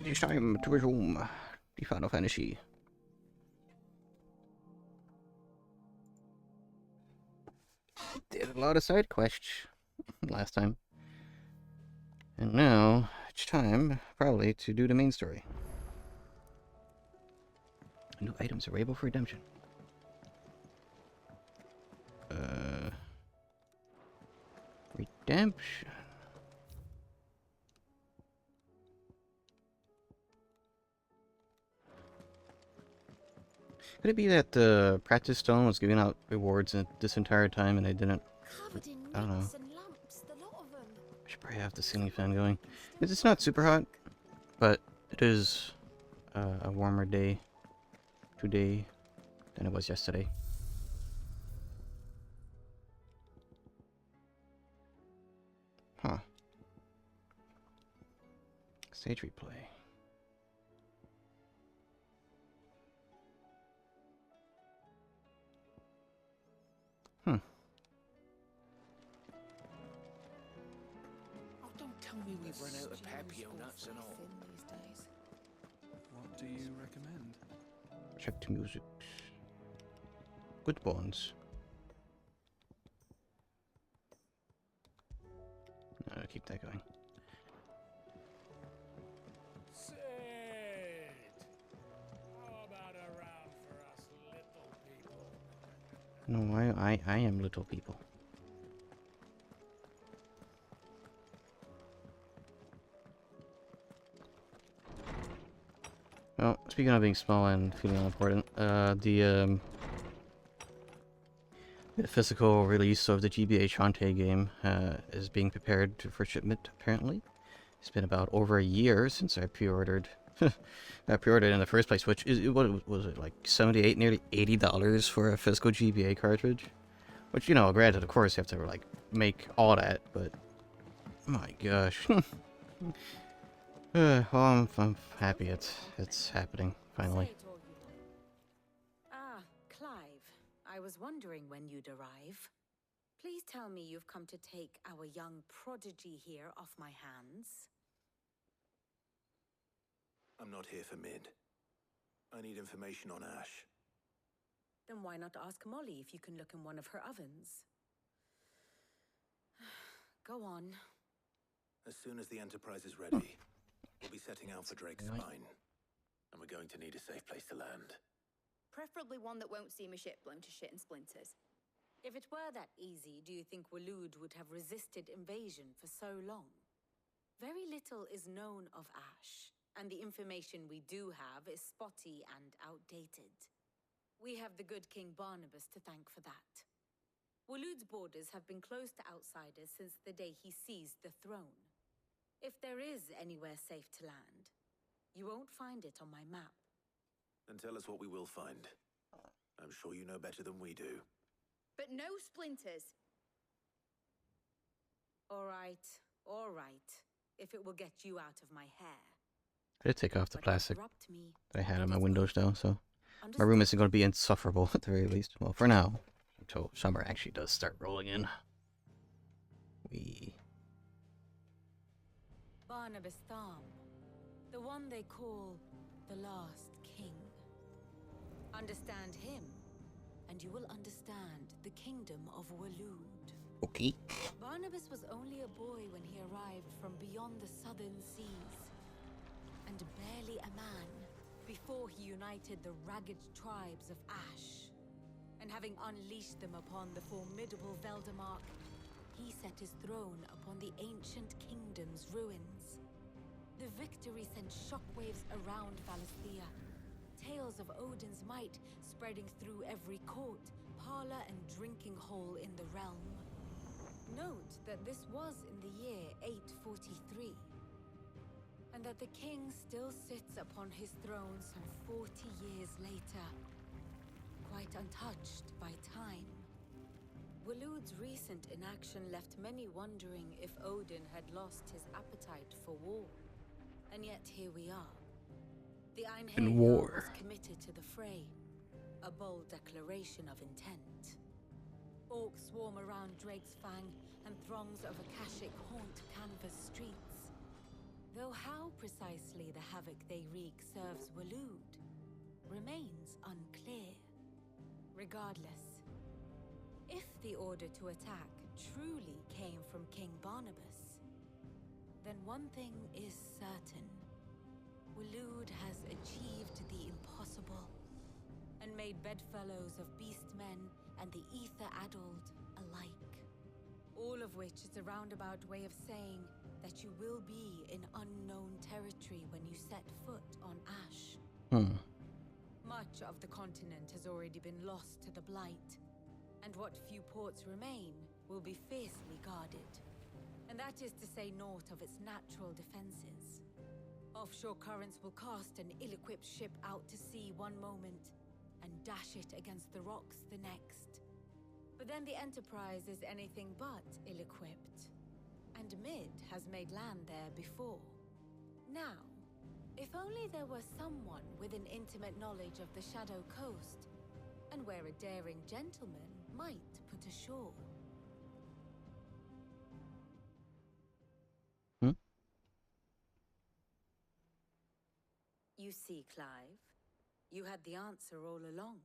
It is time to resume the Final Fantasy. Did a lot of side quests last time. And now it's time, probably, to do the main story. New items available for redemption. Redemption. Could it be that the practice stone was giving out rewards this entire time and I didn't? I don't know. I should probably have the ceiling fan going. It's not super hot, but it is a warmer day today than it was yesterday. Huh. Stage replay. Oh, don't tell me we've run out of Papio nuts and all. What do you recommend? Check the music. Good bonds. No, keep that going. Sid! How about a round for us little people? No, I am little people. Well, speaking of being small and feeling unimportant, the physical release of the GBA Shantae game is being prepared for shipment, apparently. It's been about over a year since I pre-ordered. I pre-ordered in the first place, which is, what was it, like $78, nearly $80 for a physical GBA cartridge? Which, you know, granted, of course, you have to, like, make all that, but... my gosh. Well, I'm happy it's happening, finally. Ah, Clive. I was wondering when you'd arrive. Please tell me you've come to take our young prodigy here off my hands. I'm not here for Mid. I need information on Ash. Then why not ask Molly if you can look in one of her ovens? Go on. As soon as the Enterprise is ready, we'll be setting out for Drake's Spine. And we're going to need a safe place to land. Preferably one that won't see my ship blown to shit and splinters. If it were that easy, do you think Waloed would have resisted invasion for so long? Very little is known of Ash, and the information we do have is spotty and outdated. We have the good King Barnabas to thank for that. Waloed's borders have been closed to outsiders since the day he seized the throne. If there is anywhere safe to land, you won't find it on my map. Then tell us what we will find. I'm sure you know better than we do. But no splinters. All right. If it will get you out of my hair. I did take off the But plastic interrupt me, that I had on and my it's windows, though, so my understood? room isn't going to be insufferable at the very least. Well, for now, until summer actually does start rolling in. Barnabas Tham, the one they call the last king. Understand him, and you will understand the kingdom of Waloed. Okay. Barnabas was only a boy when he arrived from beyond the southern seas, and barely a man before he united the ragged tribes of Ash. And having unleashed them upon the formidable Veldemark, he set his throne upon the ancient kingdom's ruins. The victory sent shockwaves around Valisthea, tales of Odin's might spreading through every court, parlor, and drinking hole in the realm. Note that this was in the year 843, and that the king still sits upon his throne some 40 years later, quite untouched by time. Waloed's recent inaction left many wondering if Odin had lost his appetite for war. And yet here we are. The In Einherjar war. was committed to the fray, a bold declaration of intent. Orcs swarm around Drake's Fang, and throngs of Akashic haunt canvas streets. Though how precisely the the havoc they wreak serves Waloed remains unclear. Regardless, if the order to attack truly came from King Barnabas, then one thing is certain. Waloed has achieved the impossible and made bedfellows of beastmen and the ether-addled alike. All of which is a roundabout way of saying that you will be in unknown territory when you set foot on Ash. Much of the continent has already been lost to the Blight, and what few ports remain will be fiercely guarded. And that is to say naught of its natural defenses. Offshore currents will cast an ill-equipped ship out to sea one moment and dash it against the rocks the next. But then the Enterprise is anything but ill-equipped. And Mid has made land there before. Now, if only there were someone with an intimate knowledge of the Shadow Coast, and where a daring gentleman might put ashore. You see, Clive, you had the answer all along.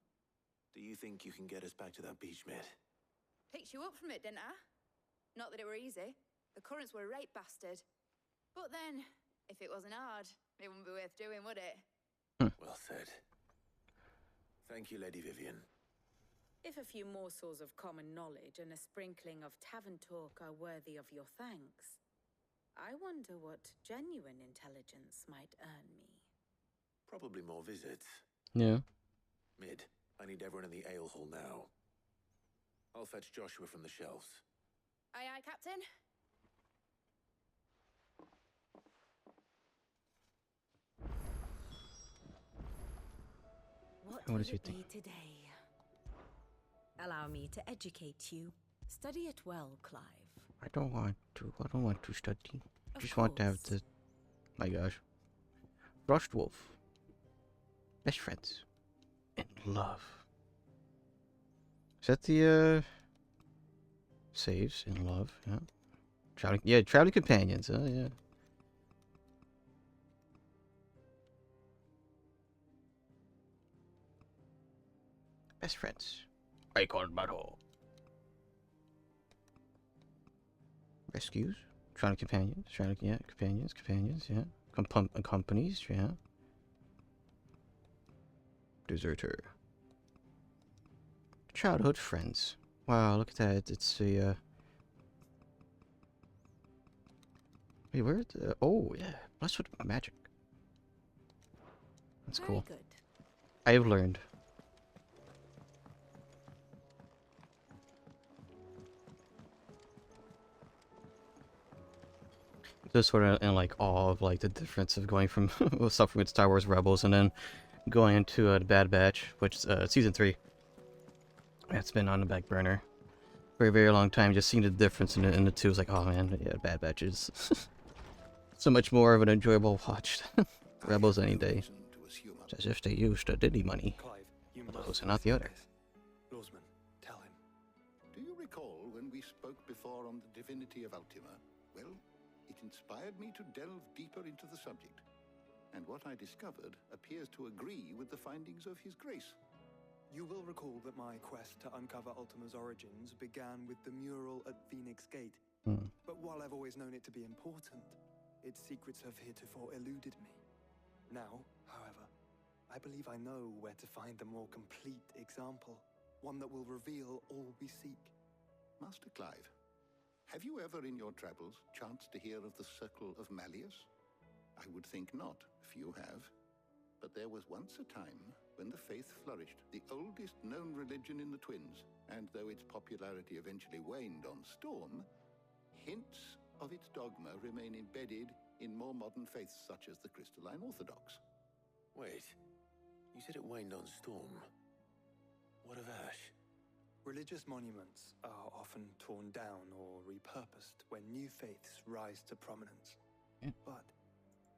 Do you think you can get us back to that beach, Mid? Picked you up from it, didn't I? Not that it were easy. The currents were a right bastard. But then, if it wasn't hard, it wouldn't be worth doing, would it? Well said. Thank you, Lady Vivian. If a few morsels of common knowledge and a sprinkling of tavern talk are worthy of your thanks, I wonder what genuine intelligence might earn me. Probably more visits. Yeah. Mid, I need everyone in the ale hall now. I'll fetch Joshua from the shelves. Aye, aye, Captain. What What will does he it be think? today? Allow me to educate you. Study it well, Clive. I don't want to study. I Of just want to have course. the... My gosh. Brushed wolf. Best friends. In love. Is that the, Saves in love, yeah. Traveling companions, yeah. Best friends. Icon battle. Rescues. Traveling companions. Companions, yeah. Companies, yeah. Deserter. Childhood friends. Wow, look at that. It's a, Wait, where? Oh, yeah. Blessed with magic. That's Very cool. good. I have learned. Just sort of in like awe of like the difference of going from suffering with Star Wars Rebels and then going into the Bad Batch, which is season 3. It's been on the back burner for a very long time. Just seeing the difference in the two. It's like, oh man, yeah, Bad Batch is so much more of an enjoyable watch. Rebels any day. It's as if they used the Diddy money. Clive, you For must those and not the other. Lawsman, tell him. Do you recall when we spoke before on the divinity of Ultima? Well, it inspired me to delve deeper into the subject. And what I discovered appears to agree with the findings of His Grace. You will recall that my quest to uncover Ultima's origins began with the mural at Phoenix Gate. But while I've always known it to be important, its secrets have heretofore eluded me. Now, however, I believe I know where to find the more complete example, one that will reveal all we seek. Master Clive, have you ever in your travels chanced to hear of the Circle of Malleus? I would think not, few have. But there was once a time when the faith flourished, the oldest known religion in the Twins, and though its popularity eventually waned on Storm, hints of its dogma remain embedded in more modern faiths such as the Crystalline Orthodox. Wait, you said it waned on Storm. What of Ash? Religious monuments are often torn down or repurposed when new faiths rise to prominence. But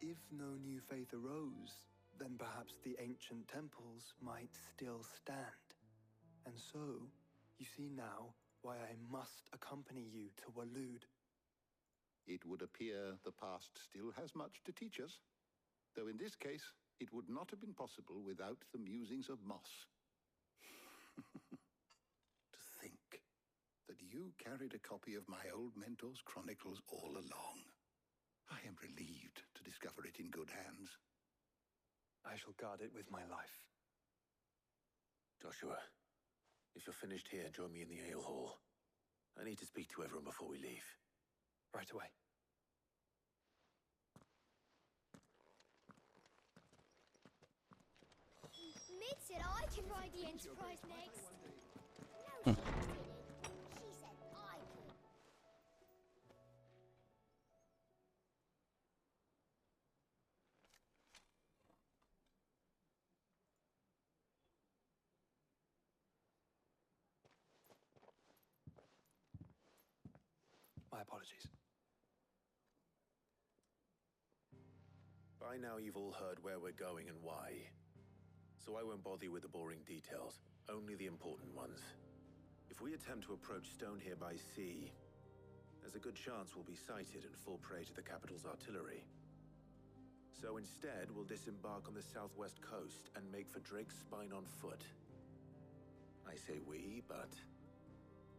if no new faith arose, then perhaps the ancient temples might still stand. And so, you see now why I must accompany you to Waloed. It would appear the past still has much to teach us. Though in this case, it would not have been possible without the musings of Moss. To think that you carried a copy of my old mentor's chronicles all along. I am relieved to discover it in good hands. I shall guard it with my life. Joshua, if you're finished here, join me in the ale hall. I need to speak to everyone before we leave. Right away. Mid said I can ride the Enterprise next. No, she didn't. She said I could. My apologies. By now you've all heard where we're going and why. So I won't bother you with the boring details, only the important ones. If we attempt to approach Stone here by sea, there's a good chance we'll be sighted and fall prey to the capital's artillery. So instead, we'll disembark on the southwest coast and make for Drake's Spine on foot. I say we, but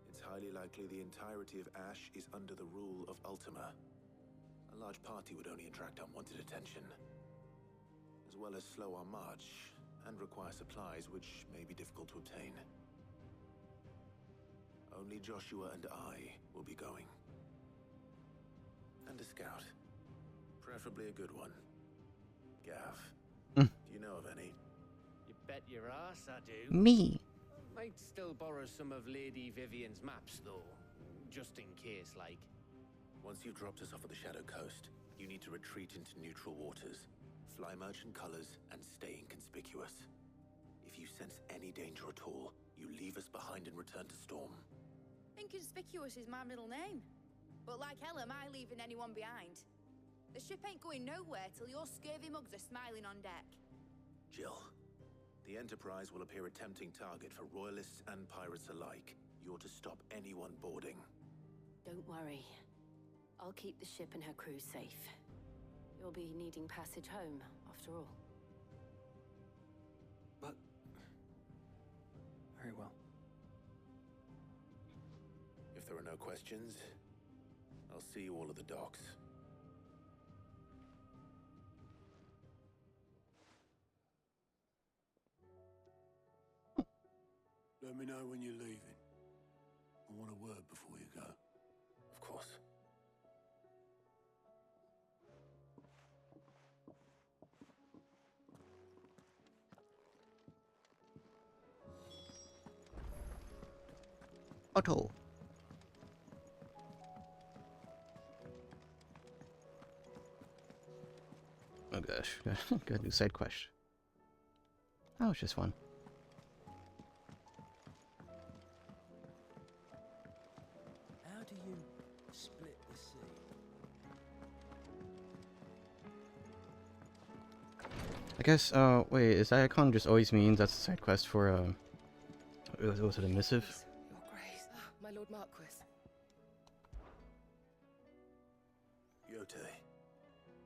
it's highly likely the entirety of Ash is under the rule of Ultima. A large party would only attract unwanted attention, as well as slow our march and require supplies which may be difficult to obtain. Only Joshua and I will be going. And a scout. Preferably a good one. Gav. Do you know of any? You bet your ass I do. Me. Might still borrow some of Lady Vivian's maps, though. Just in case, like. Once you've dropped us off at the Shadow Coast, you need to retreat into neutral waters, fly merchant colors, and stay inconspicuous. If you sense any danger at all, you leave us behind and return to Storm. Inconspicuous is my middle name. But like hell am I leaving anyone behind? The ship ain't going nowhere till your scurvy mugs are smiling on deck. Jill, the Enterprise will appear a tempting target for royalists and pirates alike. You're to stop anyone boarding. Don't worry. I'll keep the ship and her crew safe. You'll be needing passage home, after all. But... very well. If there are no questions, I'll see you all at the docks. Let me know when you're leaving. I want a word before you go. Of course. Otto. Oh gosh, got a new side quest. Oh, it's just one. How do you split the sea? I guess, wait, is that icon just always means that's a side quest for, was it a missive? Your Grace, my Lord Marquis. Yote,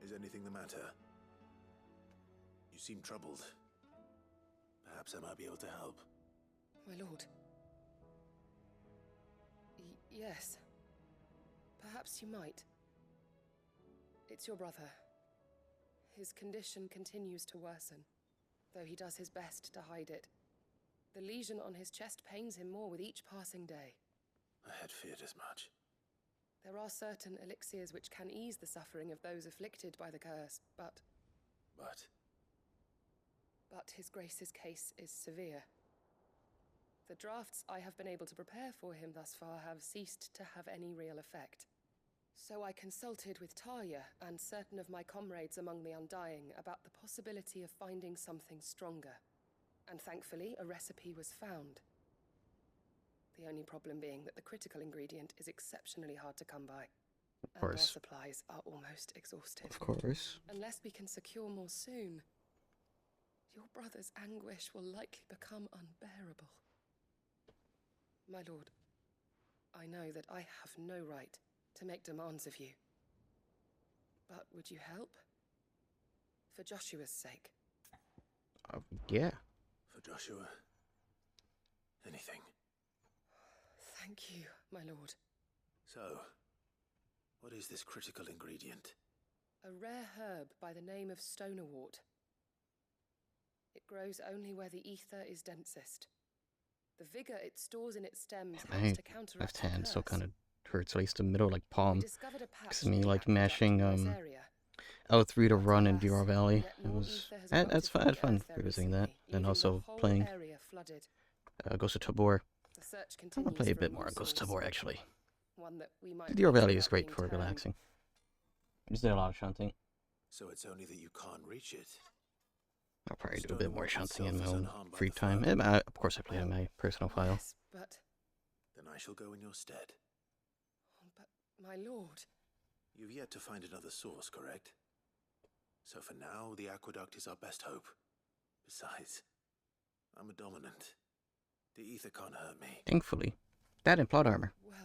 is anything the matter? You seem troubled. Perhaps I might be able to help. My lord. Yes. Perhaps you might. It's your brother. His condition continues to worsen, though he does his best to hide it. The lesion on his chest pains him more with each passing day. I had feared as much. There are certain elixirs which can ease the suffering of those afflicted by the curse, but his Grace's case is severe. The drafts I have been able to prepare for him thus far have ceased to have any real effect. So I consulted with Tarja and certain of my comrades among the Undying about the possibility of finding something stronger. And thankfully, a recipe was found. The only problem being that the critical ingredient is exceptionally hard to come by. Of course. And our supplies are almost exhausted. Of course. Unless we can secure more soon, your brother's anguish will likely become unbearable. My lord, I know that I have no right to make demands of you. But would you help? For Joshua's sake. Yeah. For Joshua? Anything. Thank you, my lord. So, what is this critical ingredient? A rare herb by the name of stonerwort. It grows only where the ether is densest. The vigor it stores in its stems helps to counteract left hand the still curse. kind of hurts, at least the middle, like palm. We discovered a patch Because me, near the like aqueduct mashing in this area. L3 to run in Alas, VR Valley. yet It more was ether has that's erupted fun. from Had the fun earth there revisiting that, recently, and leaving also the whole playing area flooded. Ghost of Tabor. The search I'm gonna continues play a for bit more on Ghost source, of Tabor actually. one that we might VR reach Valley is without great being for turned. relaxing. I just did a lot of shunting. So it's only that you can't reach it. I'll probably do a bit more Stonerwort shunting in itself my is own unharmed by free the time. flood. Of course, I played on my personal file. Yes, but Then I shall go in your stead. my lord. You've yet to find another source, correct? So for now, the aqueduct is our best hope. Besides, I'm a dominant. The ether can't hurt me. Thankfully, that and plot armor. Well,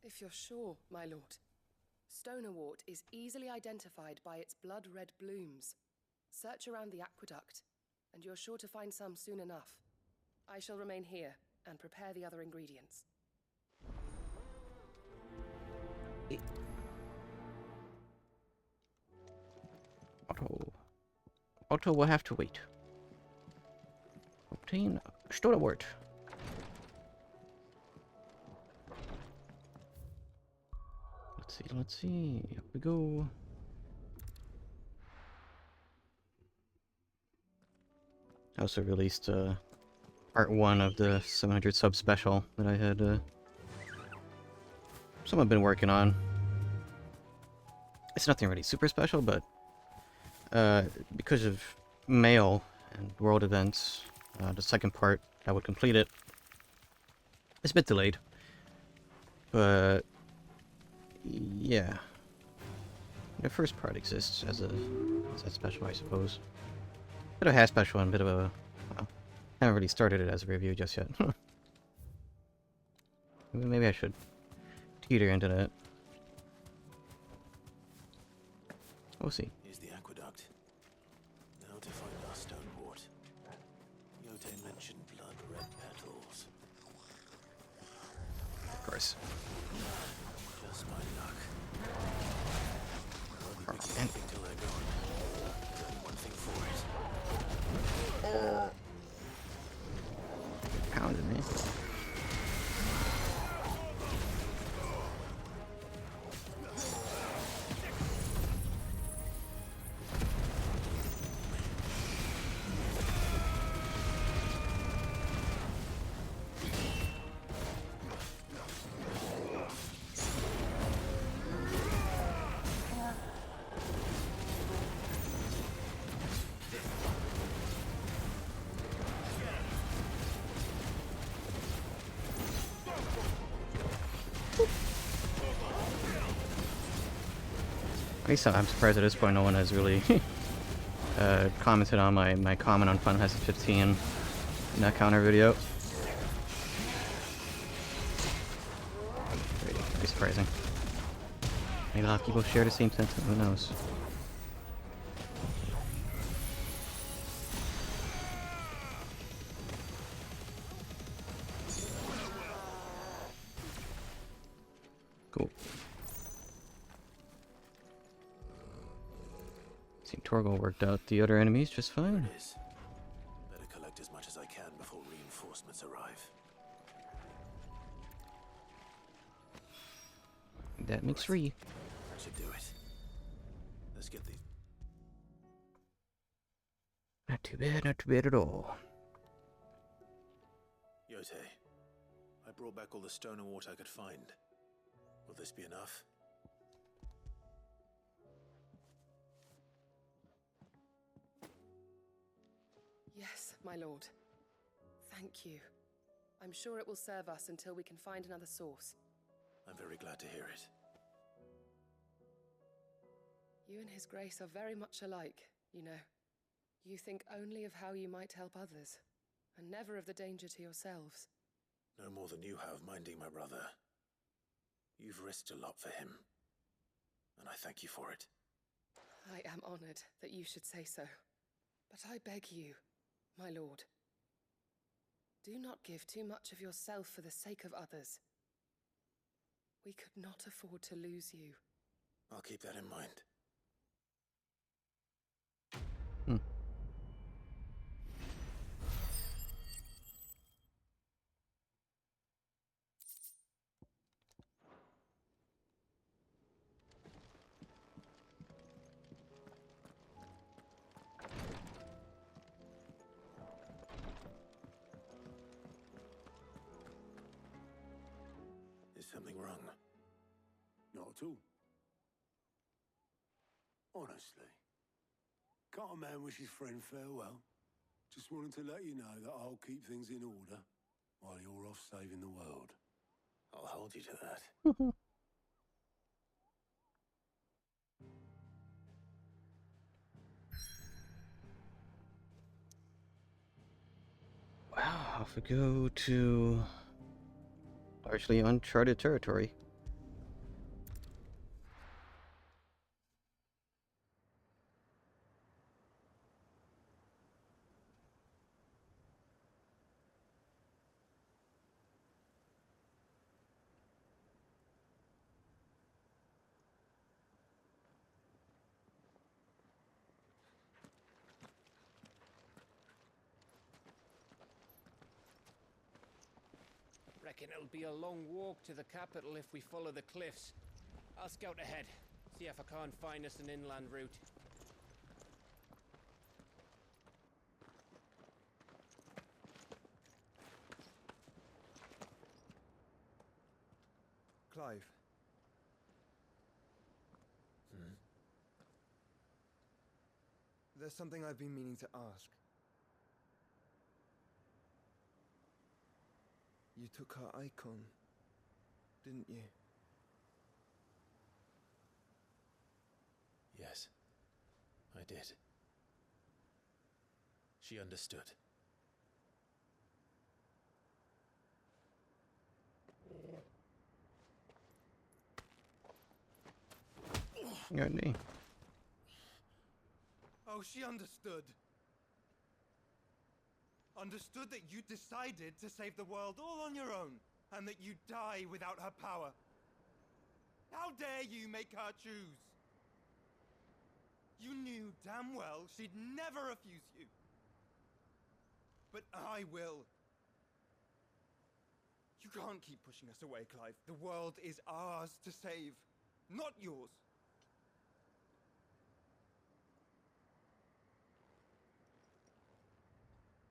if you're sure, my lord. Stonerwort is easily identified by its blood-red blooms. Search around the aqueduct, and you're sure to find some soon enough. I shall remain here and prepare the other ingredients. Otto will have to wait. Obtain Stonerwort. Let's see. Here we go. I also released part 1 of the 700 sub special that I had somewhat been working on. It's nothing really super special, but because of mail and world events, the second part that would complete it is a bit delayed. But yeah, the first part exists as a special, I suppose. Bit of a half special and a bit of a... Well, haven't really started it as a review just yet. Maybe I should teeter into that. We'll see. Here's the aqueduct. Now to find our Stonerwort. Yote mentioned blood-red petals. Of course. Just my luck. I'll be picking And anything till they're gone. There's only one thing for it. Pounded me. At least I'm surprised at this point no one has really commented on my comment on Final Fantasy 15 in that counter video. Very surprising. Maybe a lot of people share the same sentiment, who knows. Cool. See, Torgal worked out the other enemies just fine. There it is. Better collect as much as I can before reinforcements arrive. That makes 3. That should do it. Let's get the... Not too bad at all. Yote, I brought back all the Stonerwort I could find. Will this be enough? Yes, my lord. Thank you. I'm sure it will serve us until we can find another source. I'm very glad to hear it. You and His Grace are very much alike, you know. You think only of how you might help others, and never of the danger to yourselves. No more than you have minding my brother. You've risked a lot for him, and I thank you for it. I am honored that you should say so. But I beg you, my lord, do not give too much of yourself for the sake of others. We could not afford to lose you. I'll keep that in mind. Is something wrong? Not at all. Honestly. Can't a man wish his friend farewell? Just wanted to let you know that I'll keep things in order while you're off saving the world. I'll hold you to that. Wow, off we go to largely uncharted territory. Reckon it'll be a long walk to the capital if we follow the cliffs. I'll scout ahead, see if I can't find us an inland route. Clive. There's something I've been meaning to ask. You took her icon, didn't you? Yes, I did. She understood. Your knee. Oh, she understood. Understood that you decided to save the world all on your own, and that you'd die without her power. How dare you make her choose? You knew damn well she'd never refuse you. But I will. You can't keep pushing us away, Clive. The world is ours to save, not yours.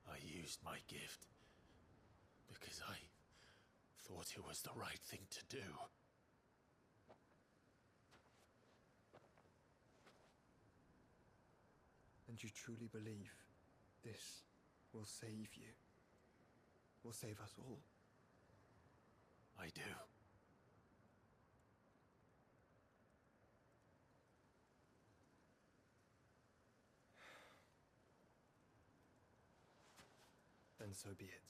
I used my gift because I thought it was the right thing to do. And you truly believe this will save you? Will save us all? I do. Then so be it.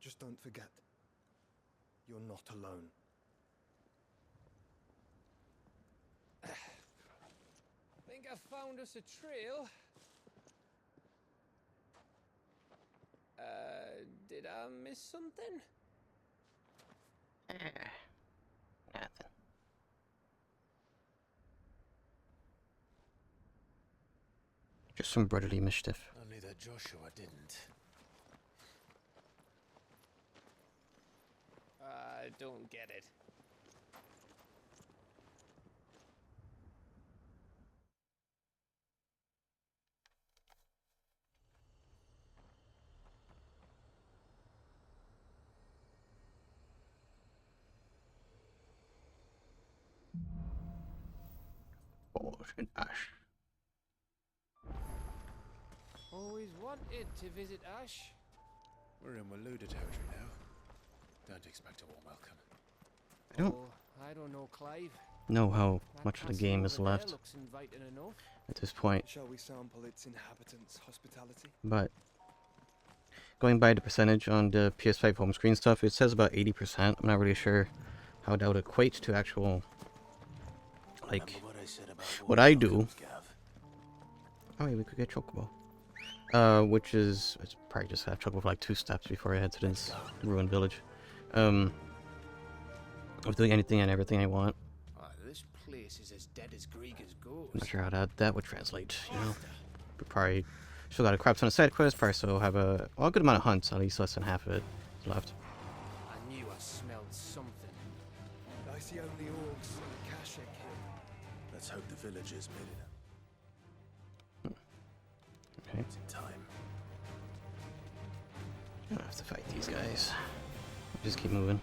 Just don't forget, you're not alone. Think I found us a trail. Did I miss something? Nothing. Just some brotherly mischief. Only that Joshua didn't. I don't get it. And Ash. Always wanted to visit Ash. We're in Waluda territory now. Don't expect a warm welcome. I don't I don't know, Clive. know how That much of the castle game over is there left looks inviting enough. at this point, Shall we sample its inhabitants' hospitality? but going by the percentage on the PS5 home screen stuff, it says about 80%. I'm not really sure how that would equate to actual, like, what I do. Oh wait, we could get Chocobo. Which is, it's probably just have Chocobo for like 2 steps before I head to this ruined village. Of doing anything and everything I want. This place is as dead as Grieger's ghost. I'm not sure how that would translate, you know. We probably still got a crap ton of side quests, probably still have a good amount of hunts, at least less than half of it is left. I knew I smelled something. I see only orcs and a Kashek here. Let's hope the villagers made it. Okay. It's in time. I don't have to fight these guys. Just keep moving.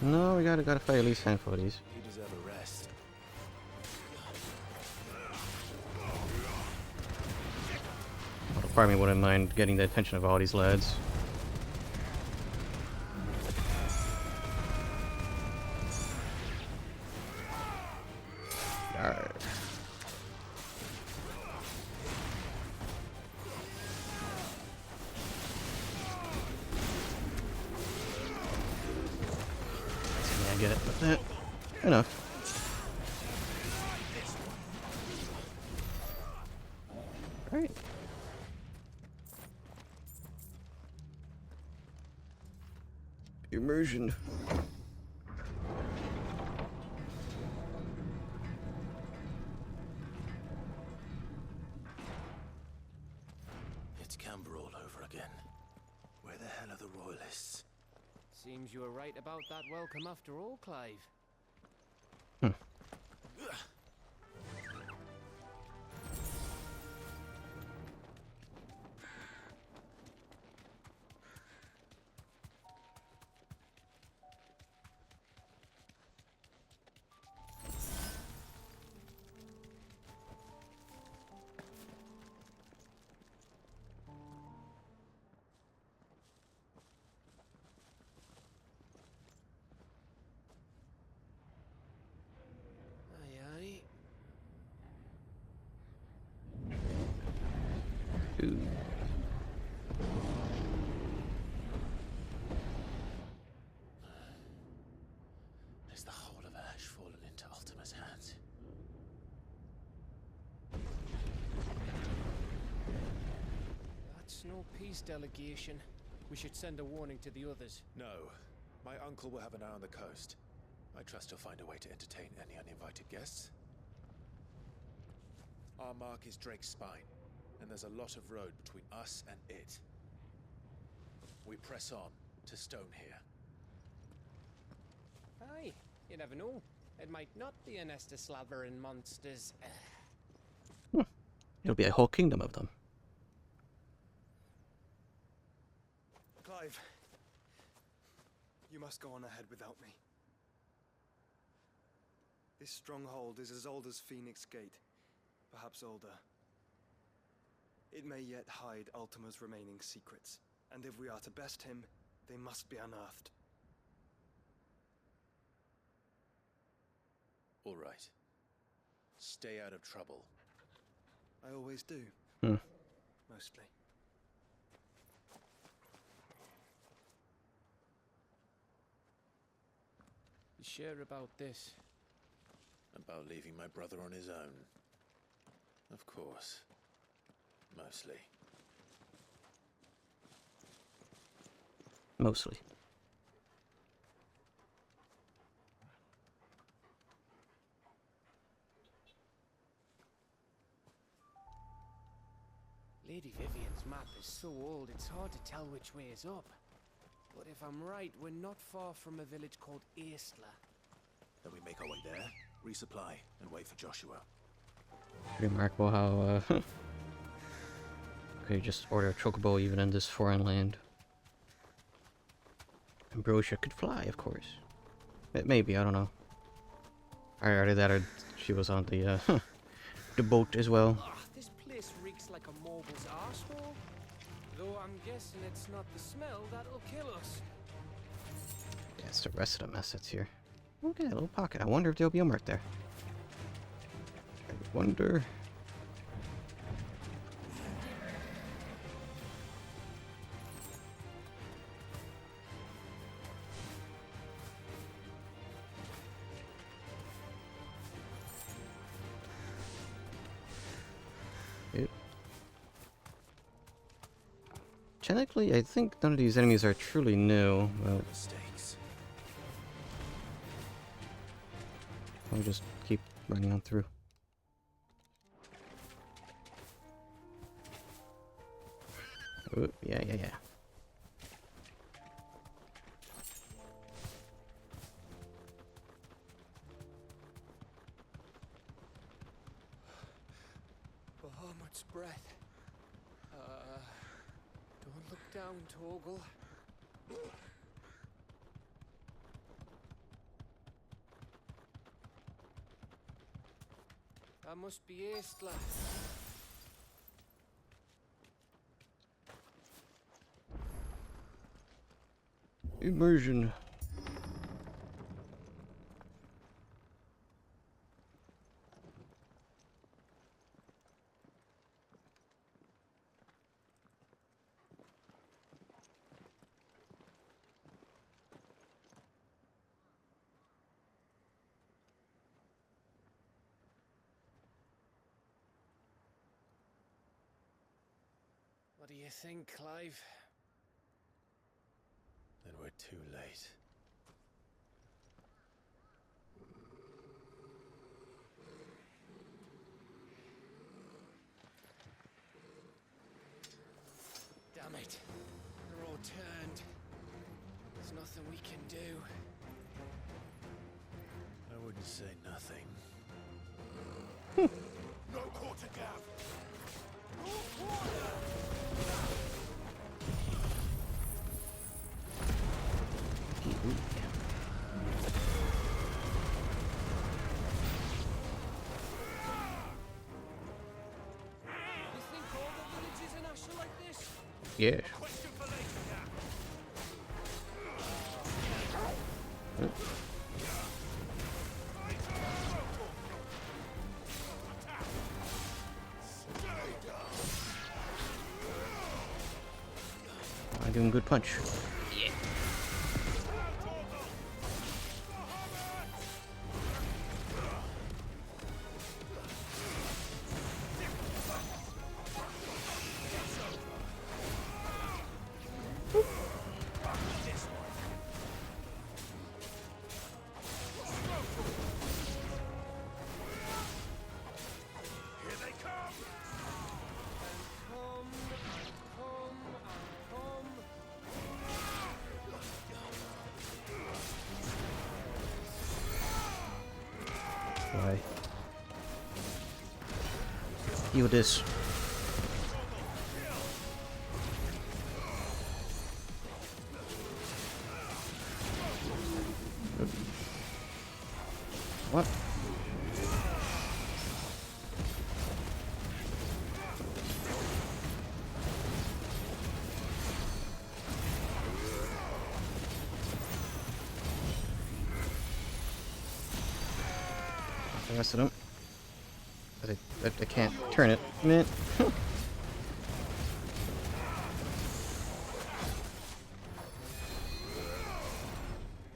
No, we gotta fight at least a handful of these. You deserve a rest. Well, part of me wouldn't mind getting the attention of all these lads. Arr. I get it, but enough. Alright. Immersion. It's Camber all over again. Where the hell are the royalists? Seems you were right about that welcome after all, Clive. Ooh. Is the whole of Ash fallen into Ultima's hands? That's no peace delegation. We should send a warning to the others. No. My uncle will have an eye on the coast. I trust he'll find a way to entertain any uninvited guests. Our mark is Drake's Spine, and there's a lot of road between us and it. We press on to Stonehere. Aye, you never know. It might not be a nest of slavering monsters. It'll be a whole kingdom of them. Clive, you must go on ahead without me. This stronghold is as old as Phoenix Gate, perhaps older. It may yet hide Ultima's remaining secrets, and if we are to best him, they must be unearthed. All right. Stay out of trouble. I always do. Mostly. You sure about this? About leaving my brother on his own. Of course. Mostly. Mostly. Lady Vivian's map is so old it's hard to tell which way is up. But if I'm right, we're not far from a village called Aistla. Then we make our way there, resupply, and wait for Joshua. Pretty remarkable how okay, just order a chocobo even in this foreign land. Ambrosia could fly, of course. Maybe, I don't know. Either that or she was on the the boat as well. This place reeks like a mobile's arsehole. Though I'm guessing it's not the smell that'll kill us. Yeah, it's the rest of the mess that's here. Okay, a little pocket. I wonder if there'll be a mark there. I wonder. technically, I think none of these enemies are truly new, but Mistakes. I'll just keep running on through. Ooh, yeah. Bahamut's breath. Don't look down, Torgal. That must be Aistla. Immersion. What do you think, Clive? Then we're too late. Damn it. They're all turned. There's nothing we can do. I wouldn't say nothing. No quarter gap. You think all the villages in Ash are like this? Yeah. Question for later, Gap. I give him a good punch. Yeah. Here they come. Come. Why? Heal this. What? The rest of them. I can't turn it. Man.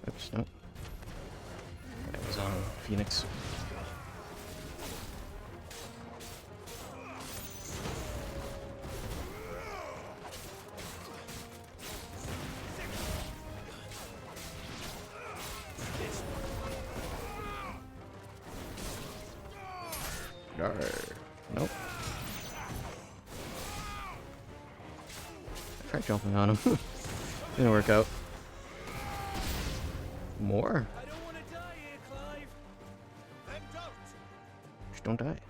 Oops, no. That was on Phoenix. Nope. I tried jumping on him. Didn't work out. More? I don't want to die here, Clive. Then don't. Just don't die.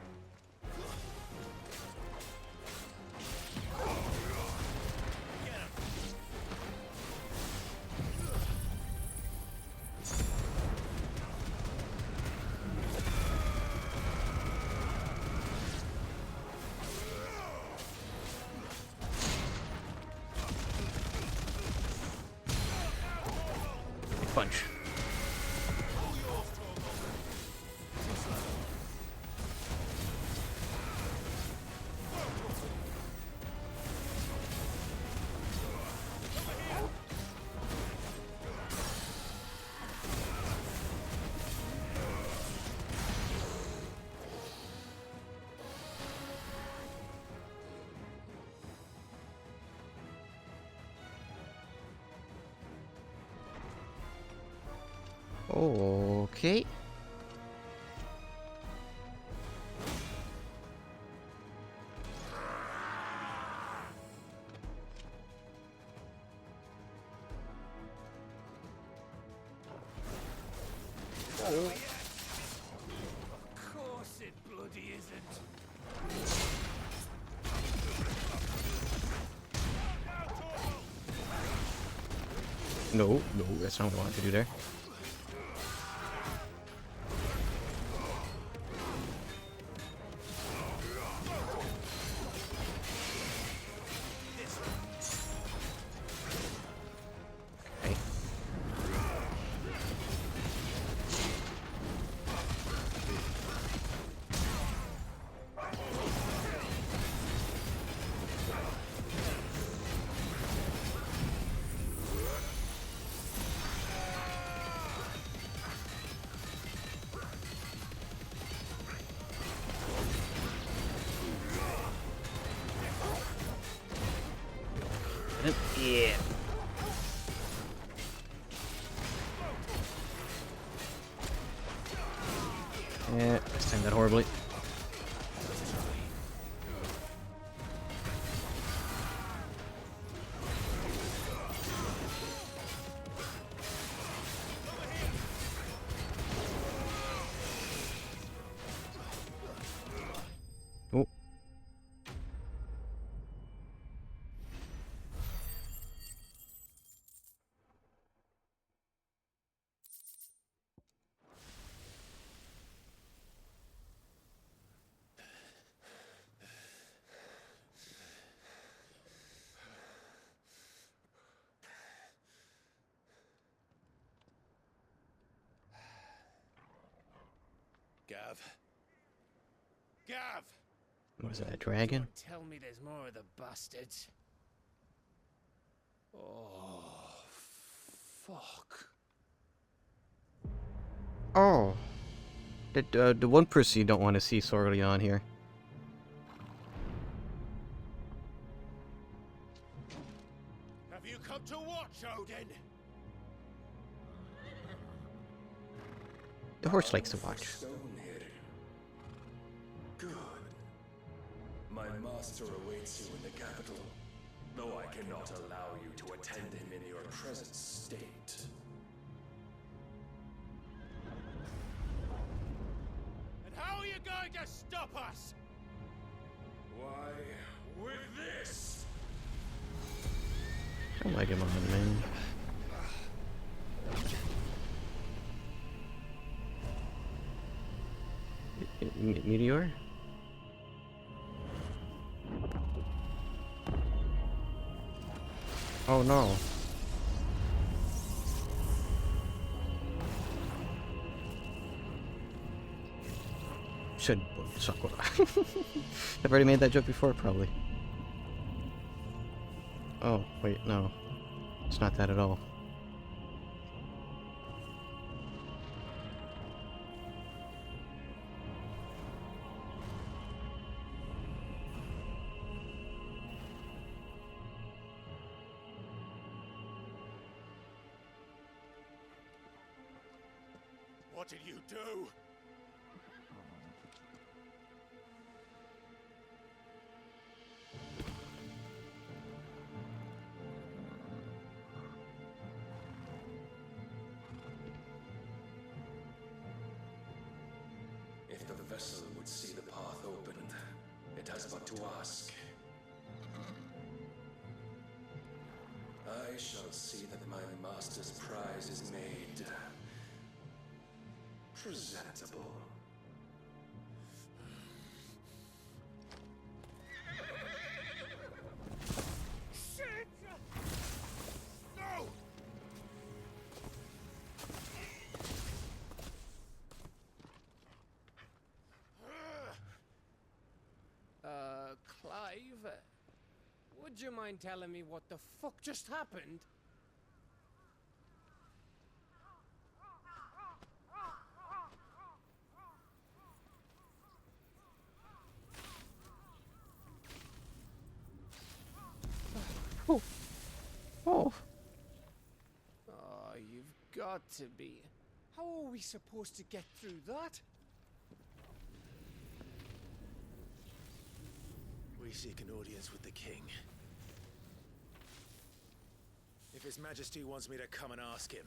Punch. Okay. Of course it bloody isn't. No, no, that's not what I wanted to do there. Okay. Yeah. Yeah, this timed that horribly. Oh. Gav. Gav! Was that a dragon? Don't tell me there's more of the bastards. Oh, fuck. Oh. The one person you don't want to see so early on here. Have you come to watch, Odin? The horse likes to watch. Good. My master awaits you in the capital, though I cannot allow you to attend him in your present state. And how are you going to stop us? Why, with this! Don't light him on, man. Meteor? Oh no. Should Sakura. I've already made that joke before, probably. Oh, wait, no. It's not that at all. What did you do? If the vessel would see the path opened, it has but to ask. I shall see that my master's prize is made presentable. Shit! No! Clive, would you mind telling me what the fuck just happened? Oh. Oh, you've got to be. How are we supposed to get through that? We seek an audience with the king. If His Majesty wants me to come and ask him,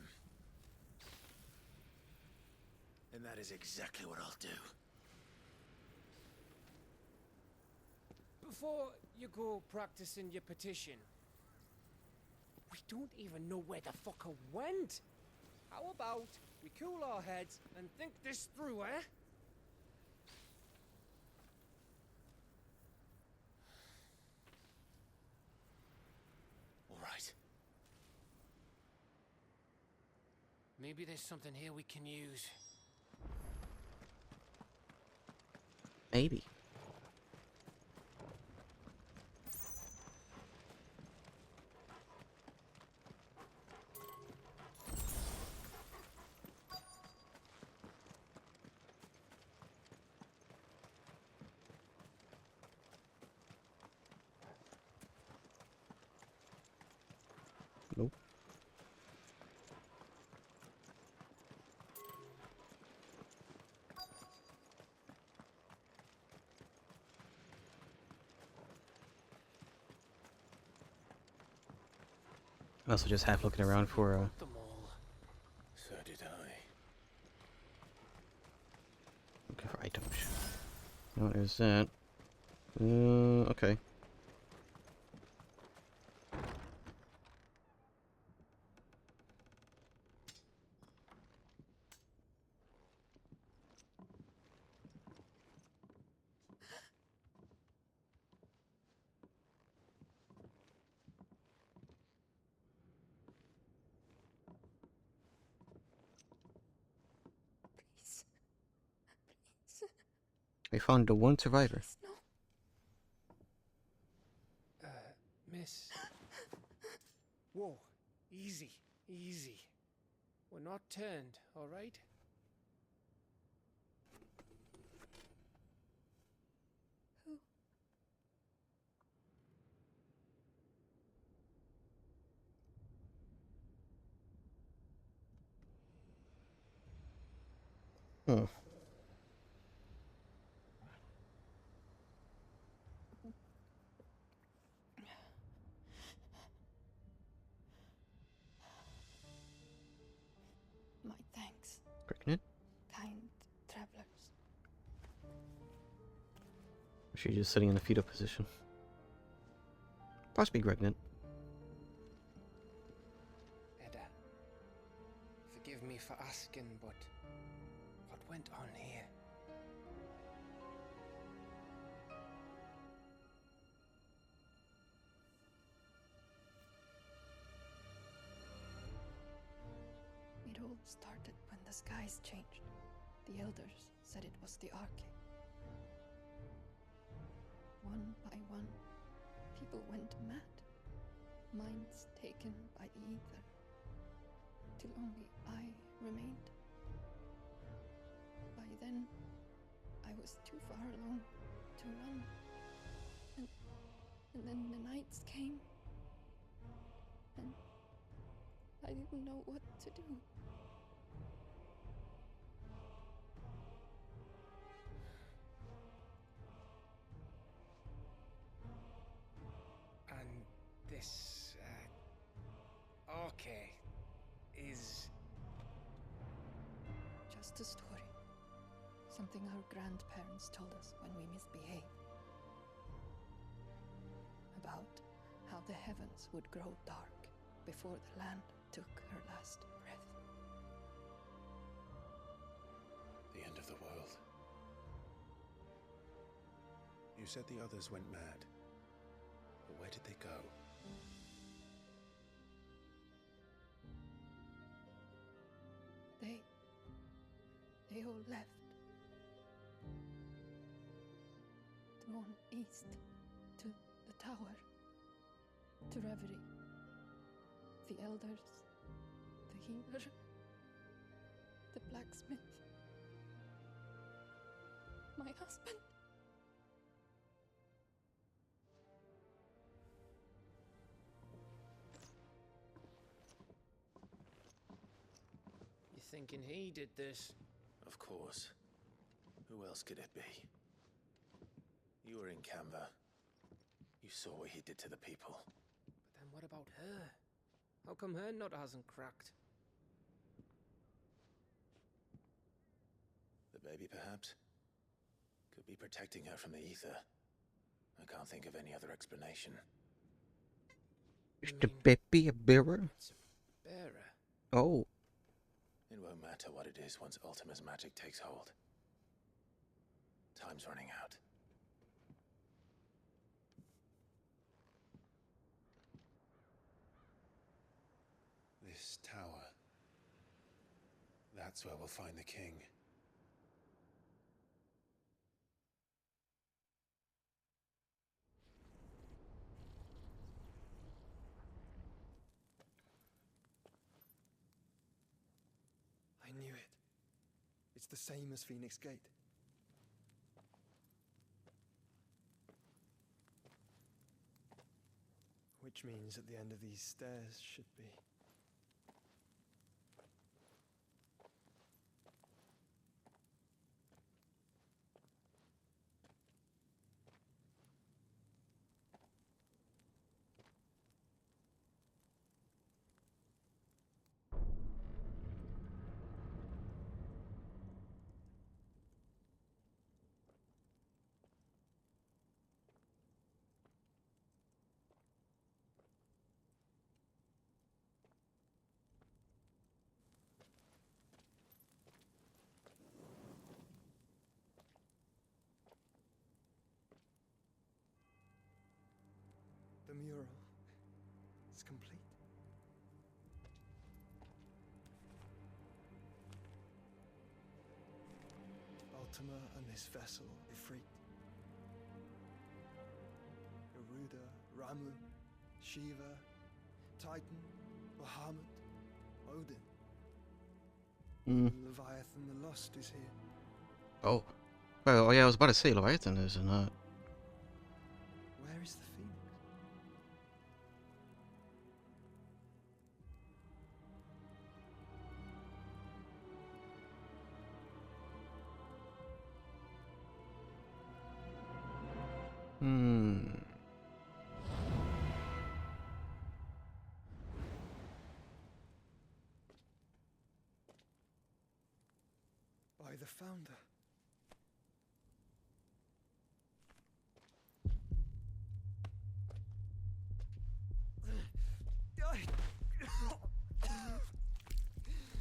then that is exactly what I'll do. Before you go practicing your petition, we don't even know where the fucker went. How about we cool our heads and think this through, eh? All right. Maybe there's something here we can use. Maybe. Nope. I'm also just half looking around for Them all. So did I. looking for items. No, there's that. Okay. Please. Please. We found the one survivor. Please, no. Miss. Whoa. Easy. Easy. We're not turned, all right? Who? Hmm. My thanks, Pregnant? kind travelers. She's just sitting in the fetal position. Possibly pregnant. Edda, forgive me for asking, but what went on here? It all started when the skies changed. The elders said it was the Arche. One by one, people went mad. Minds taken by the ether. Till only I remained. By then, I was too far along to run. And then the nights came. And I didn't know what to do. And this, Arche is... Just a story. Something our grandparents told us when we misbehaved. About how the heavens would grow dark before the land took her last breath. The end of the world. You said the others went mad. But where did they go? They all left. Drawn east to the tower, to Reverie. The elders, the healer, the blacksmith, my husband. You thinking he did this. Of course. Who else could it be? You were in Canva. You saw what he did to the people. But then what about her? How come her nut hasn't cracked? The baby, perhaps? Could be protecting her from the ether. I can't think of any other explanation. Is the baby a bearer? It's a bearer. Oh. It won't matter what it is once Ultima's magic takes hold. Time's running out. This tower. That's where we'll find the king. I knew it. It's the same as Phoenix Gate. Which means at the end of these stairs should be... The mural is complete. Ultima and this vessel, Ifrit. Garuda, Ramu, Shiva, Titan, Bahamut, Odin. Leviathan the Lost is here. Oh. Well, oh yeah, I was about to say Leviathan is not. Where is the Phoenix? By the founder.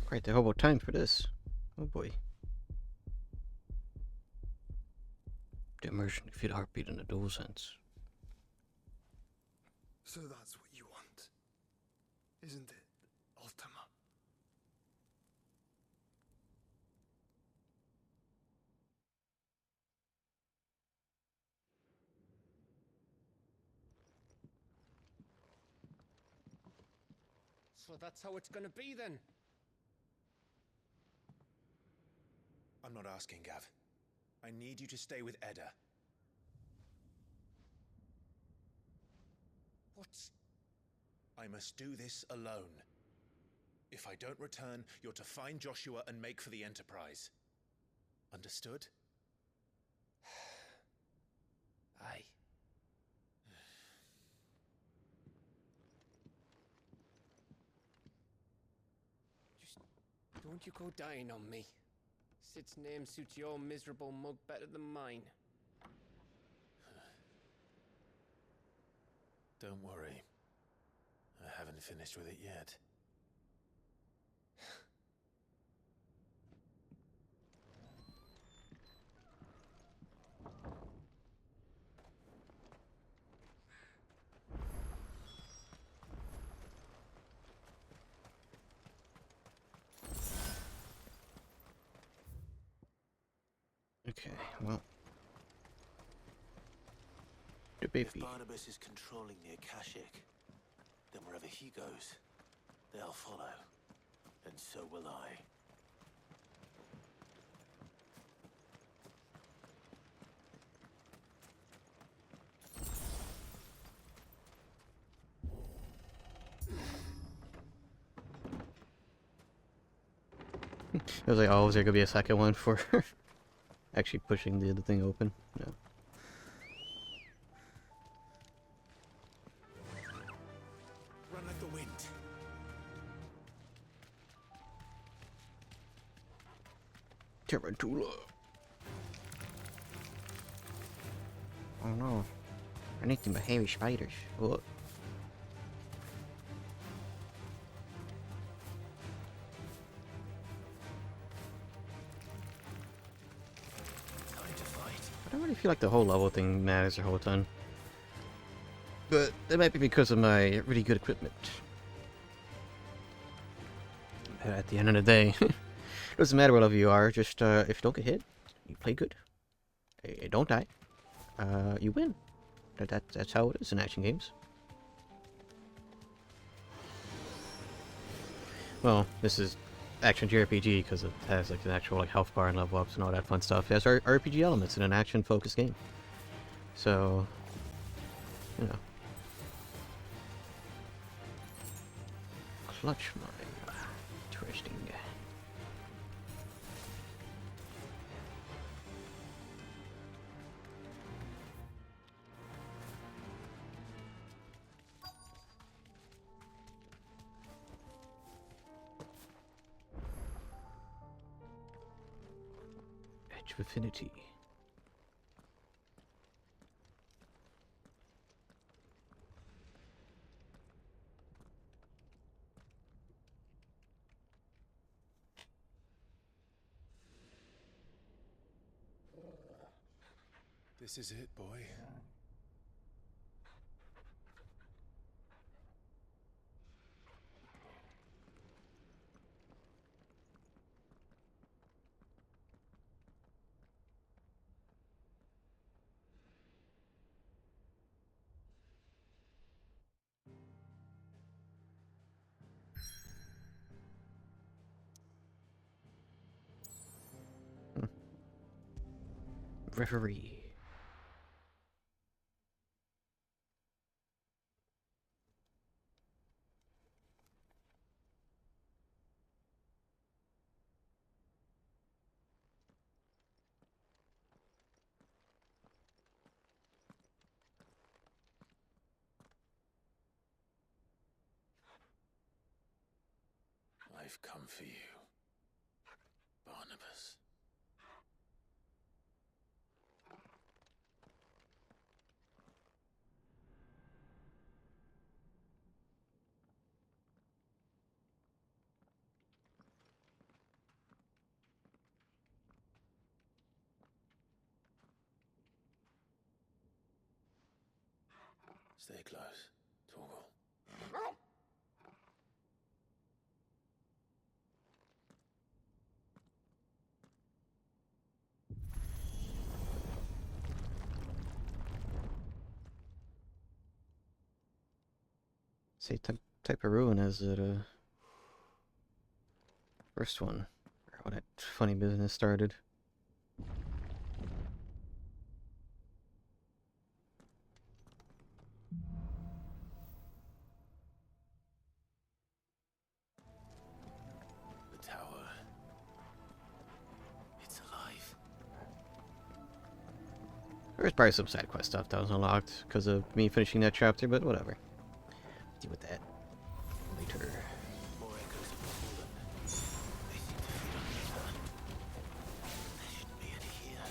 Quite the hobo time for this. Oh boy. The immersion can feel the heartbeat in the dual sense. So that's what you want, isn't it, Ultima? So that's how it's gonna be then? I'm not asking, Gav. I need you to stay with Edda. What's... I must do this alone. If I don't return, you're to find Joshua and make for the Enterprise. Understood? Aye. Just don't you go dying on me. Sid's name suits your miserable mug better than mine. Don't worry. I haven't finished with it yet. Okay, well. The baby. If Barnabas is controlling the Akashic, then wherever he goes, they'll follow. And so will I. I was like, oh, is there gonna be a second one for actually pushing the thing open? No. Run like the wind. Tarantula. Oh no. I need them hairy spiders. What? I don't really feel like the whole level thing matters the whole time. But that might be because of my really good equipment. At the end of the day, it doesn't matter what level you are, just if you don't get hit, you play good. You don't die, you win. That's how it is in action games. Well, this is action JRPG because it has like an actual like health bar and level ups and all that fun stuff. It has RPG elements in an action focused game. So, you know. Clutch mine. Interesting. Edge of Affinity. This is it, boy. Referee. I've come for you, Barnabas. Stay close, Torgal. Say type of ruin is it first one. How that funny business started. The tower. It's alive. There was probably some side quest stuff that was unlocked because of me finishing that chapter, but whatever. Deal with that later. More echoes of the fallen. They seem to feed on the sun. There shouldn't be any here.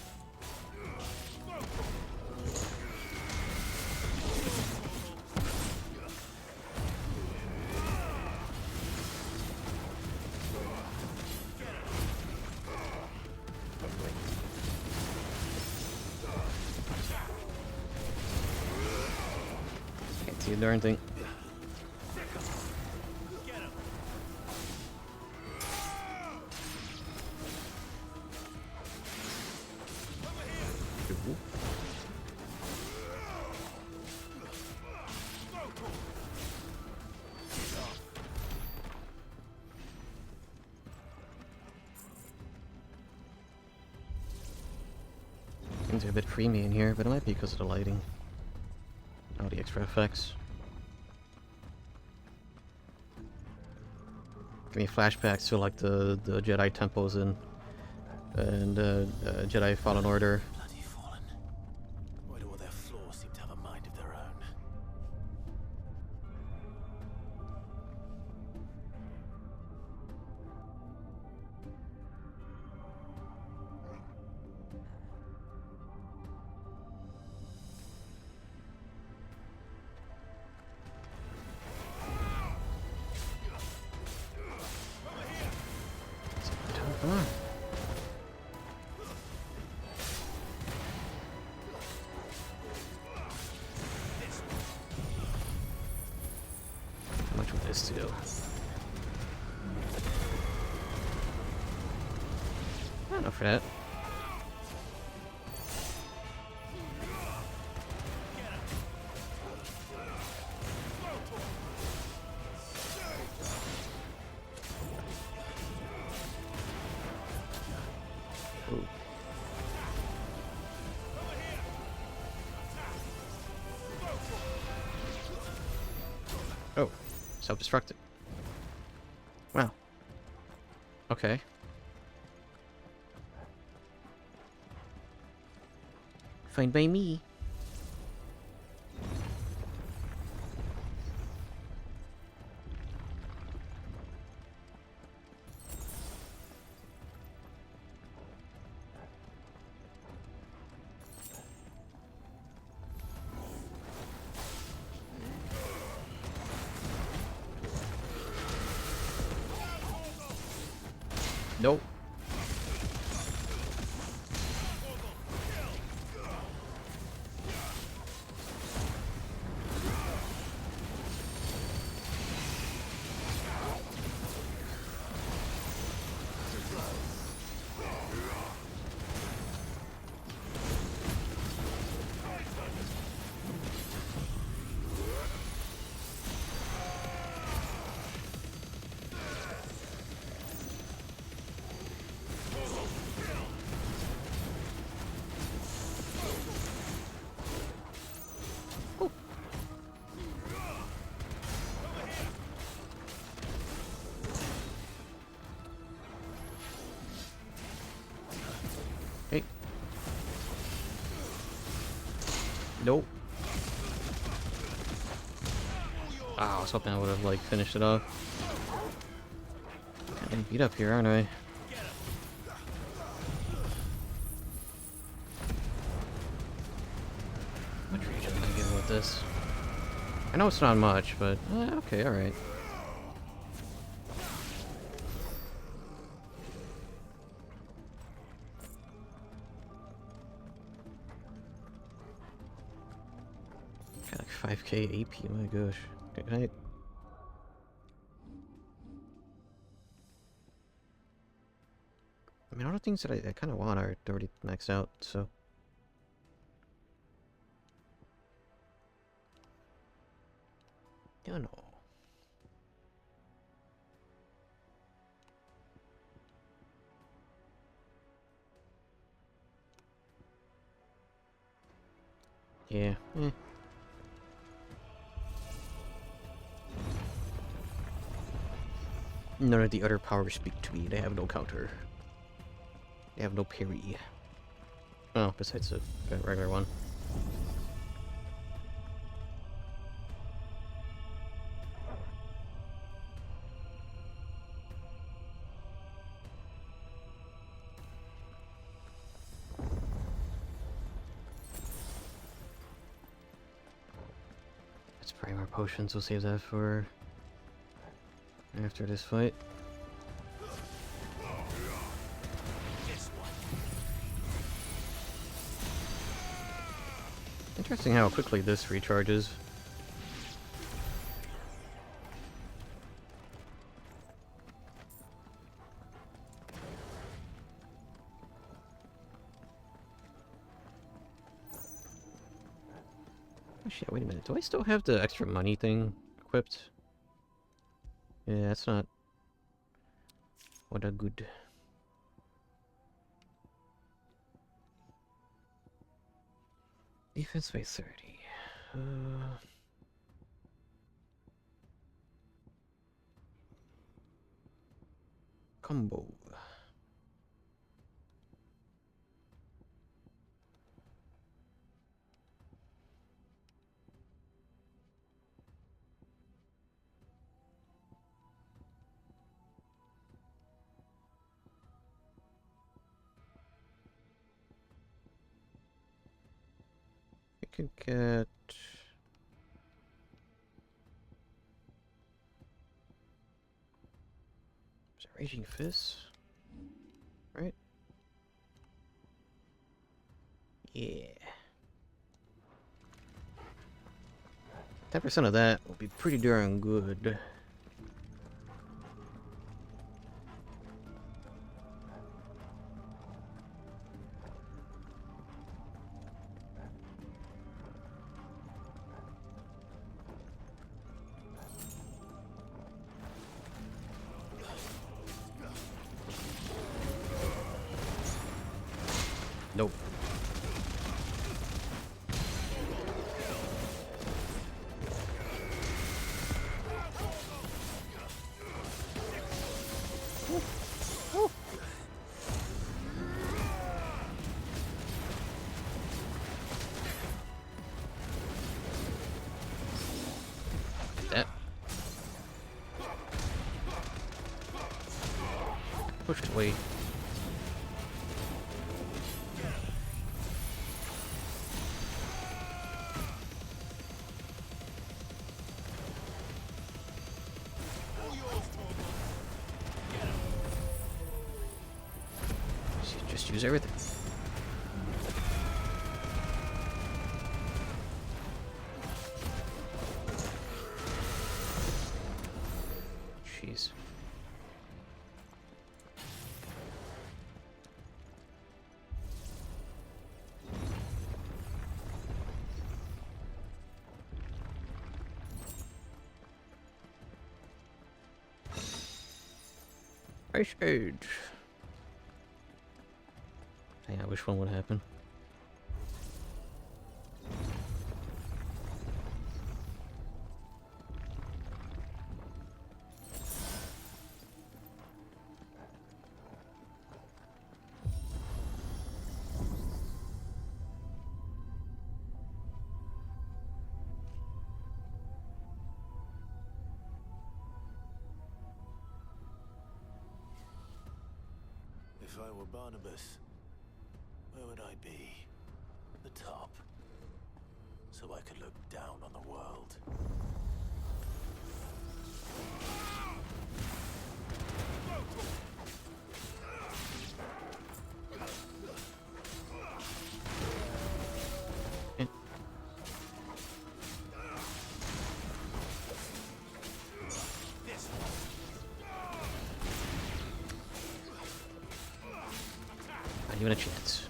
Can't see a darn thing. Things are a bit creamy in here, but it might be because of the lighting. All the extra effects. Give me flashbacks to like the Jedi temples and Jedi Fallen Order. Bloody Fallen. Why do all their flaws seem to have a mind of their own? Huh. How much would this do? Not enough for that. Ooh. Oh, self-destructed. Wow. Okay. Fine by me. Nope. Hey. Nope. Ah, I was hoping I would have like finished it off. Getting beat up here, aren't I? Much rage am I gonna give with this? I know it's not much, but okay, all right. Got like 5k AP, my gosh. Good night. I mean, all the things that I kind of want are already maxed out, so. You know. Yeah. None of the other powers speak to me. They have no counter. They have no parry. Oh, besides a regular one. Let's pray more potions. We'll save that for after this fight. Interesting how quickly this recharges. Oh shit, wait a minute. Do I still have the extra money thing equipped? Yeah, that's not... What a good... Defense by 30. combo. I could get... Is it Raging Fist? Right? Yeah. 10% of that will be pretty darn good. Nope. That pushed away. Just use everything. Jeez. Ice Age. Dang, I wish one would happen. If I were Barnabas, where would I be? The top. So I could look down on the world. Not even a chance.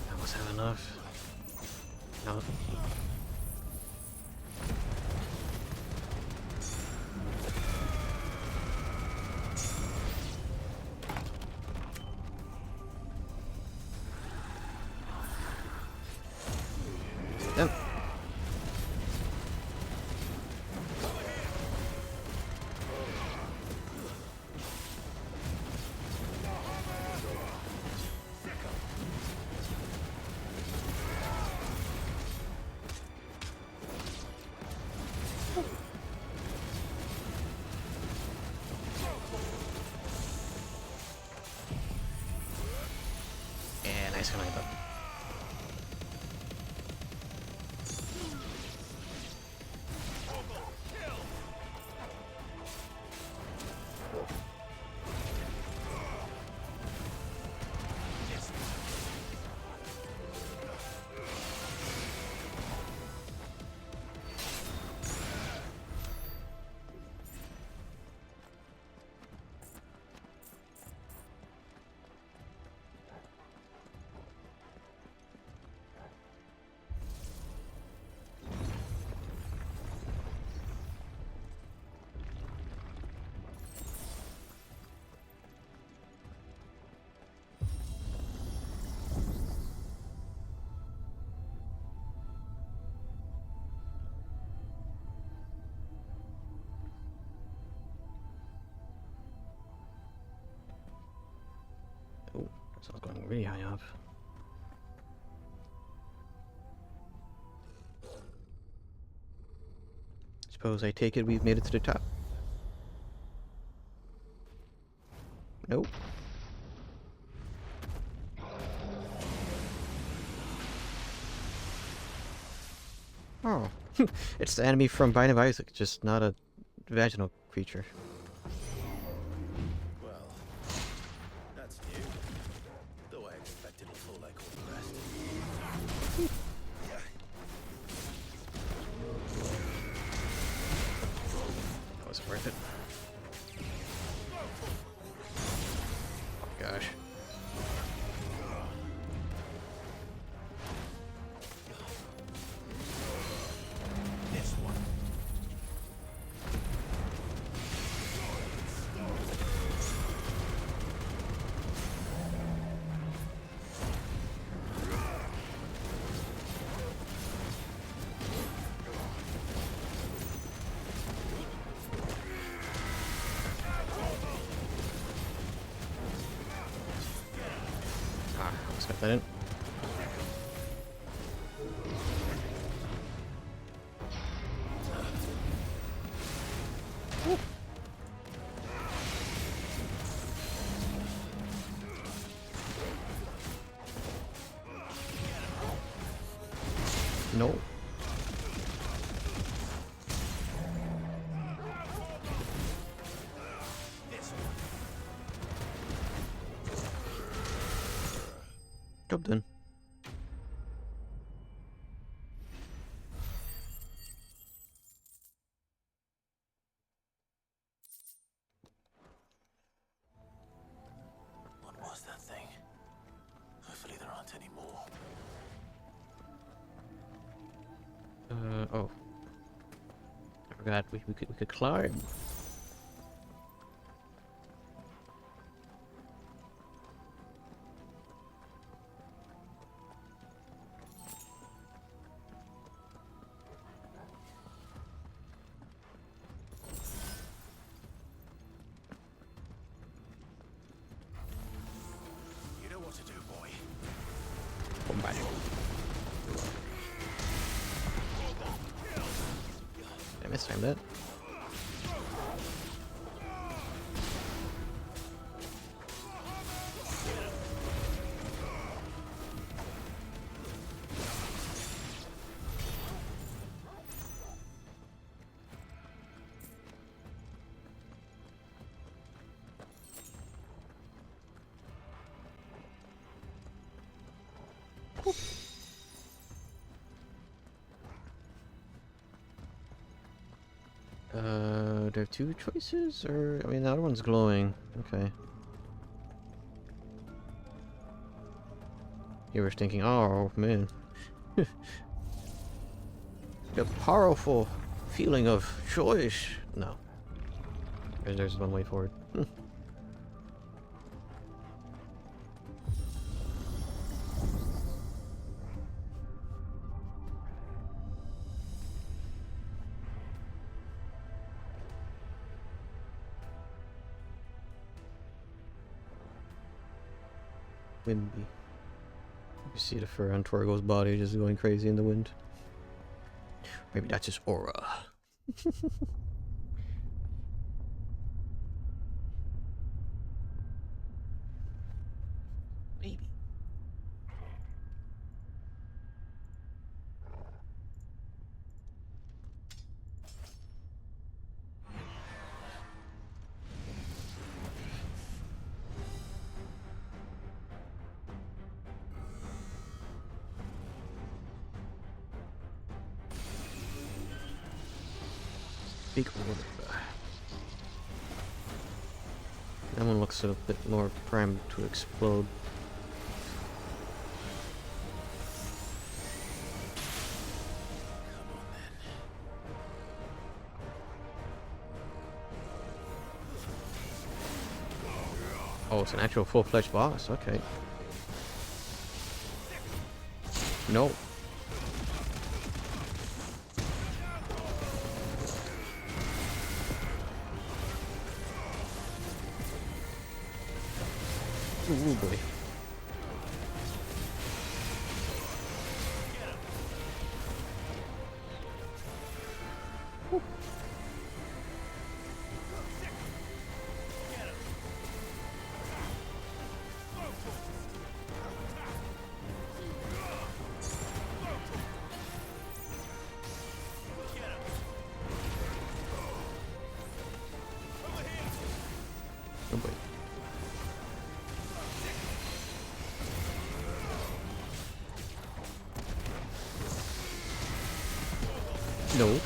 That was that enough. No. Yep. Yeah, nice one, I thought. really high up. Suppose I take it we've made it to the top. Nope. Oh, it's the enemy from Bind of Isaac, just not a vaginal creature. Well, that's new. Though I expected it full like all the rest. That was worth it. Oh gosh. Got that in. Woo. No. Job done. What was that thing? Hopefully there aren't any more. Oh. I forgot we could climb. I mistimed it. There are two choices, or I mean, the other one's glowing. Okay. You were thinking, oh man, the powerful feeling of choice. No, there's one way forward. Windy. You see the fur on Torgo's body just going crazy in the wind. Maybe that's his aura. Maybe. Big order. That one looks a bit more primed to explode. Oh, it's an actual full-fledged boss. Okay. No. Ooh boy. Oh boy. No.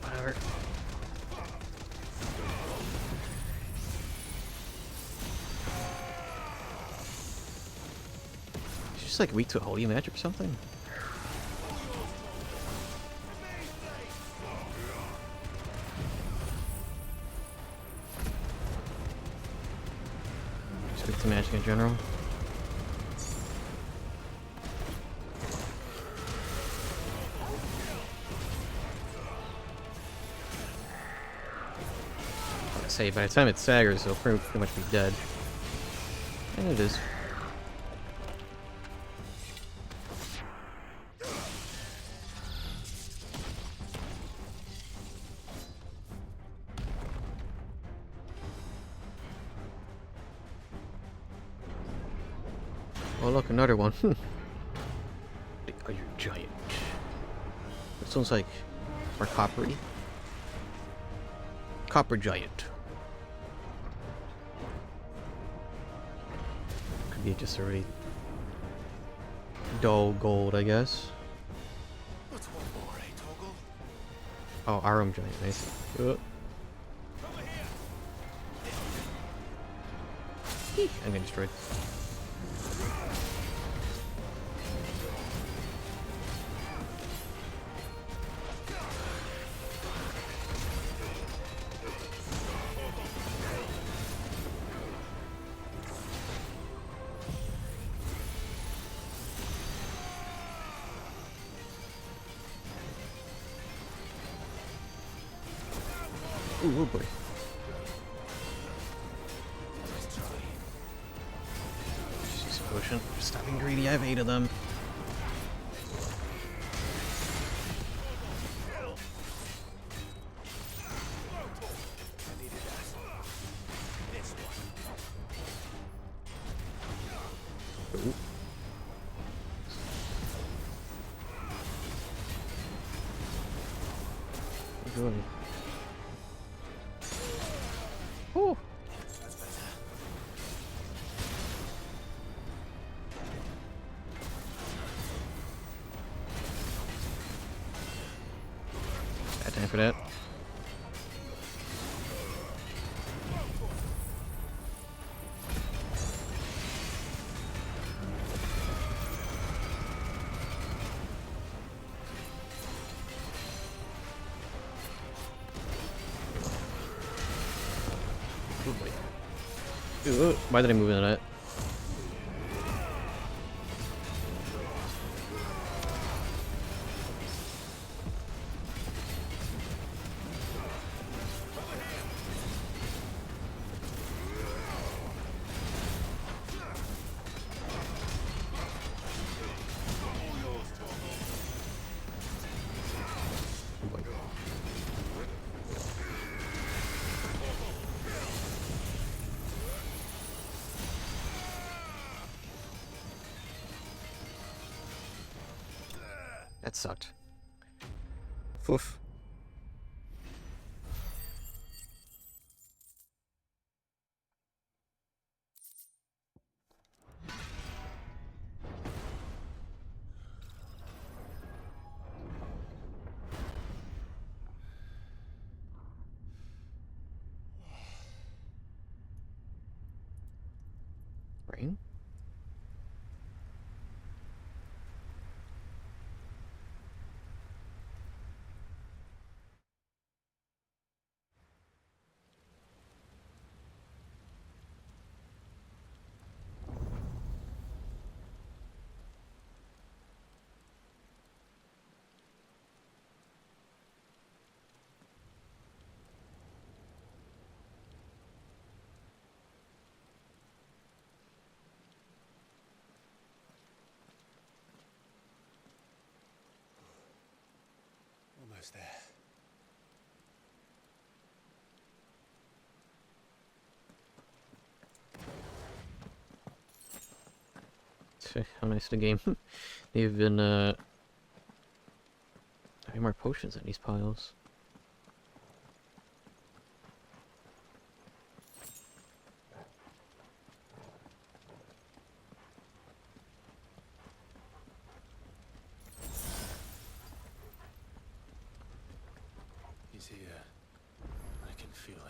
Whatever. She's just like weak to holy magic or something. Just weak to magic in general. Say by the time it saggers, it'll pretty much be dead. And it is. Oh look, another one. They are you giant? This one's like more coppery. Copper giant. Could be just a really dull gold, I guess. What's one more, eh, Toggle? Oh, Arum giant, nice. Eek, I'm getting destroyed. Ooh, oh boy. Just use a potion. Stop being greedy, I have 8 of them. Ooh. Good. Ooh. Bad time for that. Ooh, why did I move into that? That sucked. Oof. Rain? How nice the game. They've been having more potions in these piles. He's here. I can feel him.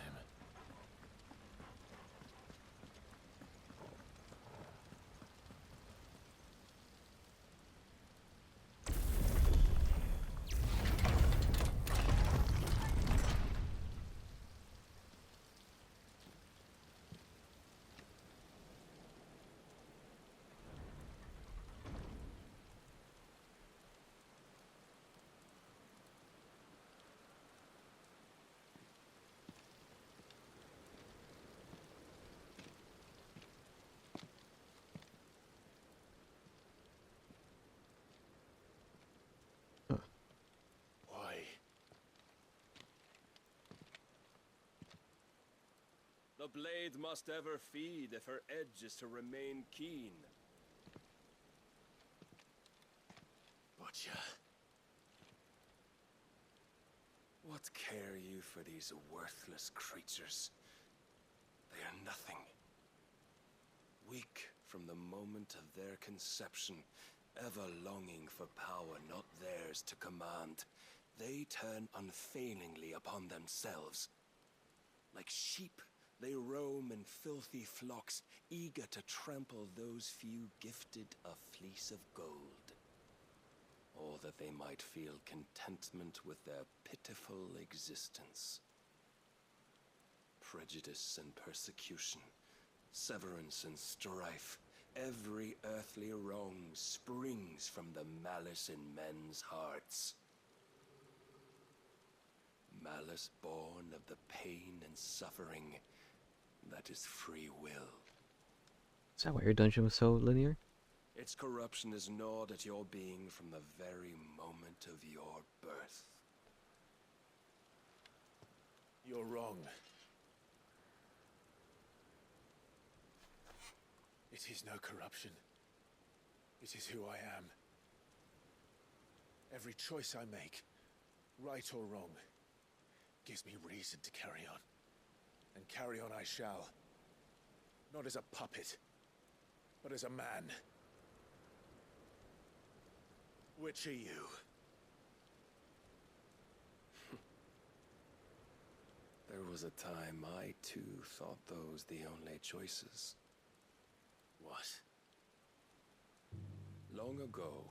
The blade must ever feed if her edge is to remain keen. Butcher. What care you for these worthless creatures? They are nothing. Weak from the moment of their conception, ever longing for power not theirs to command, they turn unfailingly upon themselves. Like sheep, they roam in filthy flocks, eager to trample those few gifted a fleece of gold. Or that they might feel contentment with their pitiful existence. Prejudice and persecution, severance and strife, every earthly wrong springs from the malice in men's hearts. Malice born of the pain and suffering that is free will. Is that why your dungeon was so linear? Its corruption is gnawed at your being from the very moment of your birth. You're wrong. It is no corruption. It is who I am. Every choice I make, right or wrong, gives me reason to carry on. And carry on I shall. Not as a puppet, but as a man. Which are you? There was a time I too thought those the only choices. What? Long ago,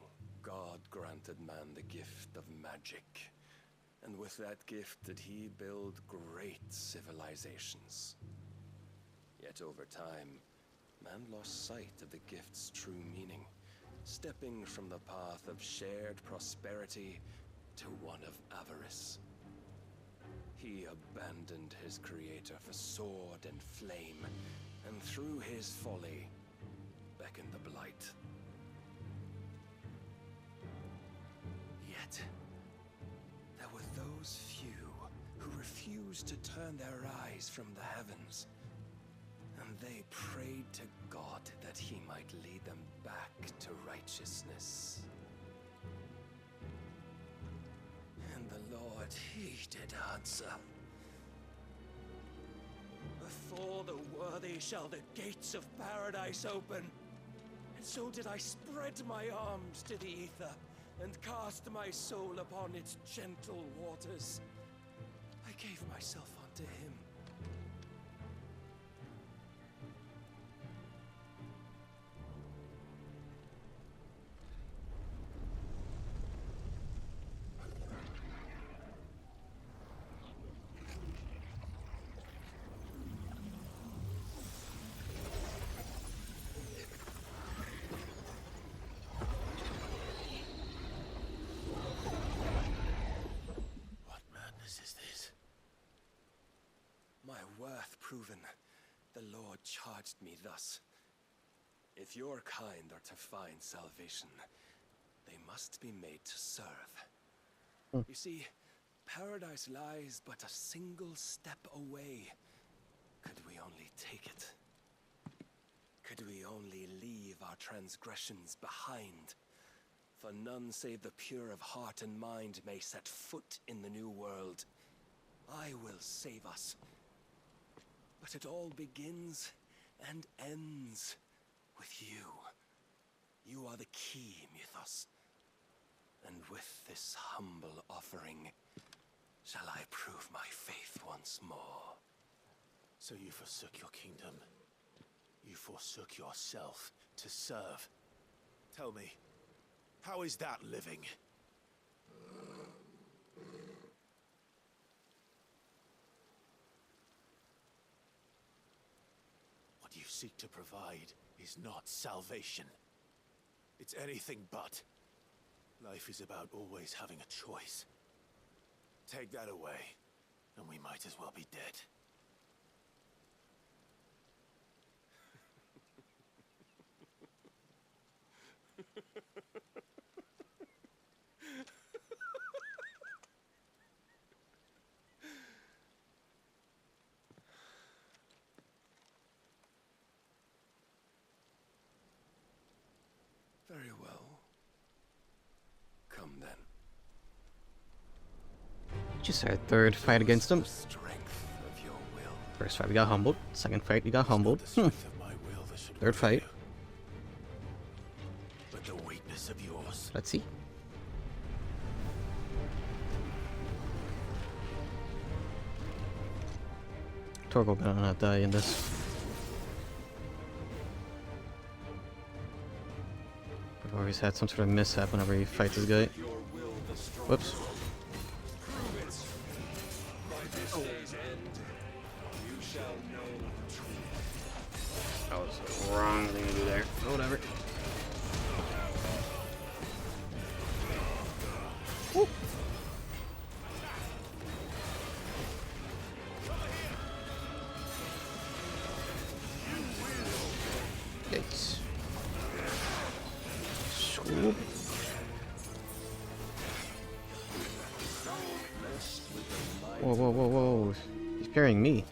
God granted man the gift of magic. And with that gift did he build great civilizations. Yet over time, man lost sight of the gift's true meaning, stepping from the path of shared prosperity to one of avarice. He abandoned his creator for sword and flame, and through his folly, beckoned the blight. Yet, there were those few who refused to turn their eyes from the heavens, and they prayed to God that he might lead them back to righteousness. And the Lord, he did answer. Before the worthy shall the gates of paradise open. And so did I spread my arms to the ether, and cast my soul upon its gentle waters. I gave myself unto him. My worth proven, the Lord charged me thus. If your kind are to find salvation, they must be made to serve. You see, paradise lies but a single step away. Could we only take it? Could we only leave our transgressions behind. For none save the pure of heart and mind may set foot in the new world. I will save us. But it all begins and ends with you. You are the key, Mythos. And with this humble offering, shall I prove my faith once more. So you forsook your kingdom. You forsook yourself to serve. Tell me, how is that living? What you seek to provide is not salvation. It's anything but. Life is about always having a choice. Take that away, and we might as well be dead. Very well. Come then. Just our third fight against him. First fight we got humbled. Second fight we got humbled. Third fight. But the weakness of yours. Let's see. Torgal better not die in this. I've always had some sort of mishap whenever he fights this guy. Whoops. That was the wrong thing to do there. Whatever. Woo. Yikes. Swoop. Whoa, whoa, whoa, whoa. He's parrying me.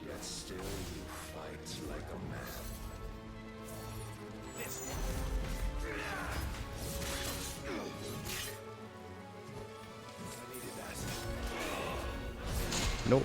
Nope.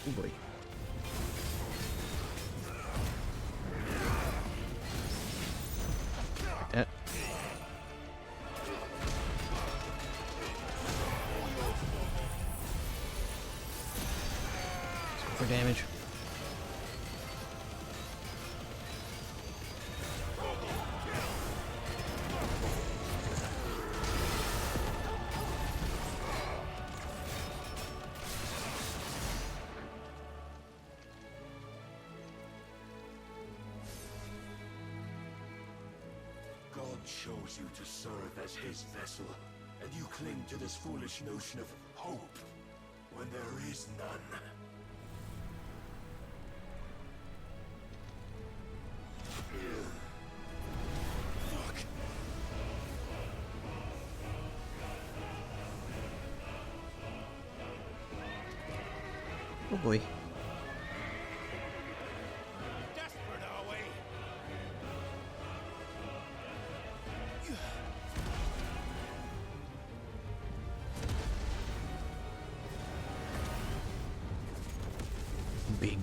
Oh boy. Like that. Super damage. God chose you to serve as his vessel, and you cling to this foolish notion of hope when there is none. Fuck. Oh boy. Desperate, are we? Big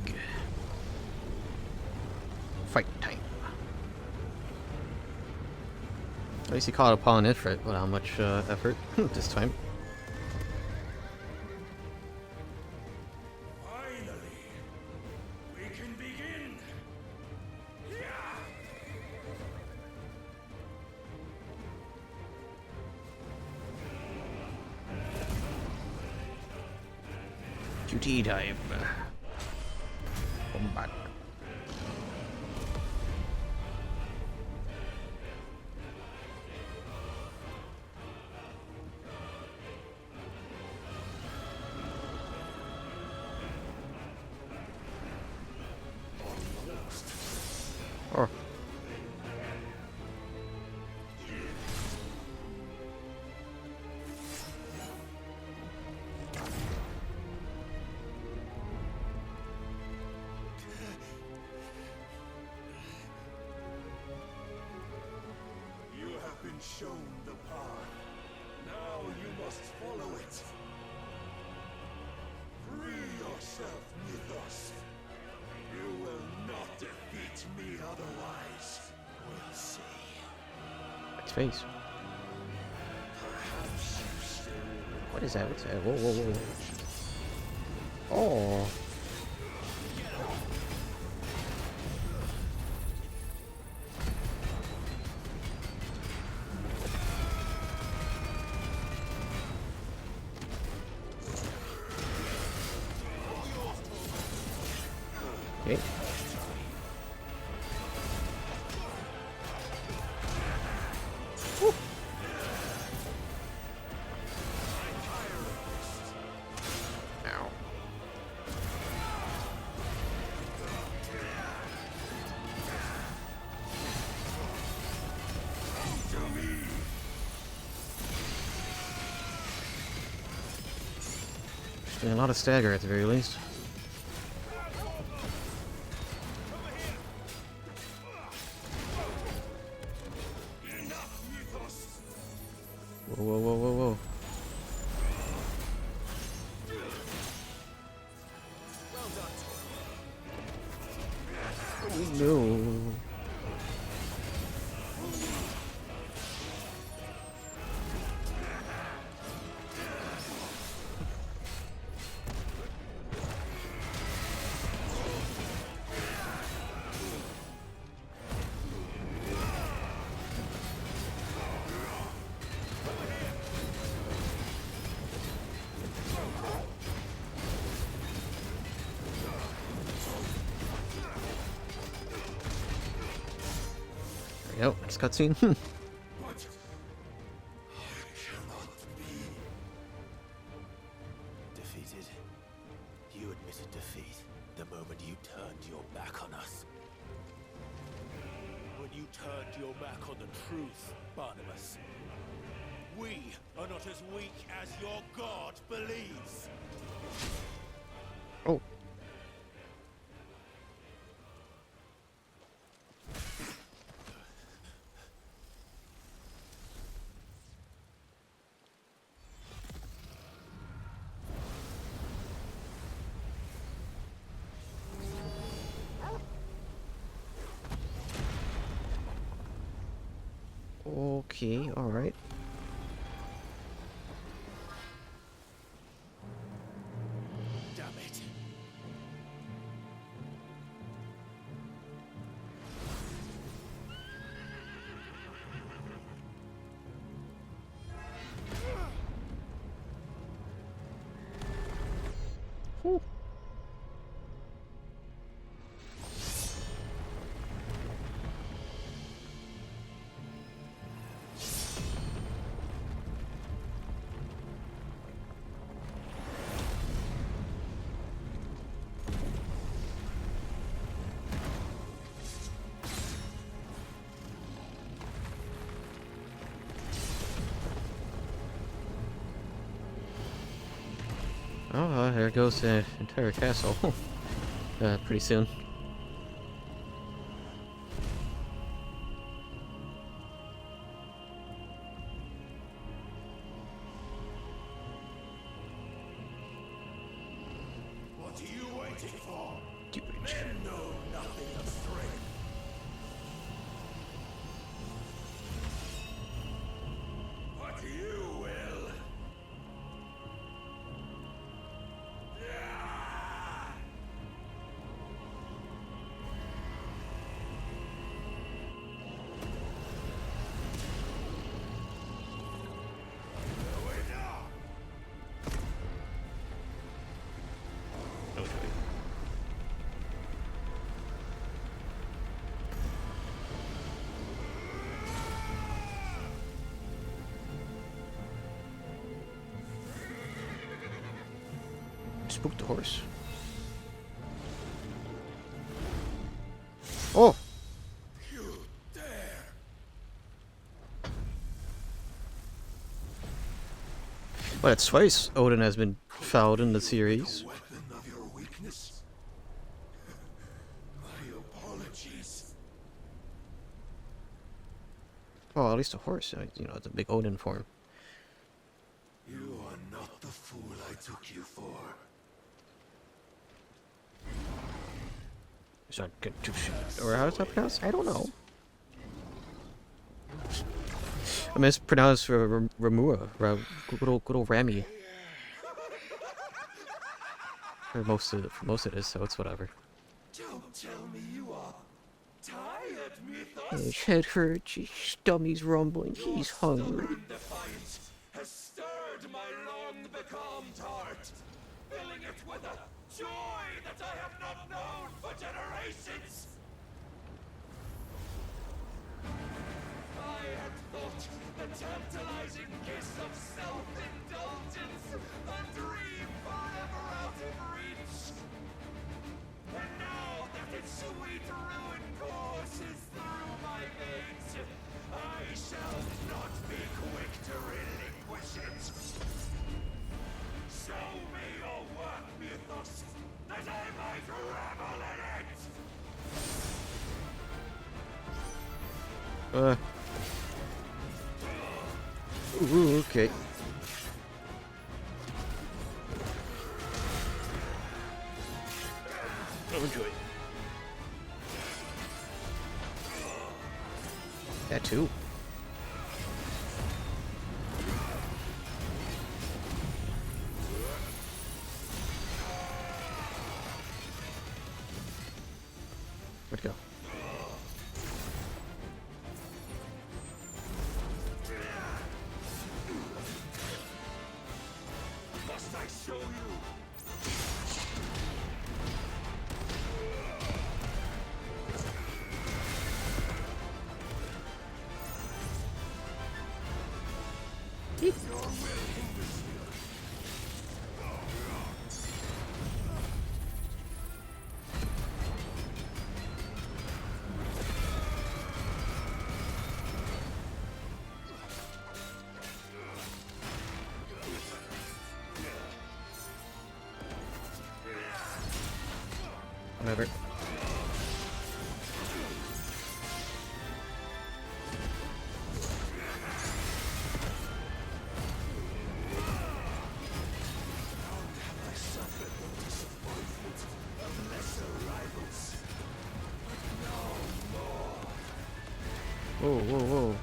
fight time. At least he caught upon it for without much effort this time. Finally, we can begin. QT time. Combat. shown the path. Now you must follow it. Free yourself, Mythos. You will not defeat me otherwise. We'll see. Its face. Perhaps you still... What is that? What's that? Whoa, whoa, whoa. Oh. Okay. Woo. Ow. Doing a lot of stagger at the very least. Whoa, whoa, whoa, whoa, whoa. Oh, no. There we go, next cutscene. Defeated? You admitted defeat the moment you turned your back on us. When you turned your back on the truth, Barnabas. We are not as weak as your god believes. Oh. Okay, alright. Damn it. Whew. Oh, there goes the entire castle. Pretty soon. What are you waiting for? Dude. Men know nothing of strength. What you will. Spooked the horse. Oh! You dare. Well, that's twice Odin has been fouled in the series. Weapon of your weakness. My apologies. Oh, least a horse. You know, it's a big Odin form. You are not the fool I took you for. Is that good to or how does that pronounce? I don't know. I mispronounced Ramua. Good old Rami. For most of it is, so it's whatever. Don't tell me you are tired, Mythos. His head hurts, his stomach's rumbling, he's hungry. Defiance has stirred my long becalmed heart, filling it with a joy that I have not known for generations. I had thought the tantalizing kiss of self-indulgence a dream forever out of reach. And now that its sweet ruin courses through my veins, I shall not be quick to relinquish it. Show me your work, Mythos, that I might revel in it! Ooh, okay. Oh, joy. That too. Where'd it go? Must I show you? Whatever. Whoa, whoa, whoa.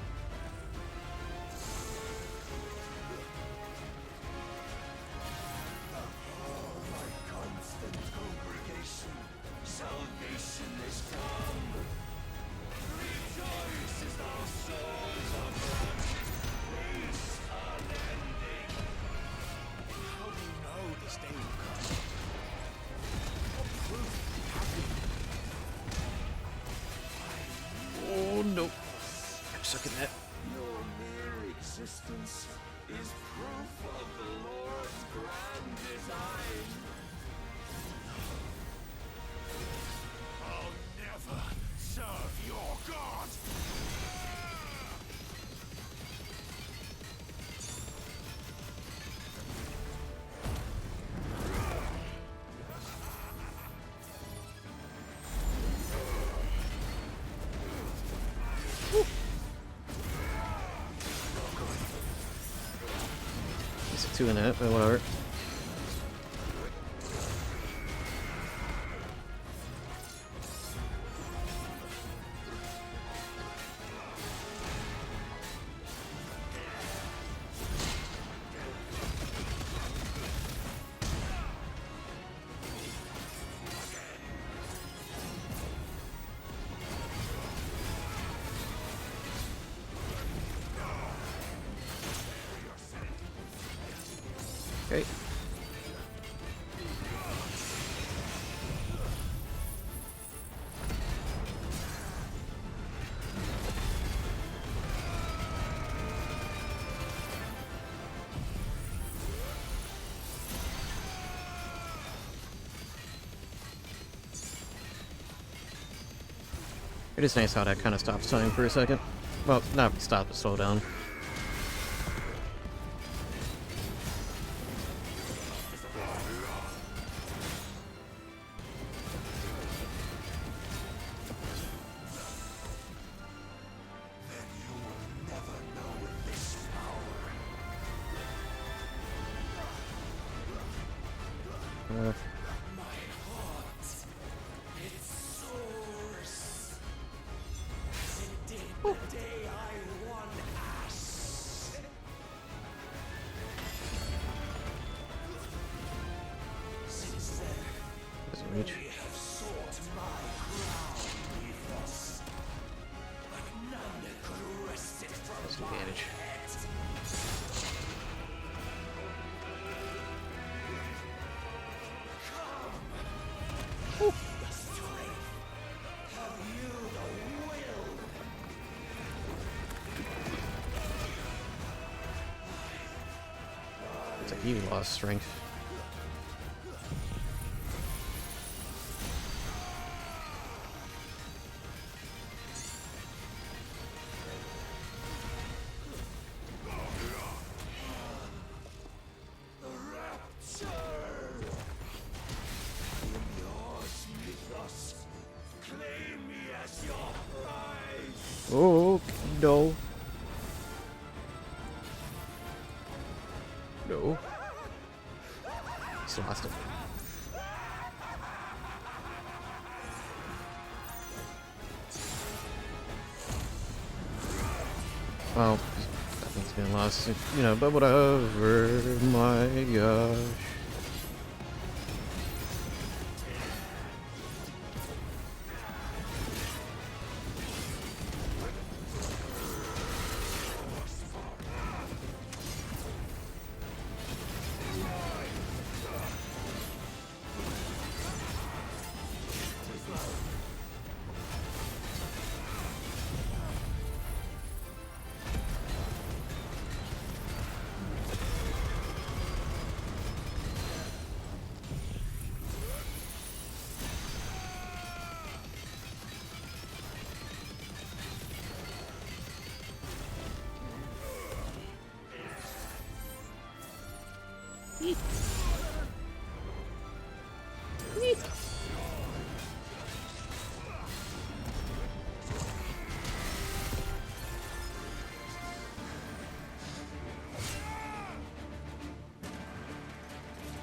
Salvation is come. Rejoice as our souls are brought. Peace unending. How do you know this day will come? What proof do you have? Oh no. I'm stuck in that. Your mere existence is proof of the Lord's grand design. I'll never serve your God! There's a 2 in that, but whatever. Okay. It is nice how that kind of stops time for a second. Well, not stop, but slow down. Then you will never My heart, it soars. As it did the day I won Ash. Since then, Doesn't reach. many have sought my crown ethos, but none could wrest it from That's my advantage. head. Come, the strength. Have you the will? It's like you lost strength. The rapture! Yours, mythos. Claim me as your prize! Oh no. No. He's lost it. Well, nothing's been lost, you know, but whatever. My gosh.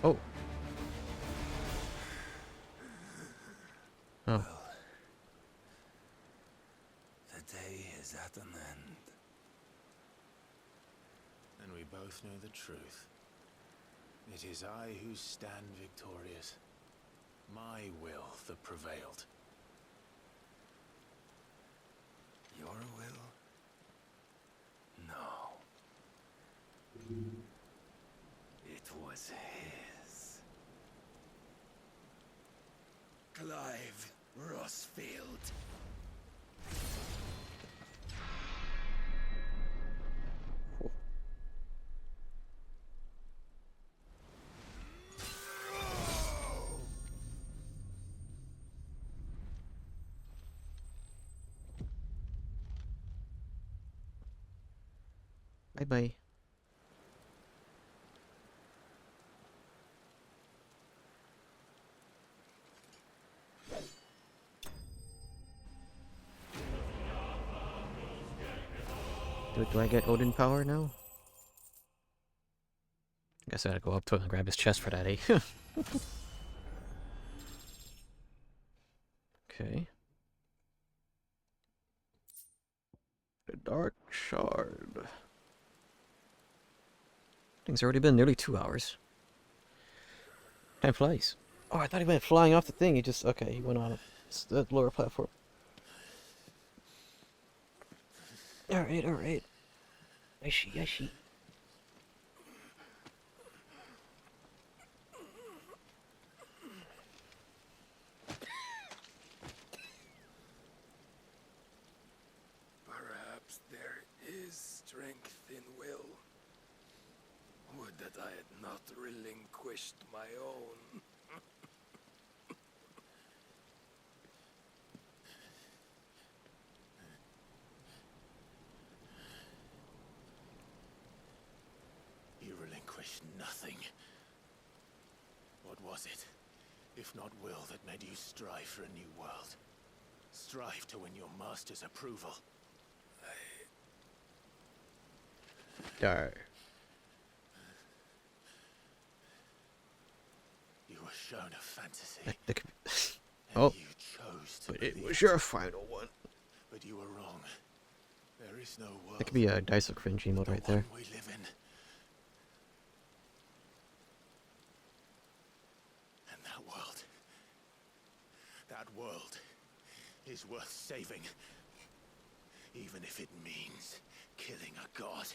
Oh. Oh. The day is at an end. And we both know the truth. It is I who stand victorious. My will that prevailed. Your will? No. It was his. Clive Rossfield. Bye bye. Do I get Odin power now? Guess I gotta go up to him and grab his chest for that, eh? Okay. The Dark Shard. Thing's already been nearly 2 hours. Time flies. Oh, I thought he went flying off the thing. He just... Okay, he went on the lower platform. Alright, alright. I see, I see. Perhaps there is strength in will. Would that I had not relinquished my own. You relinquished nothing. What was it, if not will, that made you strive for a new world? Strive to win your master's approval. Dar. You were shown a fantasy. That could be And oh, you chose to but it believe was your final one. But you were wrong. There is no world. That could be a dice of cringe emote right there. We live in. And that world is worth saving. Even if it means killing a god.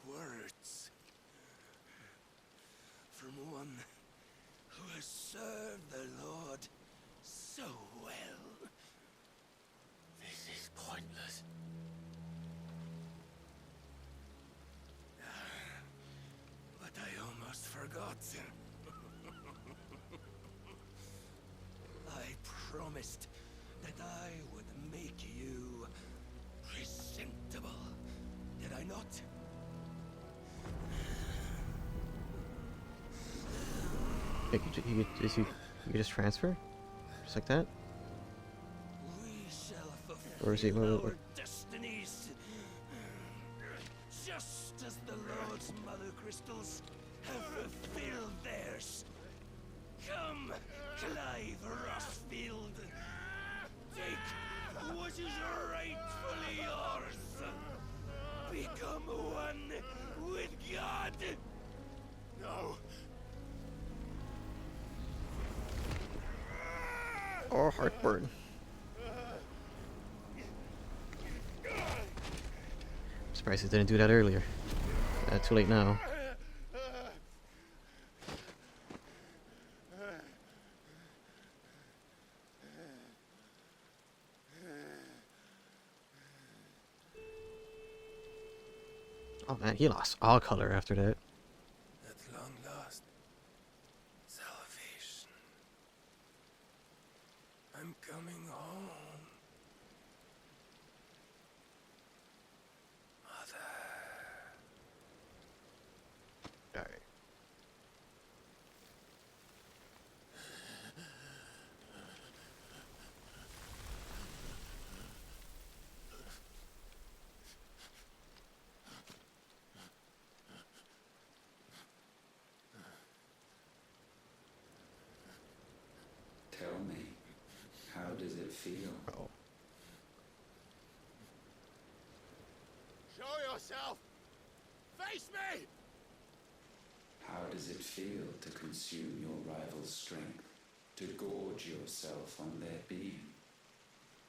Words from one who has served the Lord so well. This is pointless. But I almost forgot. I promised that I would make you presentable. Did I not? You could just transfer? Just like that? We shall Or is he... fulfill our destinies. Just as the Lord's Mother Crystals have fulfilled theirs. Come, Clive Rossfield. Take what is rightfully yours. Become one with God. No. Oh, heartburn. I'm surprised he didn't do that earlier. Too late now. Oh man, he lost all color after that. At long last, salvation. I'm coming home. Mother. Alright. Tell me, how does it feel? Oh. Show yourself! Face me! How does it feel to consume your rival's strength? To gorge yourself on their beam?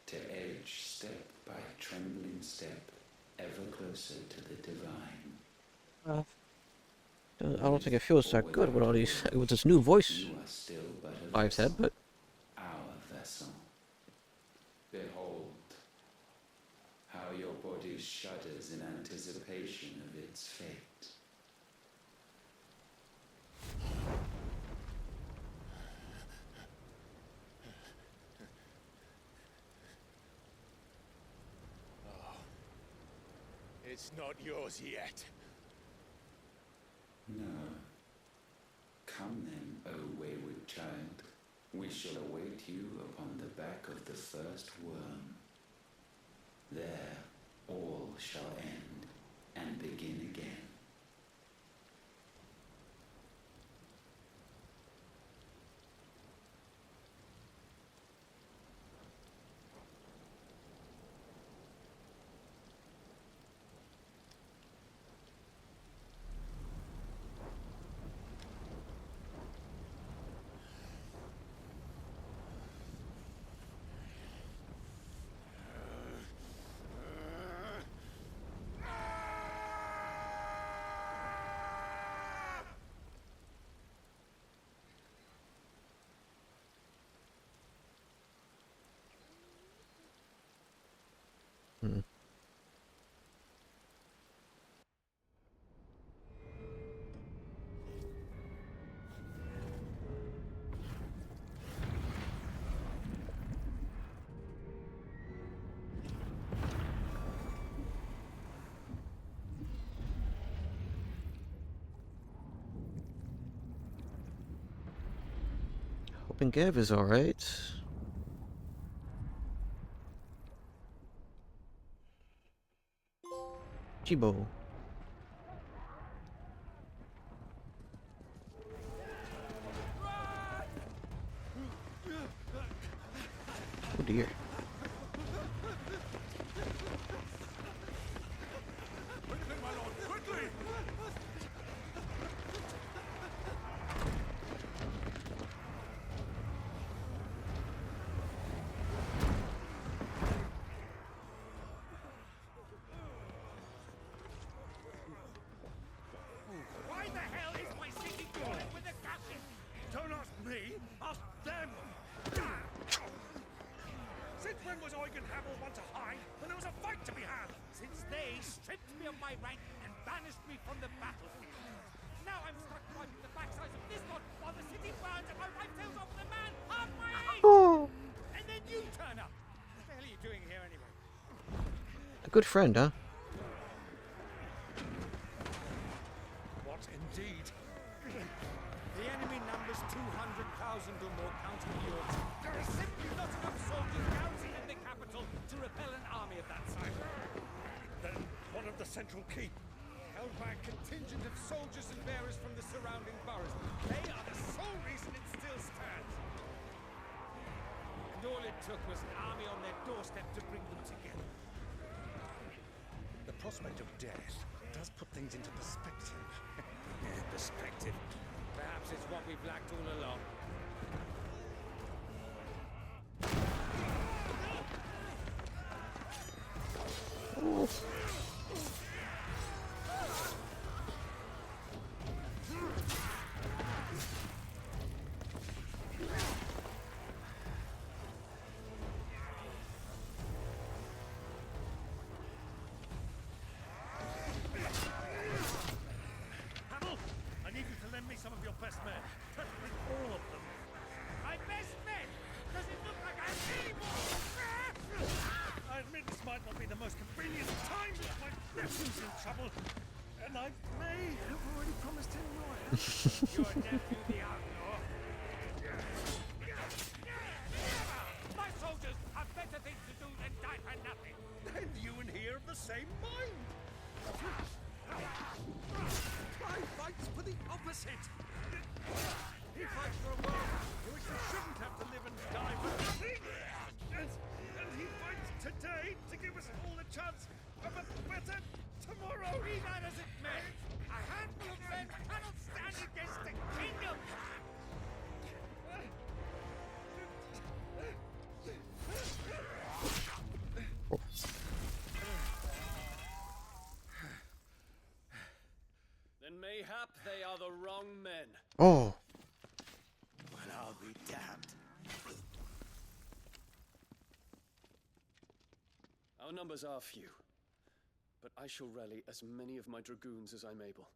To edge step by trembling step, ever closer to the divine? I don't think it feels that good with all these, with this new voice I've said, but our vessel. Behold, how your body shudders in anticipation of its fate. It's not yours yet. No. Come then, O wayward child. We shall await you upon the back of the first worm. There, all shall end and begin again. Hoping Gav is alright. Chibo. Oh dear. Why the hell is my city crawling with the captain? Don't ask me, ask them! Since when was Eugen Hamel one to hide when there was a fight to be had? Since they stripped me of my rank and banished me from the battlefield. Now I'm stuck wiping the backsides of this lot while the city burns and my wife tails off the man half my age! And then you turn up! What the hell are you doing here anyway? A good friend, huh? What indeed? The enemy numbers 200,000 or more counting yours. There are simply not enough soldiers garrisoned in the capital to repel an army of that size. Then what of the central keep? Held by a contingent of soldiers and bearers from the surrounding boroughs. They are the sole reason it still stands. And all it took was an army on their doorstep to bring them together. The prospect of death does put things into perspective. Perspective. Perhaps it's what we've lacked all along. Hamel, I need you to lend me some of your best men. Preferably all of them. My best men? Does it look like I have any more? I admit this might not be the most convenient time, but my nephew's in trouble. And I may have already promised him royalty. Your nephew, the outlaw? My soldiers have better things to do than die for nothing. Then you and he are of the same mind. I fights for the opposite. He fights for a world in which we shouldn't have to live and die for nothing. And he fights today to give us all a chance of a better tomorrow. Be that as it may, a handful of men cannot stand against the kingdom. Then mayhap they are the wrong men. Oh. Well, I'll be damned. Our numbers are few, but I shall rally as many of my dragoons as I'm able.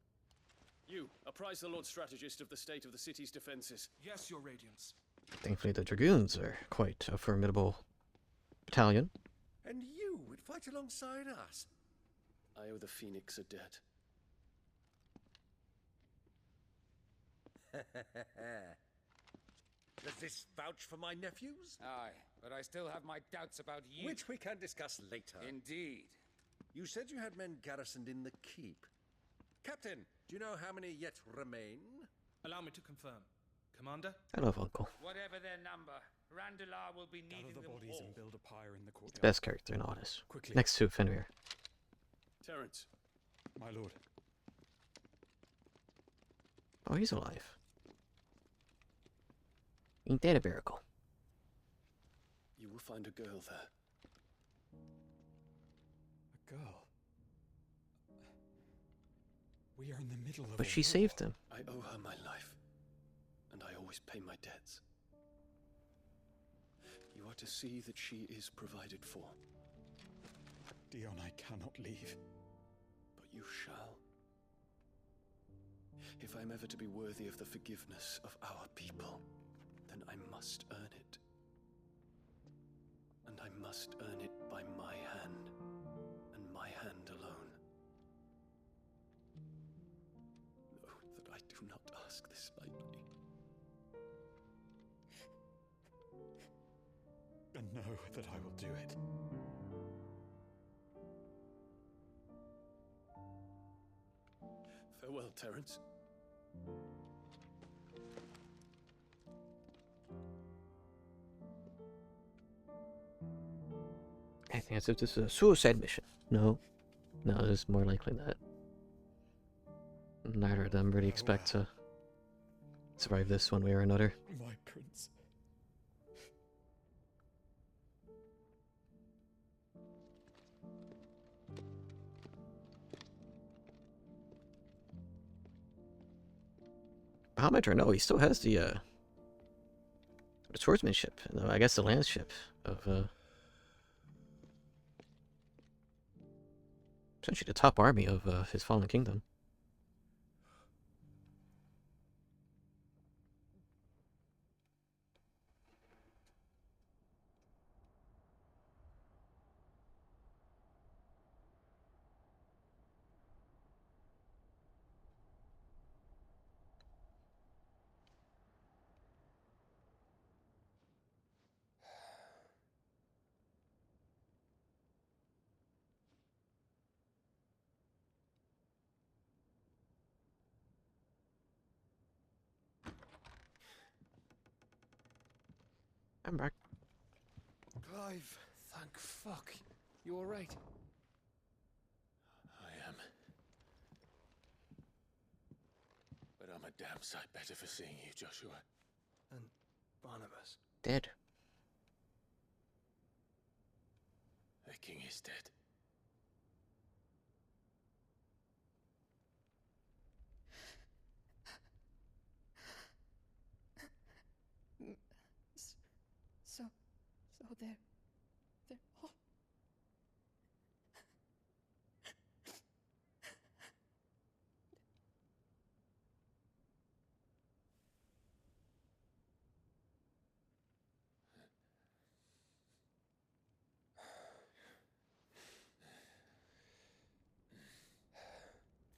You, apprise the Lord Strategist of the state of the city's defenses. Yes, Your Radiance. Thankfully, the Dragoons are quite a formidable battalion. And you would fight alongside us? I owe the Phoenix a debt. Does this vouch for my nephews? Aye, but I still have my doubts about you. Which we can discuss later. Indeed. You said you had men garrisoned in the keep. Captain, do you know how many yet remain? Allow me to confirm. Commander? I love Uncle. Whatever their number, Randalar will be needing them bodies all. and build a pyre in the courtyard. The best character in Odyssey. Quickly. Next to Fenrir. Terrence. My lord. Oh, he's alive. Ain't that a miracle? You will find a girl there. A girl? We are in the middle of But a she war. saved him. I owe her my life, and I always pay my debts. You are to see that she is provided for. Dion, I cannot leave. But you shall. If I'm ever to be worthy of the forgiveness of our people, then I must earn it. And I must earn it by my hand, and my hand alone. Know that I do not ask this lightly. know that I will do it. Farewell, Terence. I think as if this is a suicide mission. No. No, it's more likely that neither of them really expect to survive this one way or another. My prince. Bahamut, or no, he still has the swordsmanship, I guess the landship of essentially the top army of his fallen kingdom. I'm back. Clive, thank fuck. You alright? I am. But I'm a damn sight better for seeing you, Joshua. And Barnabas? Dead. The king is dead. So they're all...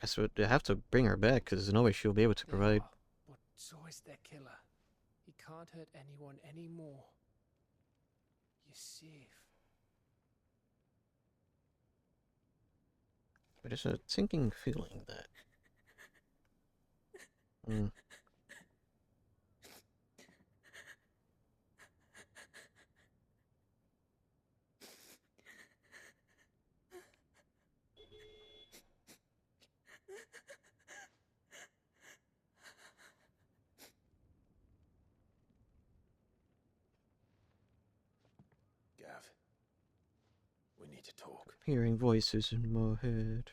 So they have to bring her back, because there's no way she'll be able to provide. But so is their killer. He can't hurt anyone anymore. You're safe. But it's a sinking feeling that... Gav, we need to talk. Hearing voices in my head.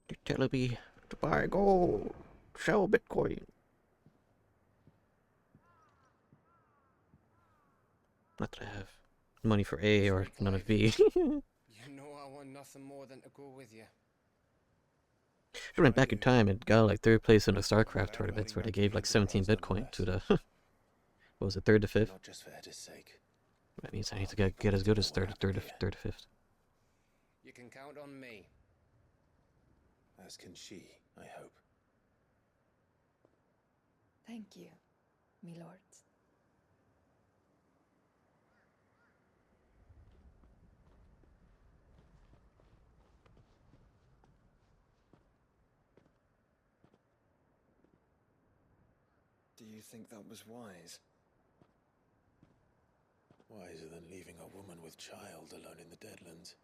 You're telling me to buy gold, sell Bitcoin. Not that I have money for A or none of B. You know I want nothing more than to go with you. I went back in time and got like 3rd place in the StarCraft tournaments where they gave like 17 Bitcoin to the what was it, 3rd to 5th? Not just for Edda's sake. That means I need to get as good as 3rd to 5th. You can count on me. As can she, I hope. Thank you, my lord. Do you think that was wise? Wiser than leaving a woman with child alone in the Deadlands.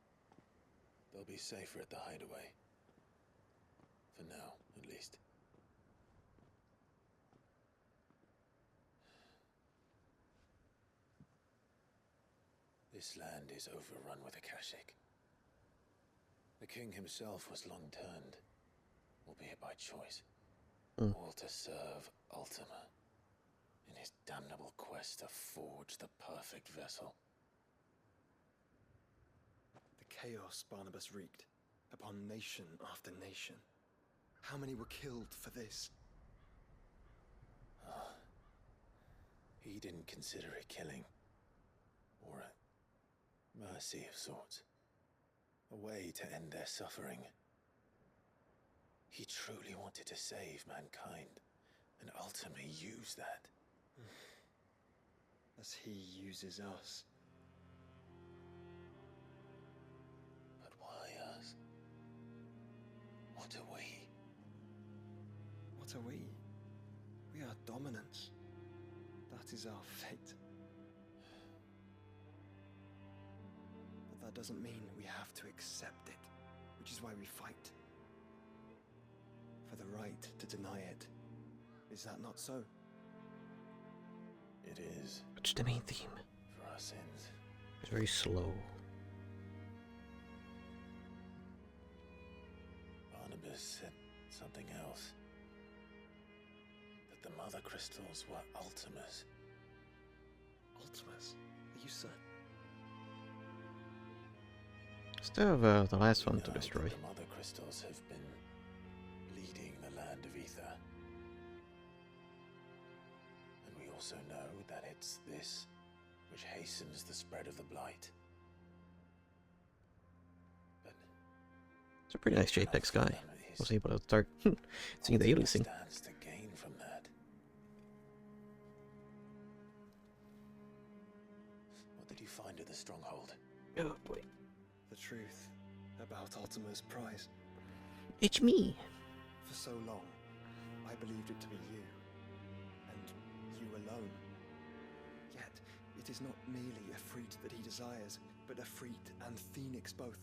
They'll be safer at the hideaway. For now, at least. This land is overrun with Akashic. The king himself was long turned, albeit by choice. All to serve Ultima, in his damnable quest to forge the perfect vessel. The chaos Barnabas wreaked upon nation after nation. How many were killed for this? He didn't consider it killing, or a mercy of sorts. A way to end their suffering. He truly wanted to save mankind, and ultimately use that. As he uses us. But why us? What are we? What are we? We are dominance. That is our fate. But that doesn't mean we have to accept it, which is why we fight. For the right to deny it. Is that not so? It is. It's the main theme. For our sins. It's very slow. Barnabas said something else. That the mother crystals were Ultimas. Ultimas? Are you certain? Still have the last one to destroy. The mother crystals have been leading the land of ether. And we also know that it's this which hastens the spread of the blight. But it's a pretty nice JPEG sky. I was able to start seeing the aliasing. Stands to gain from that. What did you find at the stronghold? Oh boy. The truth about Ultima's prize. It's me. For so long, I believed it to be you. And you alone. Yet, it is not merely a freat that he desires, but a freat and phoenix both.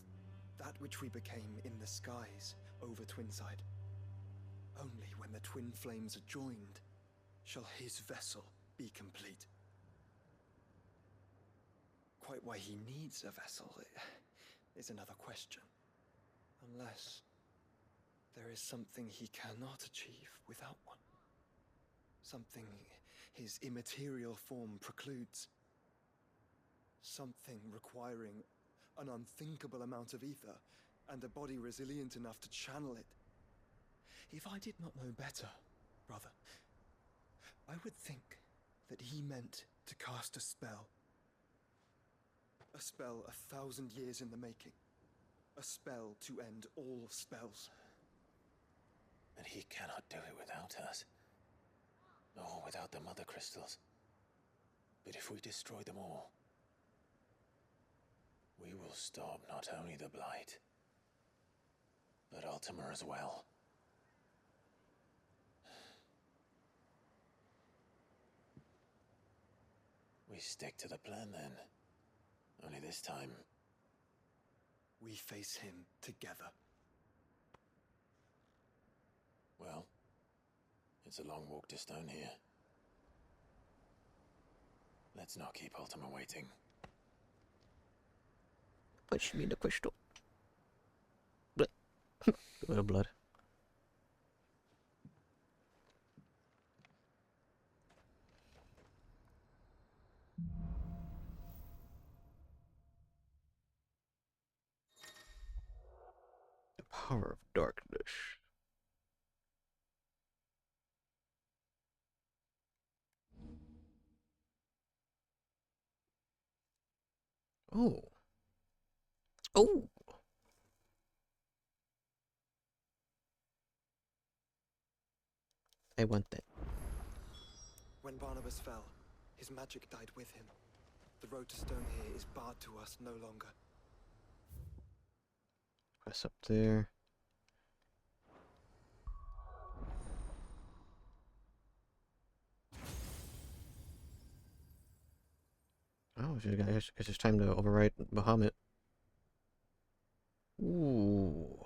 That which we became in the skies over Twinside. Only when the twin flames are joined shall his vessel be complete. Quite why he needs a vessel is another question. Unless there is something he cannot achieve without one. Something his immaterial form precludes. Something requiring an unthinkable amount of ether and a body resilient enough to channel it. If I did not know better, brother, I would think that he meant to cast a spell. A spell 1,000 years in the making. A spell to end all spells. And he cannot do it without us. Nor without the mother crystals. But if we destroy them all, we will stop not only the blight, but Ultima as well. We stick to the plan then. Only this time, we face him together. Well, it's a long walk to Stone here. Let's not keep Ultima waiting. Push me in the crystal. Blech. A little blood. The power of darkness. Oh. Oh. I want that. When Barnabas fell, his magic died with him. The road to Stone here is barred to us no longer. Press up there. Oh, it's just time to overwrite Bahamut. Ooh.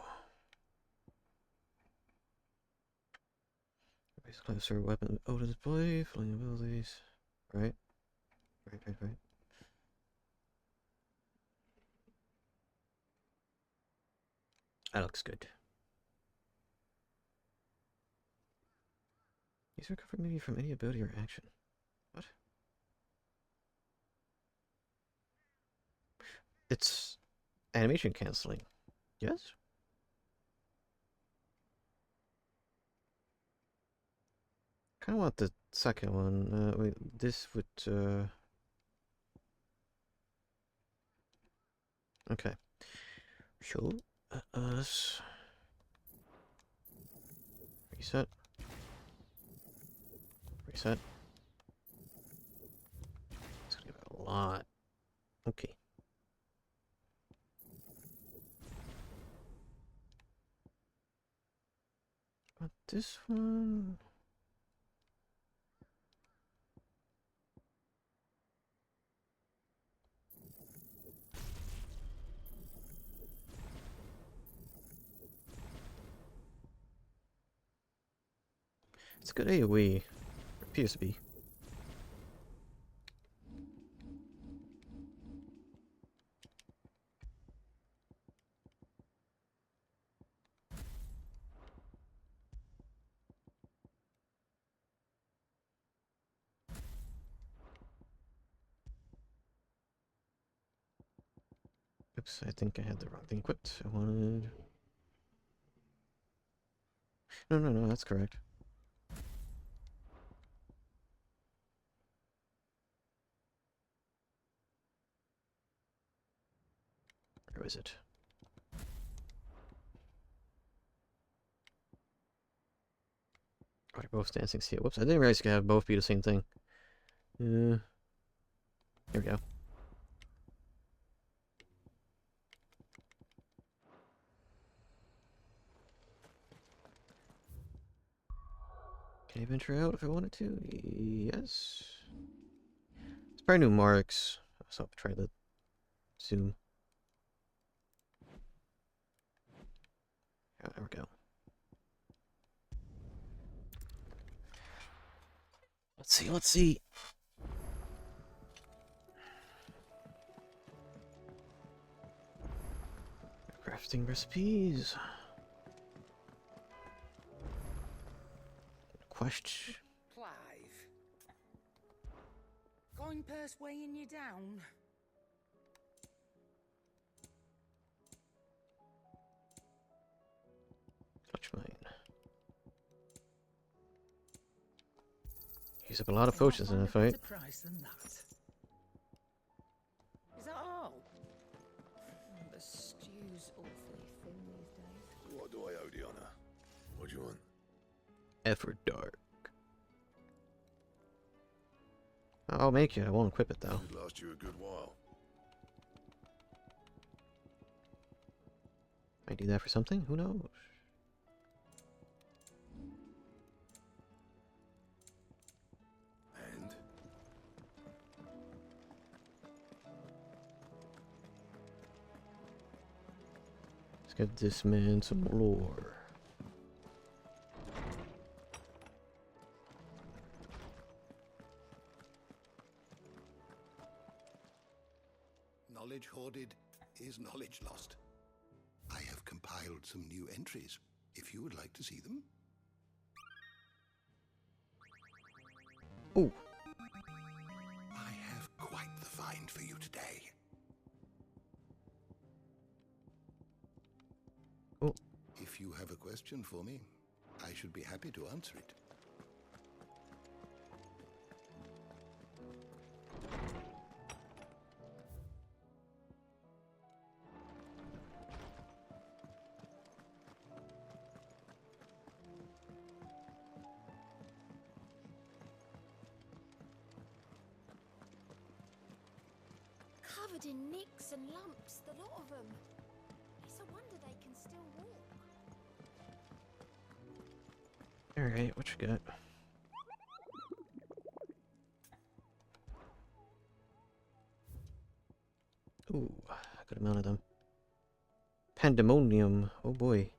Raise closer weapon Odin's blade, filling abilities. Right? Right. That looks good. These recover maybe from any ability or action. What? It's animation canceling. Yes? Kinda want the second one. Wait, this would okay. Show us. Reset. Reset. It's gonna give it a lot. Okay. But this one. It's good AoE. Appears to be. Oops, I think I had the wrong thing equipped. I wanted... No, that's correct. Where is it? Oh, they're both dancing steel. Whoops, I didn't realize you could have both be the same thing. Here we go. Can I venture out if I wanted to? Yes. It's probably new marks, so I'll try the zoom. Oh, there we go. Let's see. Crafting recipes. Question. Clive. Going purse weighing you down? Touch mine. Use up a lot of potions in that fight. Price than that. Is that all? The stew's awfully thin these days. What do I owe the honor? What do you want? Effort dark. I'll make it. I won't equip it though. Should last you a good while. Might do that for something. Who knows? And let's give this man some lore. Knowledge hoarded is knowledge lost. I have compiled some new entries, if you would like to see them. Ooh. I have quite the find for you today. Oh. If you have a question for me, I should be happy to answer it. Covered in nicks and lumps, the lot of them. It's a wonder they can still walk. Alright, what you got? Ooh, a good amount of them. Pandemonium. Oh boy.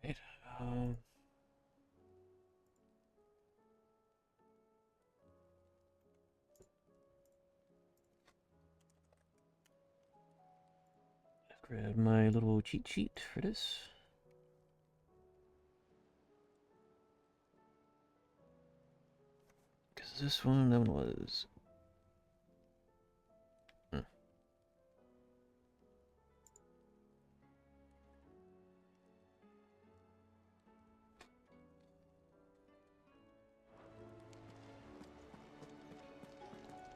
Right. Grab my little cheat sheet for this. Because this one, that one was... Let's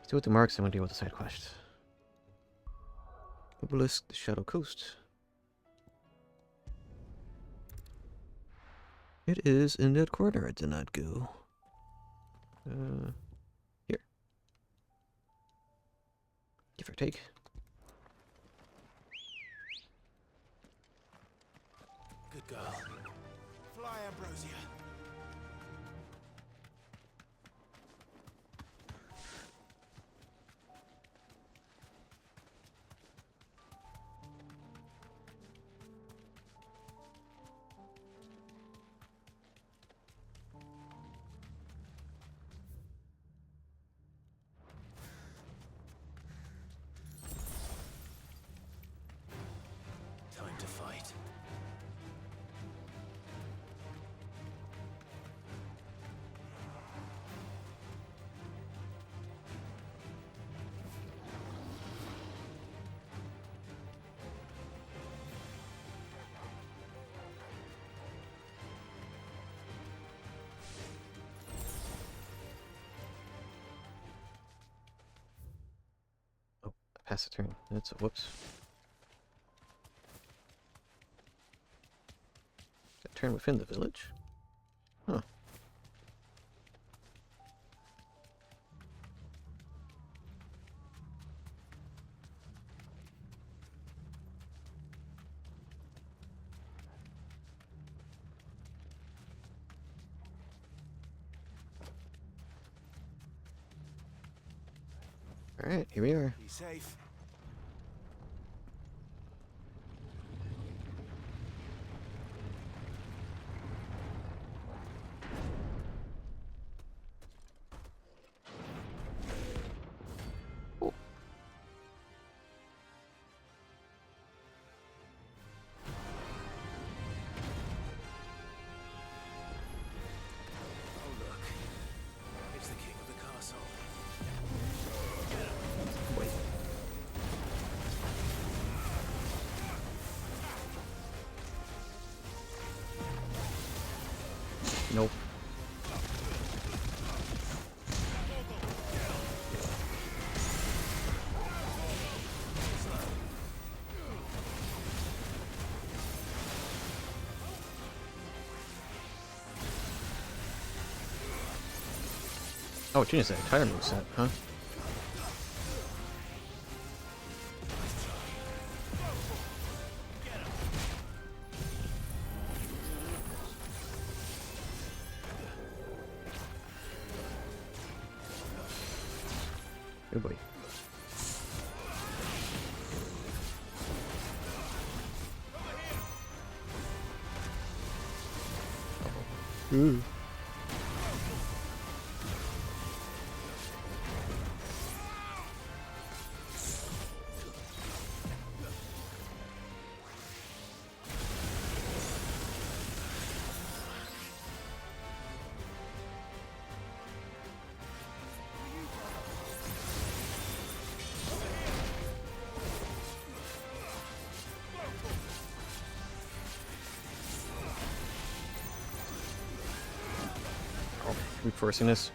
do with the marks, I'm going to deal with the side quest. Obelisk, the Shadow Coast. It is in that corner I did not go. Here. Give or take. Good girl. Fly, Ambrosia. Time to fight. Oh, pass the turn. That's a whoops. Turn within the village? Huh. Alright, here we are. Be safe. Oh, look. It's the king of the castle. Wait. Nope. Oh, genius, that entire moveset, huh? Oh boy. Ooh. We forcing this?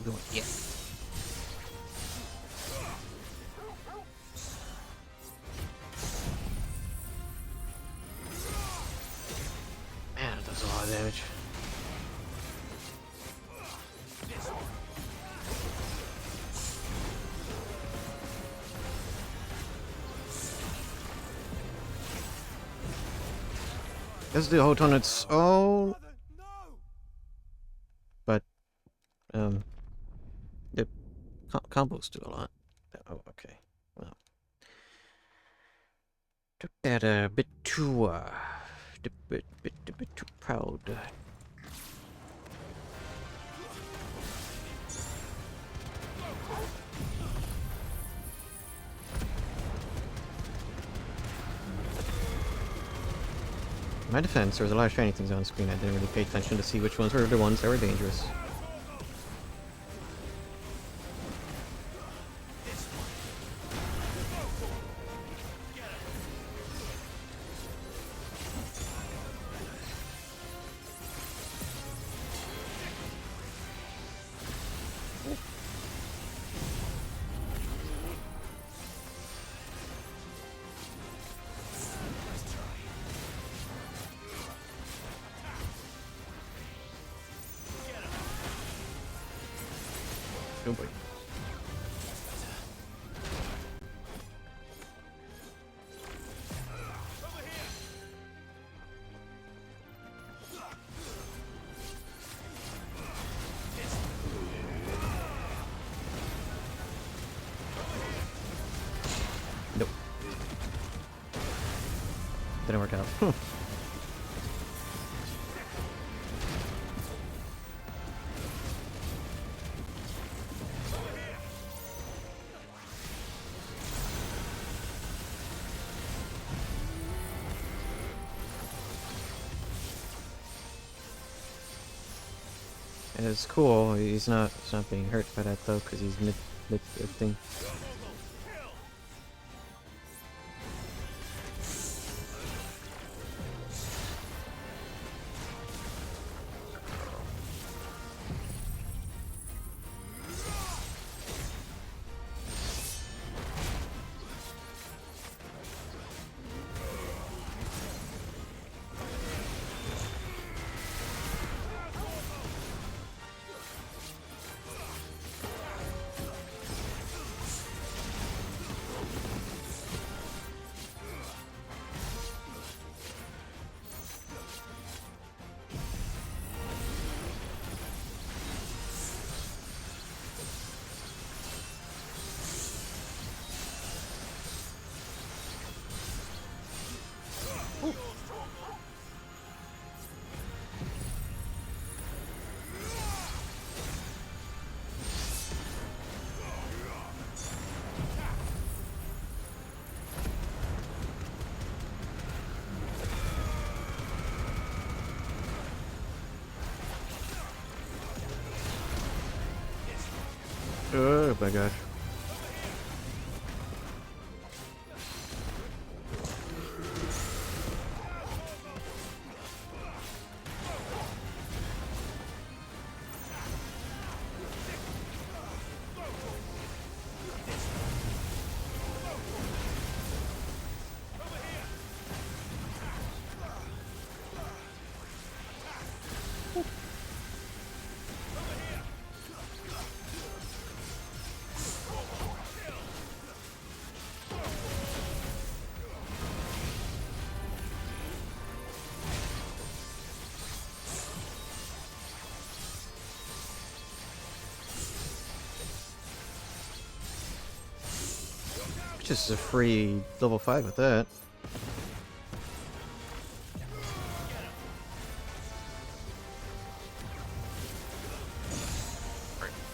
Going, yeah. Man, it does a lot of damage. Let's do hold on its own. But the combos do a lot. Oh, okay. Well, took that a bit too bit too proud. In my defense, there was a lot of shiny things on screen. I didn't really pay attention to see which ones were the ones that were dangerous. Oh boy. Nope. Didn't work out. It's cool. He's not being hurt by that though, because he's mid thing. Oh my gosh. Just a free level 5 with that.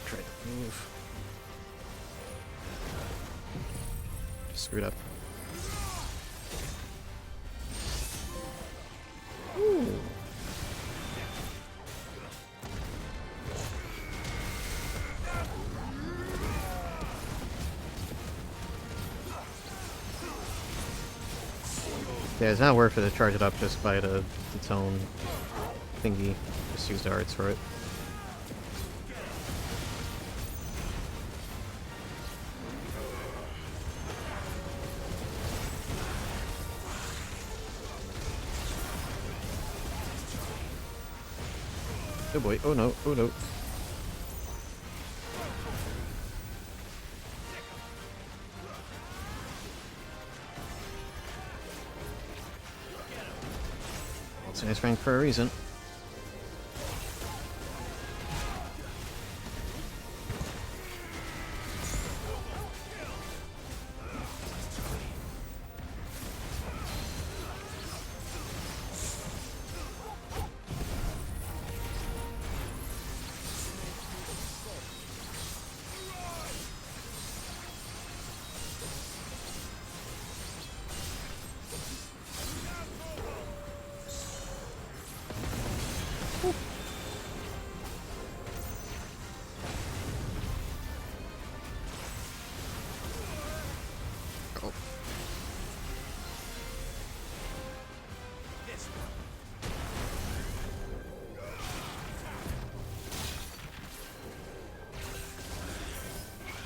Try to move. Just screwed up. Ooh. Yeah, it's not worth it to charge it up just by its own thingy. Just use the arts for it. Oh boy, oh no, oh no. It's a nice rank for a reason.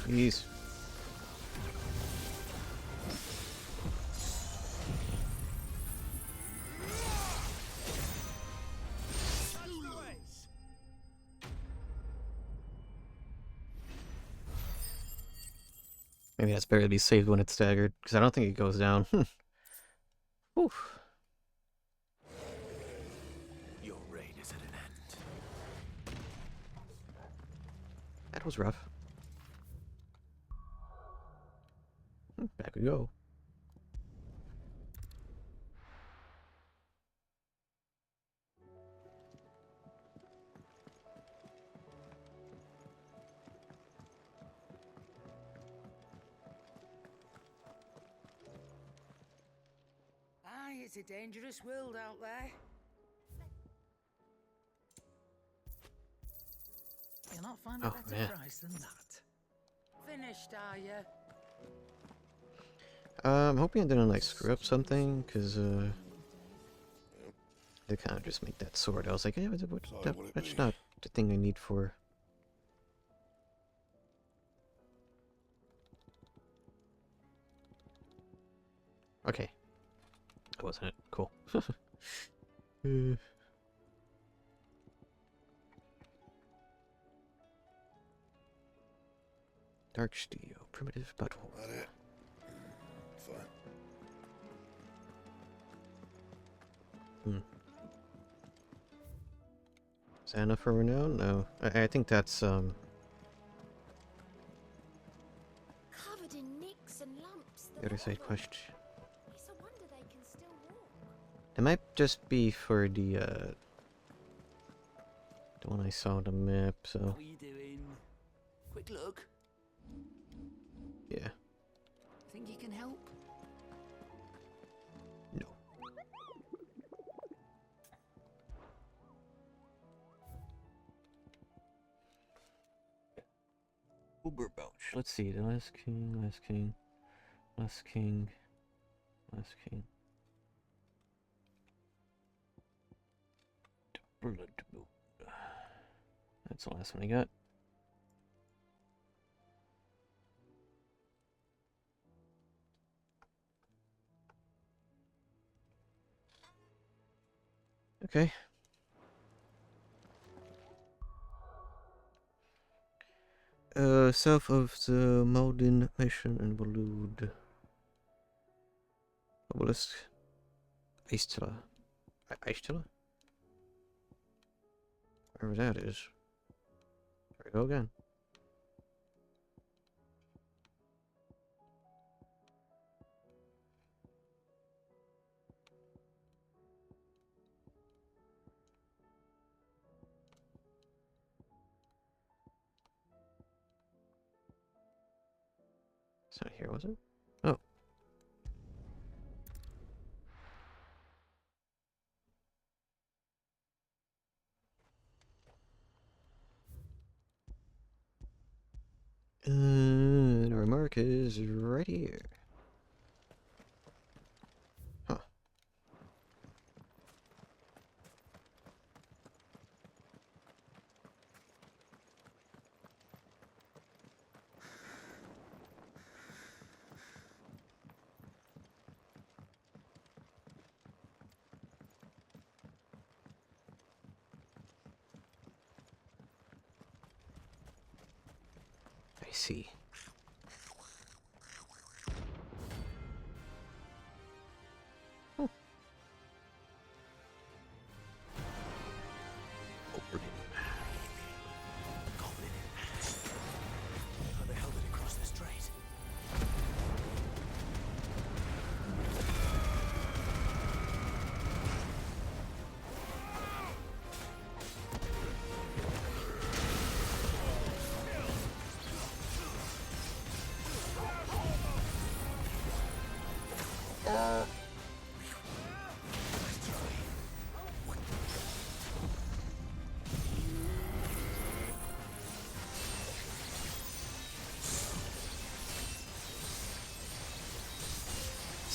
Jeez. Maybe that's better to be saved when it's staggered, because I don't think it goes down. Oof. Your reign is at an end. That was rough. Back we go. Aye, it's a dangerous world out there. You'll not find a better price than that. Finished, are you? I'm hoping I didn't like screw up something, because they kind of just make that sword. I was like, hey, that's not the thing I need for. Okay, that wasn't it. Cool. Dark steel, primitive butthole. That it? Fine. Is that enough for renown? No. I think that's Covered in nicks and lumps. the other side quest. It's a wonder they can still walk. It might just be for the one I saw on the map, so. What are you doing? Quick look. Yeah. Think you can help? No. Uber Belch. Let's see. The last king, last king, last king, last king. The blood moon. That's the last one I got. Okay. South of the Malden Mission and Walud. Obelisk. Eistilla. Eistilla? Wherever that is. There we go again. It's not here, was it? Oh. Our mark is right here. Huh. I see.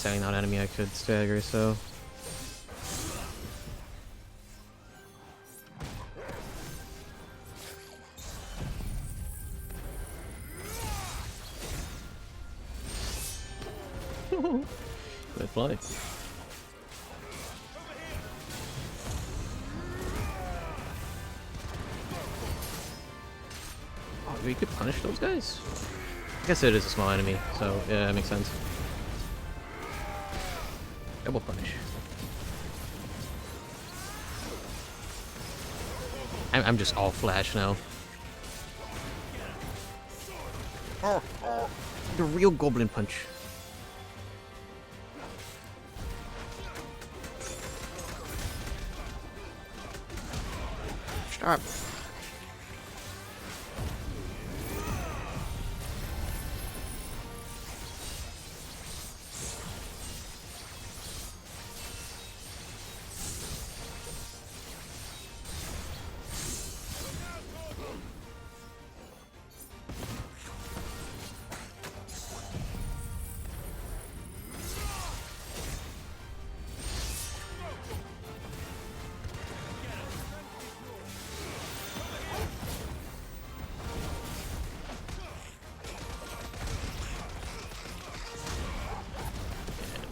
standing out enemy I could stagger, so. Good play. Oh, we could punish those guys? I guess it is a small enemy, so yeah, that makes sense. Double punish. I'm just all flash now. Oh, the real goblin punch. Stop.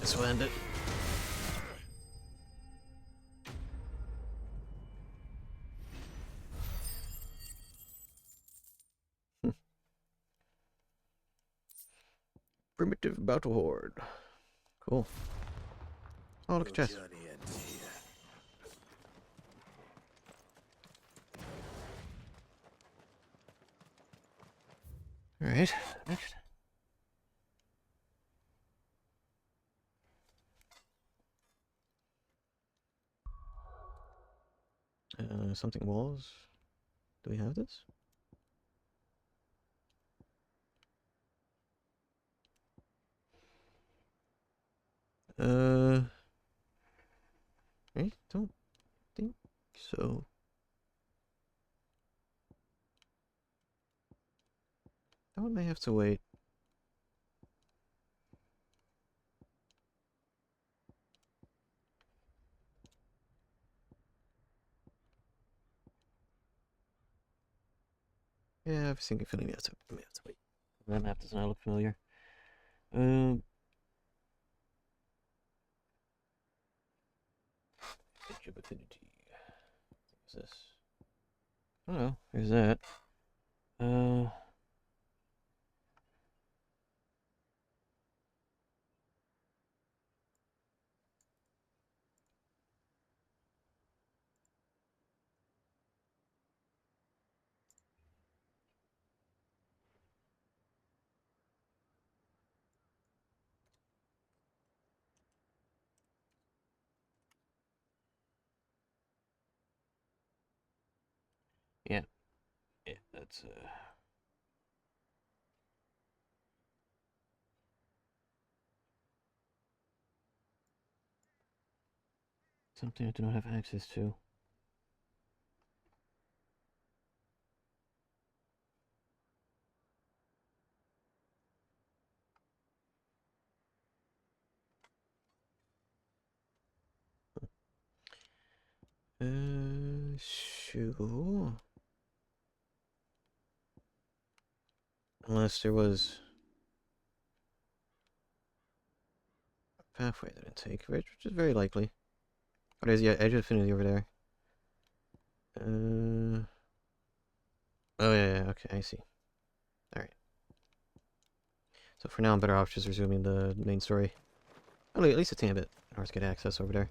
This will end it. Primitive battle horde. Cool. Oh, look at chest. All right. Next. Something walls. Do we have this? I don't think so. That one may have to wait. Yeah, I have a sinking feeling we have to wait. That map does not look familiar. Edge of affinity. What's this? Oh no, there's that. Yeah. Yeah, that's something I do not have access to. Sure. Unless there was a pathway that I didn't take, which is very likely. Oh, there's the Edge of Affinity over there. Oh yeah, okay, I see. Alright. So for now I'm better off just resuming the main story. Oh, at least a tiny bit in order to get access over there.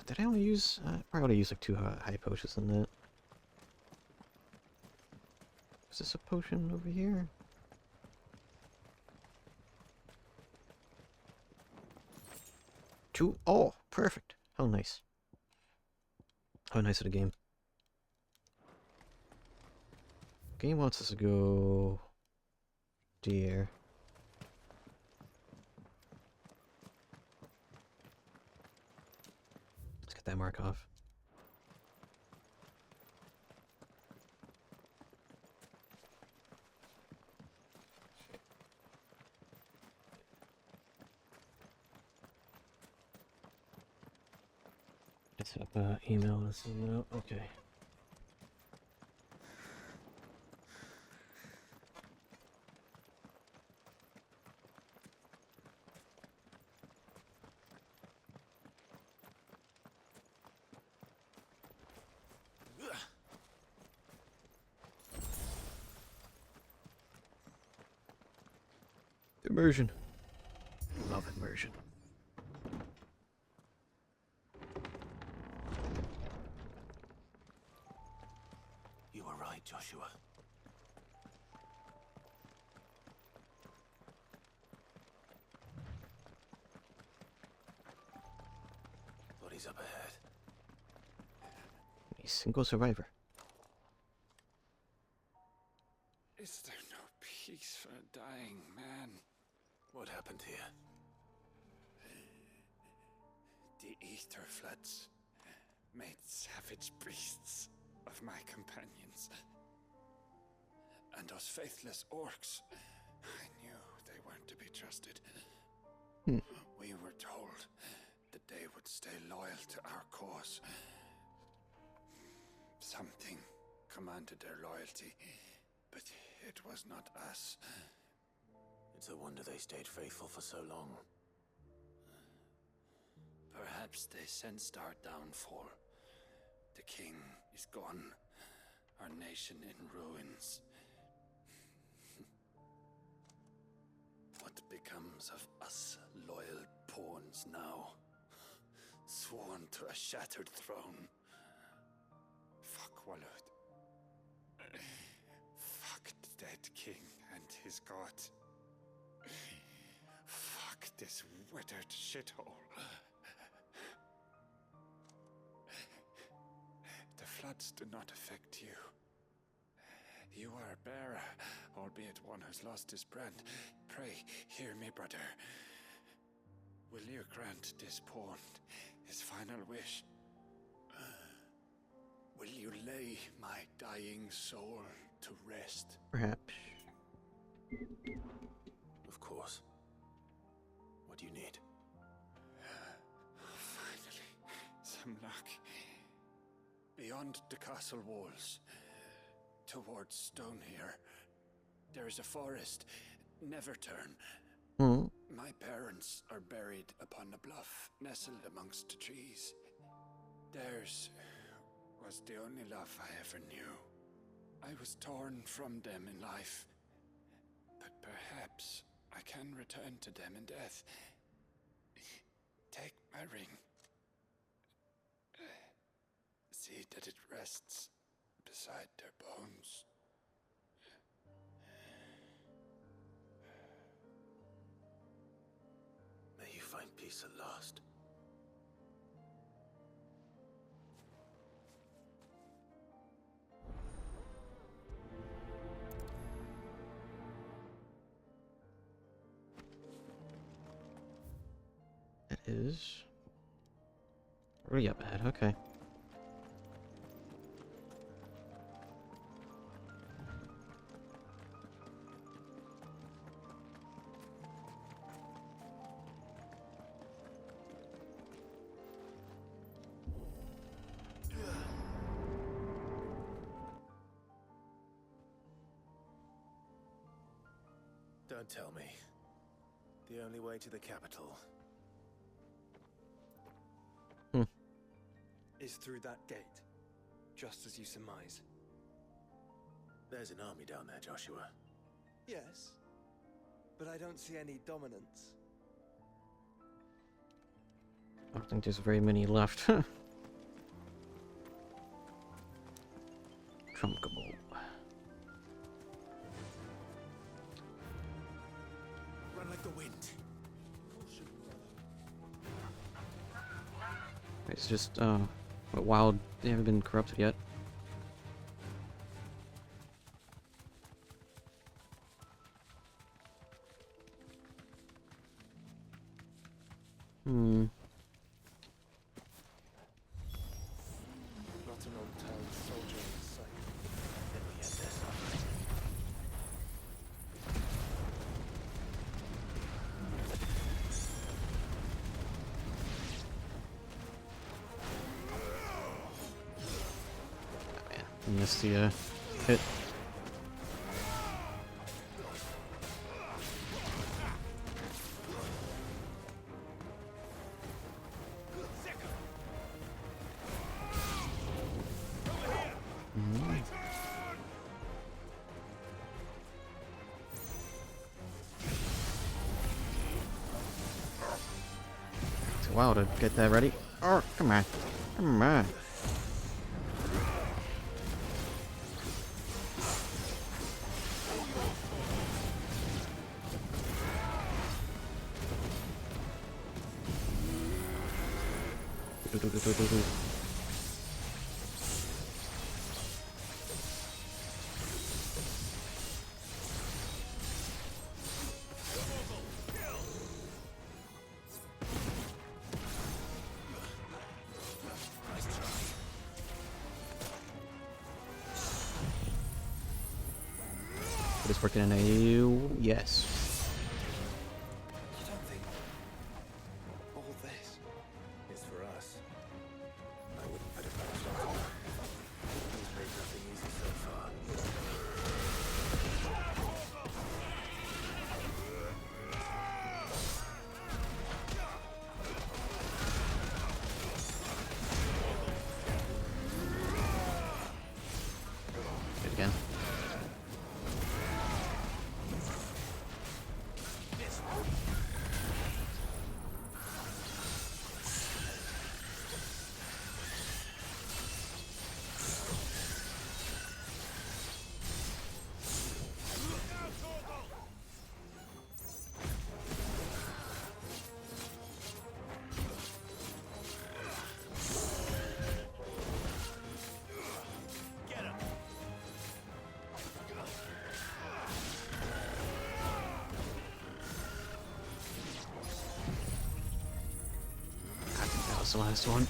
Did I only use... probably ought to use like 2 high potions than that. Is this a potion over here? Two? Oh, perfect. How nice. How nice of the game. Game wants us to go... Dear. Let's get that mark off. Let's email this out. Okay. Immersion. Love immersion. You were right, Joshua. Bodies up ahead. A single survivor. Is there no peace for a dying man? What happened here? The ether floods made savage beasts of my companions. And those faithless orcs, I knew they weren't to be trusted. We were told that they would stay loyal to our cause. Something commanded their loyalty, but it was not us. It's a wonder they stayed faithful for so long. Perhaps they sensed our downfall. The king is gone, our nation in ruins. What becomes of us loyal pawns now? Sworn to a shattered throne. Fuck Walud. Fuck the dead king and his god. Fuck this withered shithole. The floods do not affect you. You are a bearer, albeit one who's lost his brand. Pray, hear me, brother. Will you grant this pawn his final wish? Will you lay my dying soul to rest? Perhaps. Of course. What do you need? Finally, some luck. Beyond the castle walls, towards Stone here, there is a forest. Never turn. My parents are buried upon a bluff, nestled amongst the trees. Theirs was the only love I ever knew. I was torn from them in life, but perhaps I can return to them in death. Take my ring. See that it rests beside their bones. May you find peace at last. It is really up ahead. Okay. Don't tell me. The only way to the capital is through that gate, just as you surmise. There's an army down there, Joshua. Yes, but I don't see any dominance. I don't think there's very many left. Trunkable. Run like the wind. It's just, what, wild, they haven't been corrupted yet. Not an old-town soldier in sight. Then we end this. Missed the hit. Took a while to get that ready. Oh, come on. Come on. It is working in a... yes. You don't think all this is for us? I wouldn't put it past you. He's made nothing easy so far. Do it again. I think that was the last one.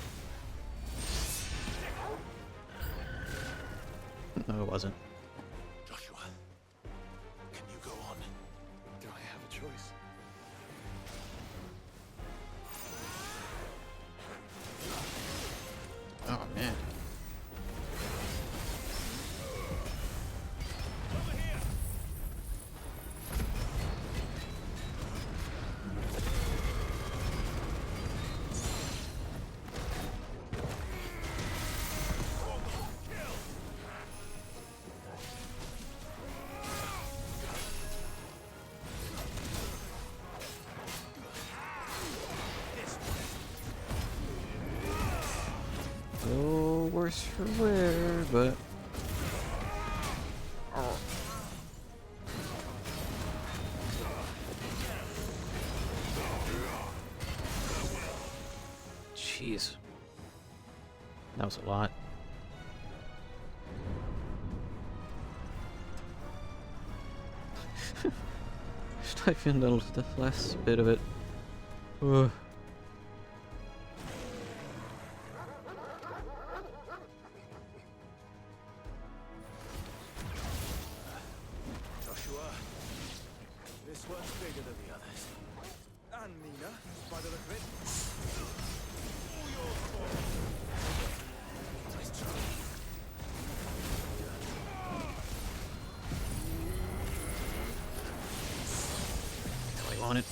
No, it wasn't. Joshua, can you go on? Do I have a choice? Oh, man. Oh, worse for wear, but... oh. Jeez. That was a lot. Just I found the last bit of it. Ugh. Joshua, this one's bigger than the others. And Nina, by the look of it. All your fault. Nice try. That's all I wanted.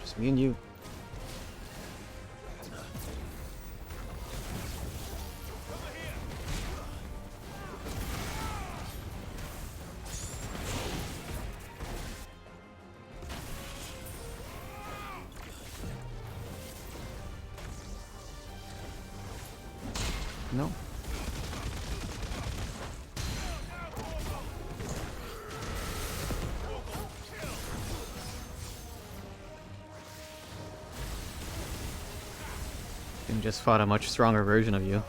Just me and you. No. You just fought a much stronger version of you.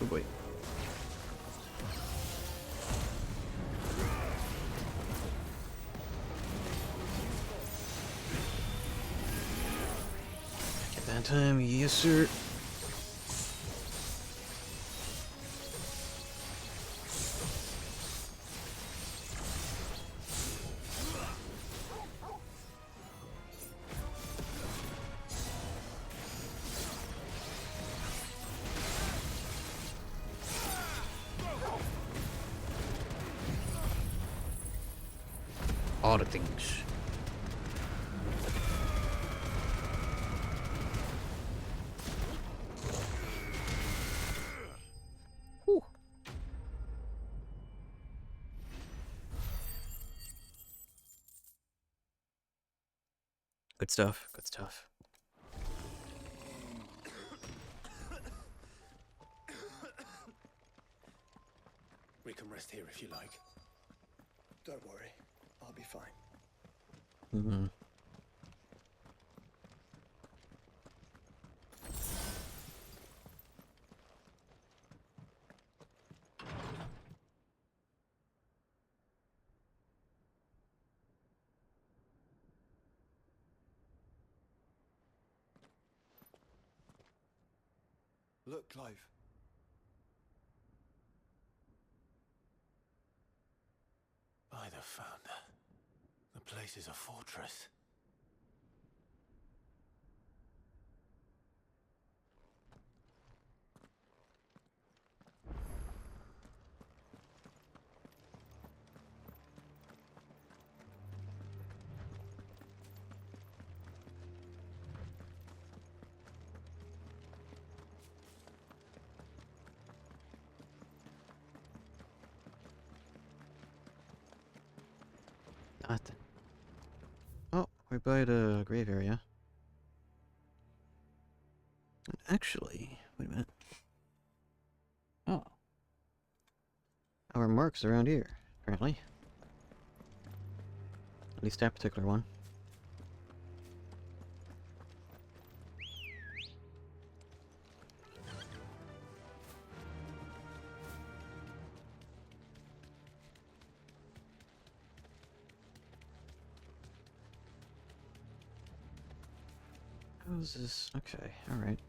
Oh boy. time, yes sir. All the things. Whew. Good stuff, good stuff. We can rest here if you like. Don't worry, I'll be fine. Mm-hmm. Look, Clive. By the Founder. The place is a fortress. Nothing. Oh, we're by the grave area. Actually, wait a minute. Oh. Our marks around here, apparently. At least that particular one. How's this? Okay, alright.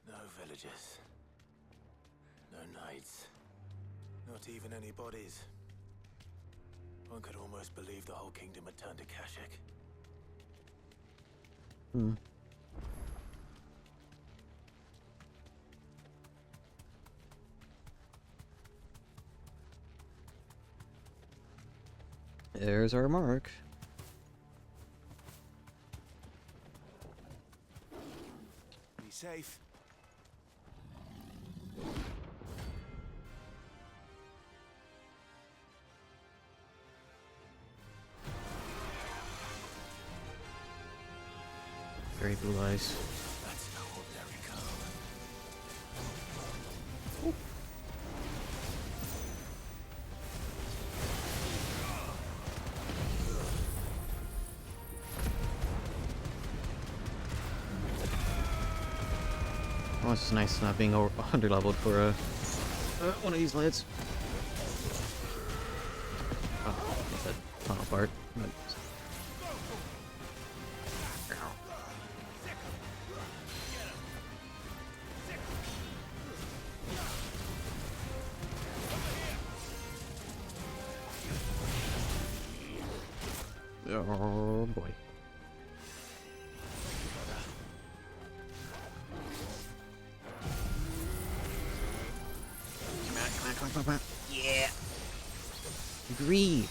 No villagers. No knights. Not even any bodies. One could almost believe the whole kingdom had turned to Kashik. Hmm. There's our mark. Be safe. Very blue eyes. That's no ordinary girl. Oh, it's nice not being under-leveled for one of these lads. Oh, that's that tunnel part. But... Oh boy. Come on. Yeah. Greed.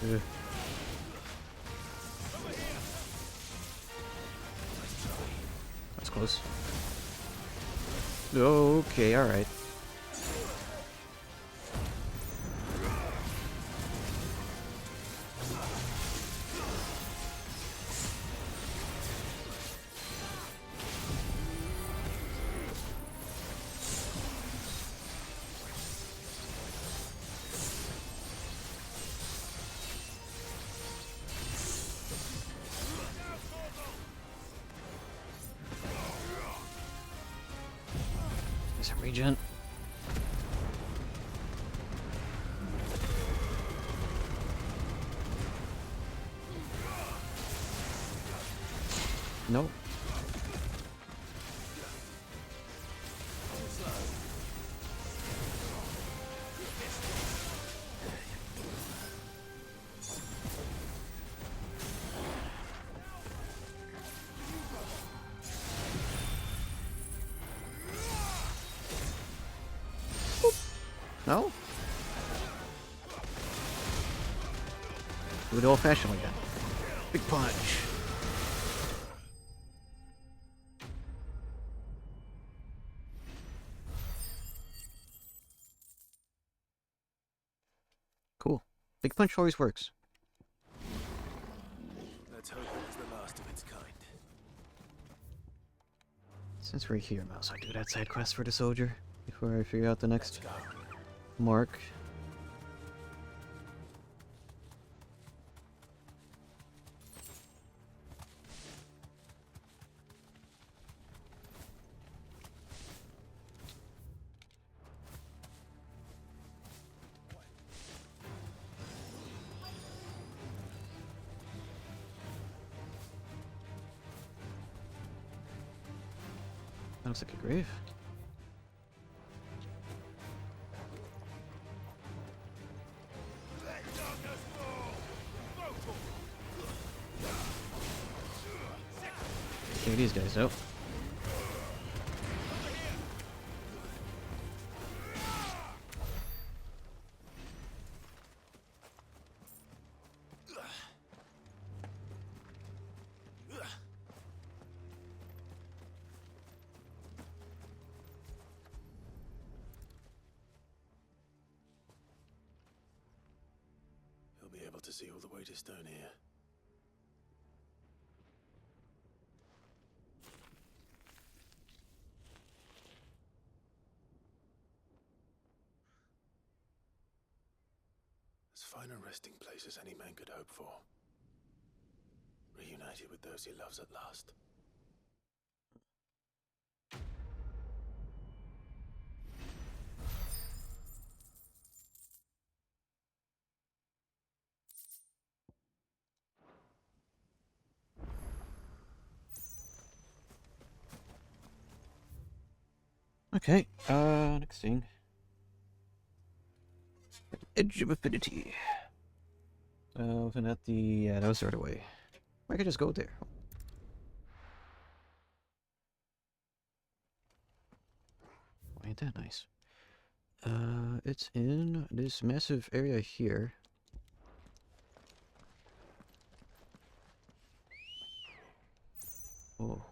Ugh. That's close. Okay, alright. There's a regen. Nope. No? Do it old-fashioned like that. Big punch. Cool. Big punch always works. Let's hope it was the last of its kind. Since we're here, mouse, I do that side quest for the soldier before I figure out the next mark. That looks like a grave. Take these guys out. He'll be able to see all the way to stone here. As fine a resting place as any man could hope for. Reunited with those he loves at last. Okay, next thing. Edge of Affinity. Wasn't that the... yeah, that was right away. I could just go there. Why ain't that nice? It's in this massive area here. Oh.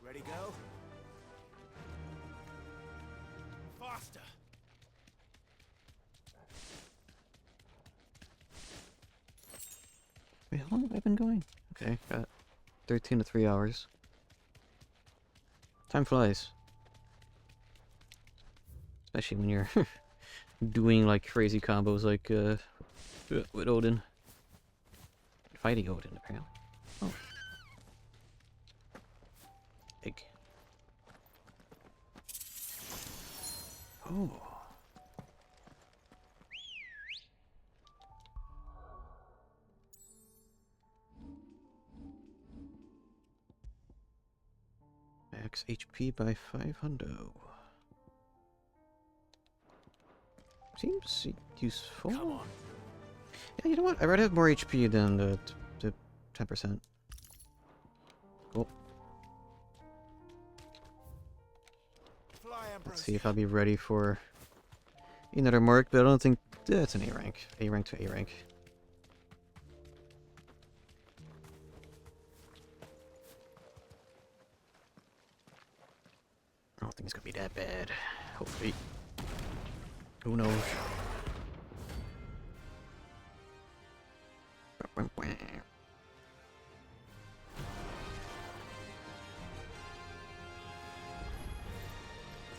Ready, go? Faster! Wait, how long have I been going? Okay, got 13 to 3 hours. Time flies. Especially when you're doing like crazy combos like with Odin. Fighting Odin, apparently. Oh. Egg. Oh. Max HP by 500. Seems useful. Come on. Yeah, you know what? I'd rather have more HP than the 10%. Cool. Let's see if I'll be ready for Another mark, but I don't think that's an A rank. A rank to A rank. I don't think it's gonna be that bad. Hopefully. Who knows?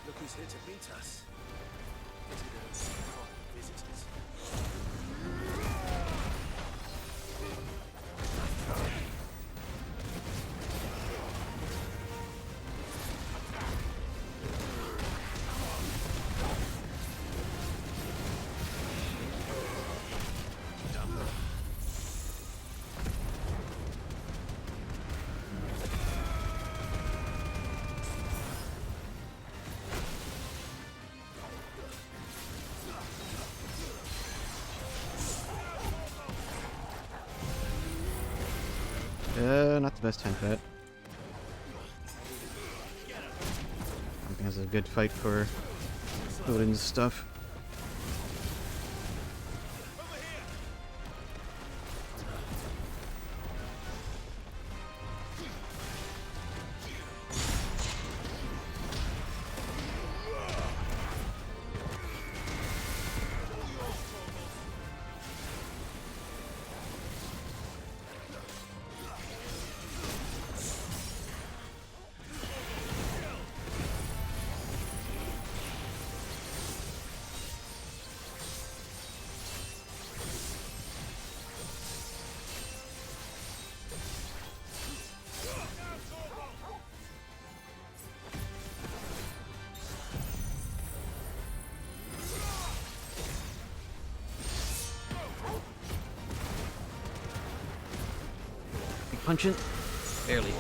Look who's here to meet us. Visitors, visitors. Not the best time for that. I think that's a good fight for Odin's stuff. Punching? Barely.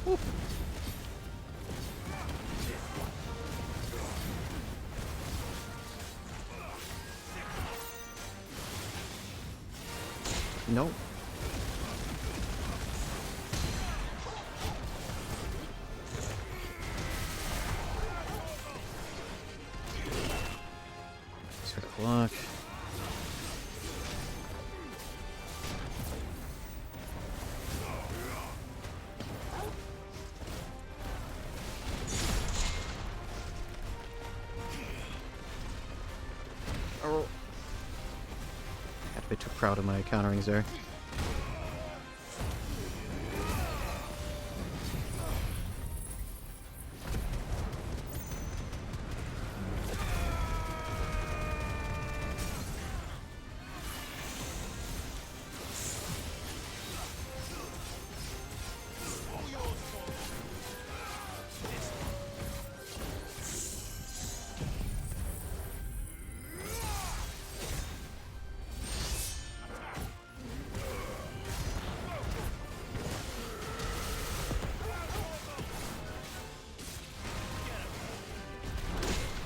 Whoop. No. Block. Oh. Got a bit too proud of my counterings there.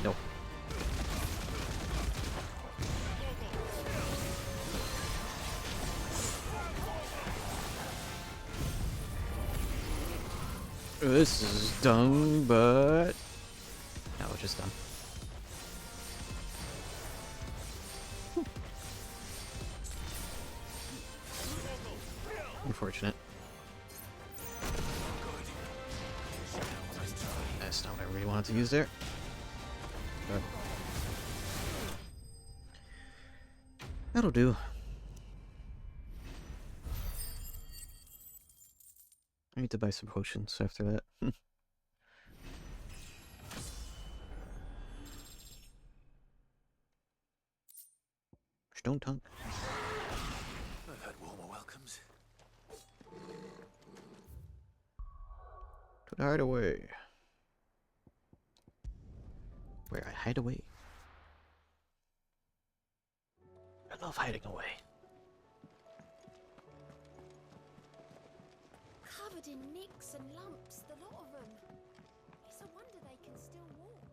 Nope. This is dumb, but no, it's just dumb. Unfortunate. That's not what I really wanted to use there. But that'll do. I need to buy some potions after that. Stone tongue. I've had warmer welcomes. To the hideaway. Where I hide away. I love hiding away. Covered in nicks and lumps, the lot of them. It's a wonder they can still walk.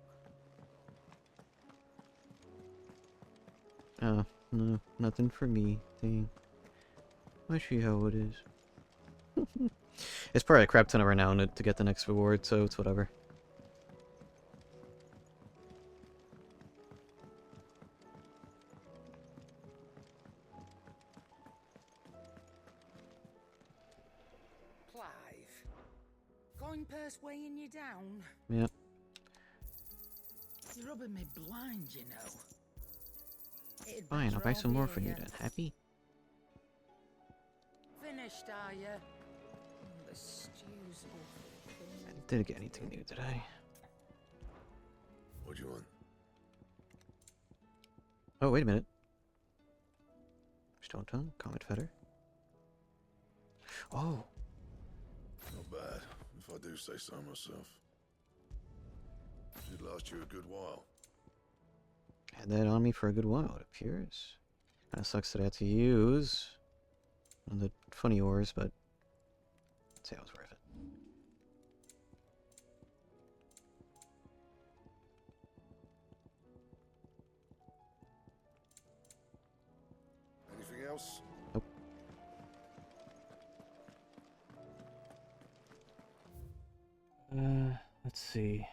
Oh, no, nothing for me. Dang. I see how it is. It's probably a crap ton of renown to get the next reward, so it's whatever. Clive. Coin purse weighing you down? Yep. You're rubbing me blind, you know. It'd Fine, I'll better buy all some be more a from you yes. then. Happy? Finished, are you? The stew's awfully thin. Didn't get anything new, did I? What do you want? Oh, wait a minute. Stone Tongue, Comet Feather. Oh! Not bad, if I do say so myself. Should last you a good while. Had that on me for a good while, it appears. Kinda sucks that I had to use one of the funny ores, but I'd say it was worth it. Anything else? Nope. Let's see.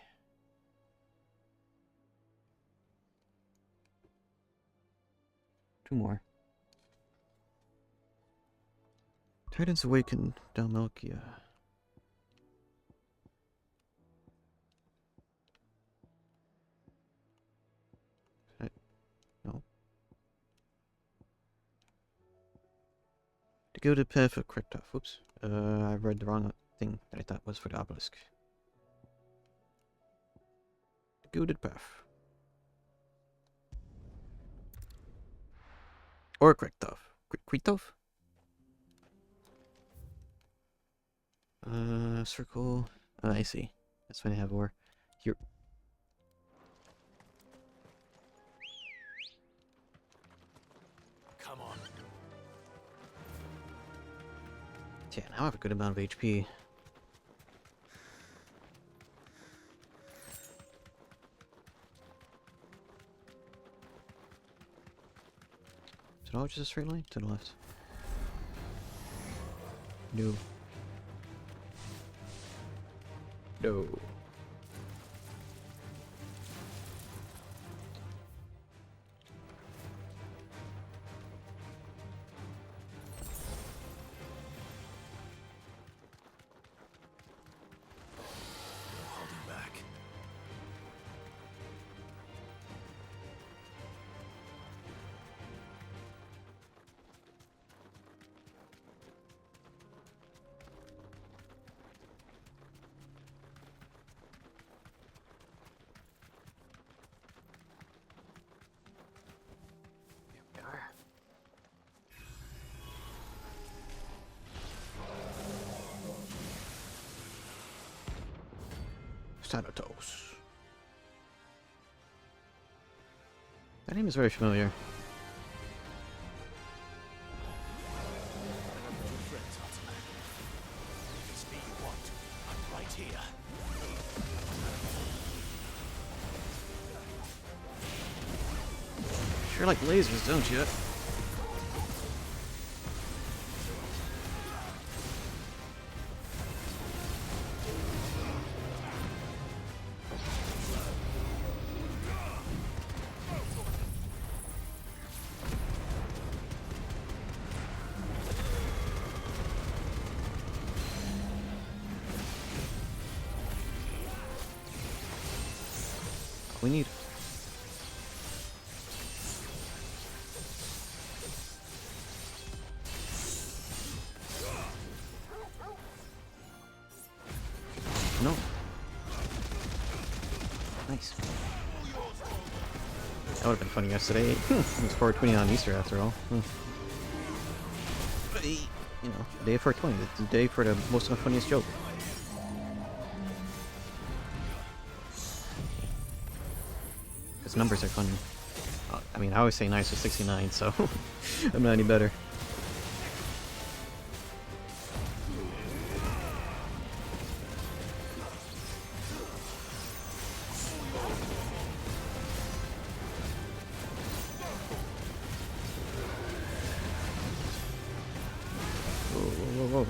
Two more. Titans Awaken, Dalmalkia. No. To go to path of Kriktov. Whoops. I read the wrong thing that I thought was for the obelisk. The Goaded Path. Or Kriktov. Kriktov? Circle. I see. That's when I have ore. Here. Come on. Yeah, now I have a good amount of HP. Is it all just a straight line? To the left. No. No. Holding back. Thanatos. That name is very familiar. It's me you want. I'm right here. Sure like lasers, don't you? We need. No. Nice. That would have been funny yesterday. It was 420 on Easter after all. You know, day of 420. It's the day for the most funniest joke. Because numbers are funny. I mean, I always say nice with 69, so I'm not any better. whoa.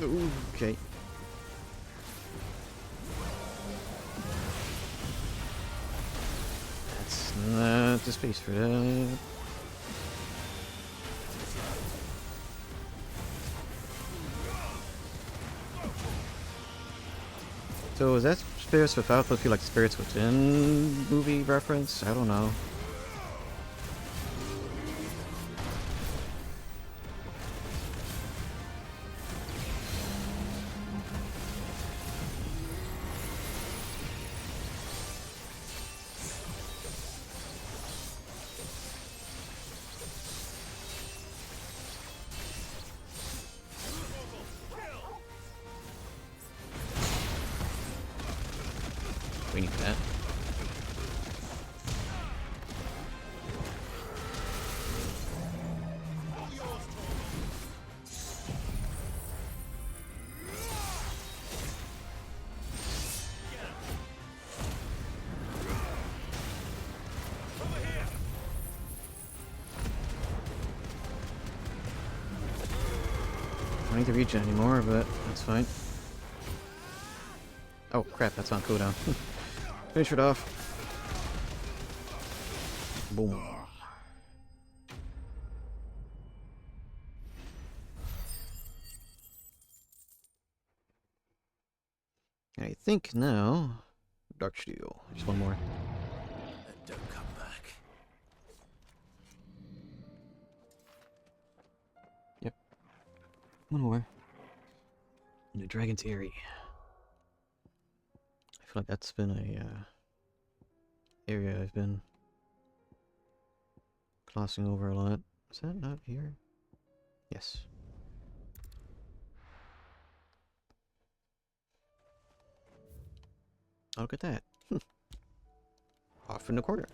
Ooh, okay. That's not the space for that. So is that spirits without supposed to be like spirits within movie reference? I don't know. We need that. I don't need to reach it anymore, but that's fine. Oh crap, that's on cooldown. Finish it off. Boom. I think now, Dark Steel. Just one more. And don't come back. Yep. One more. And the Dragon's Eyrie. I feel like that's been a area I've been glossing over a lot. Is that not here? Yes. Oh, look at that. Off in the corner.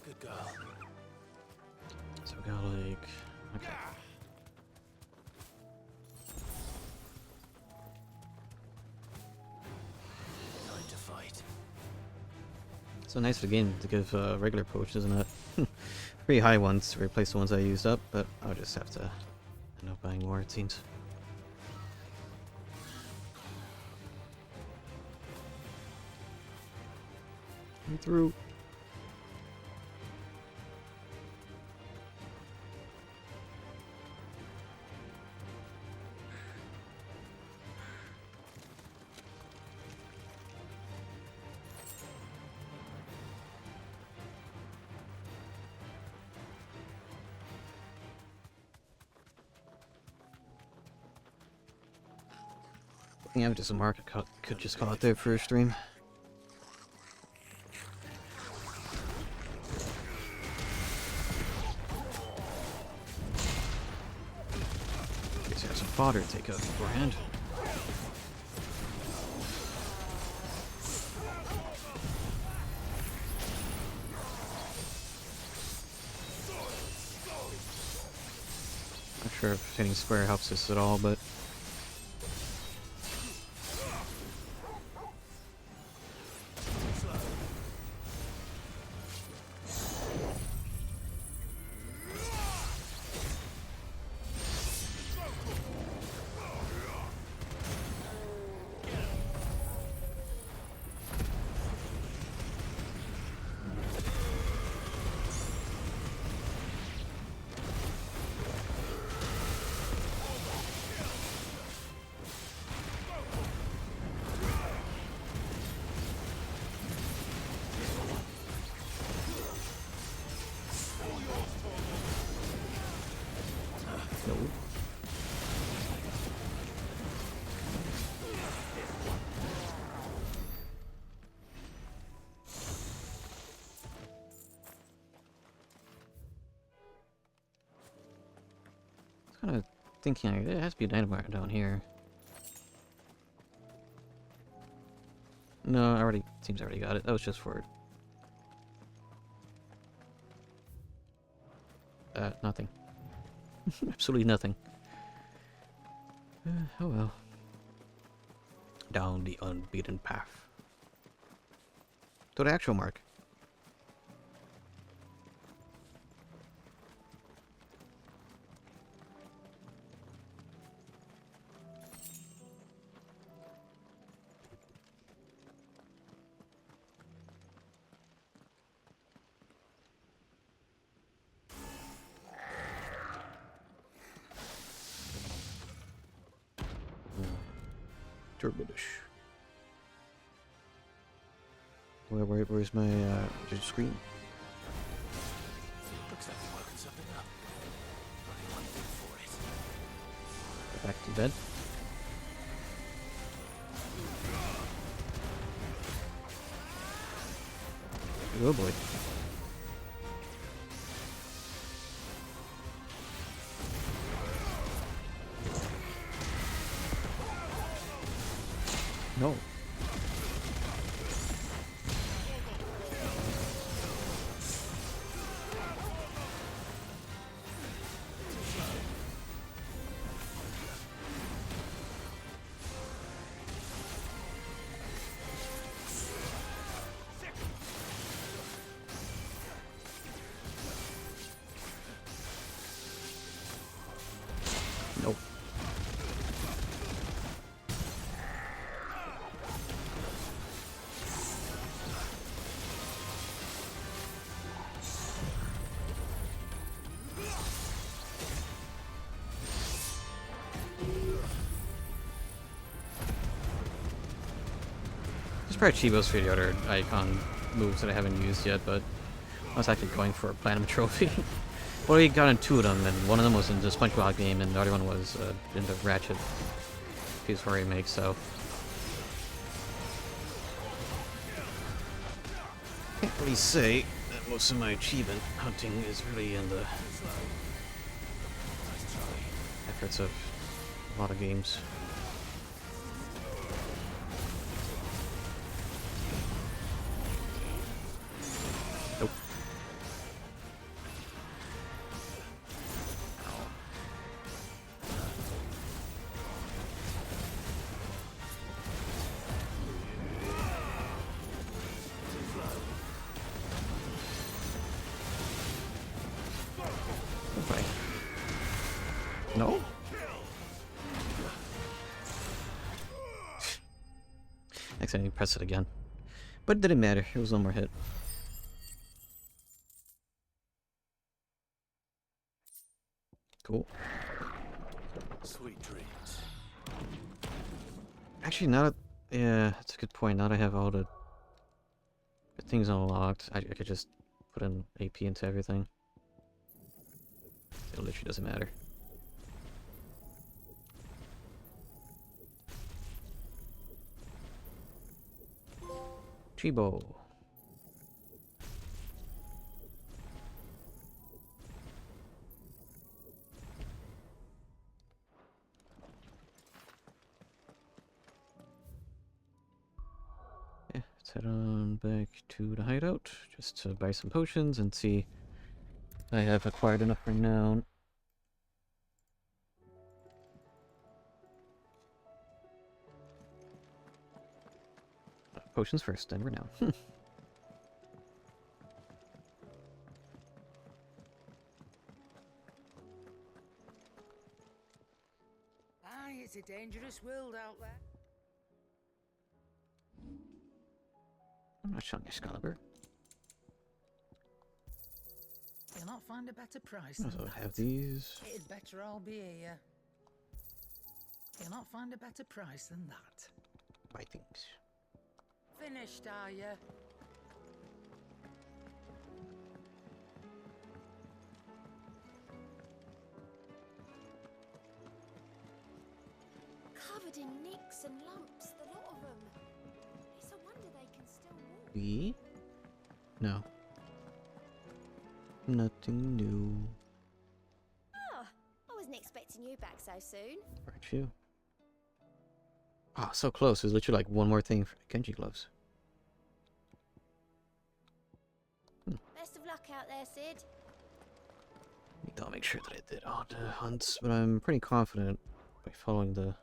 Good girl. So we got like... Okay. Time to fight. It's so nice of the game to give regular potions, isn't it? Pretty high ones to replace the ones I used up, but I'll just have to end up buying more, it seems. Through. I have just a market could just call it there for a stream. Guess you have some fodder to take out beforehand. Not sure if hitting square helps us at all, but kind of thinking there has to be a dynamite down here. No, seems I already got it. That was just for nothing. Absolutely nothing. Oh well. Down the unbeaten path. To the actual mark. Turbinish. Where's my screen? Looks like you're working something up. Only one thing for it. Go back to bed. Oh boy. No. Nope. There's probably Chibos for the other icon moves that I haven't used yet, but I was actually going for a platinum trophy. Well, we got in two of them, and one of them was in the SpongeBob game, and the other one was in the Ratchet PS4 remake, so... Can't really say that most of my achievement hunting is really in the efforts of a lot of games. Nope. Okay. No? Accidentally press it again. But it didn't matter, it was one more hit. Cool. Sweet dreams. Actually, now that... Yeah, that's a good point. Now that I have all the things unlocked, I could just put in AP into everything. It literally doesn't matter. Chibo. Yeah, let's head on back to the hideout just to buy some potions and see if I have acquired enough renown. Potions first, then renown. Aye, it's a dangerous world out there. I'm not showing Excalibur. You'll not find a better price Might as than well that. have these. It'd better all be here. You'll not find a better price than that. Buy things. Finished, are you? Covered in nicks and lumps, the lot of them. It's a wonder they can still walk. We? No. Nothing new. Ah, I wasn't expecting you back so soon. Aren't you? Ah, so close. There's literally like one more thing for the Genji gloves. Best of luck out there, Sid. I'll make sure that I did all the hunts, but I'm pretty confident by following the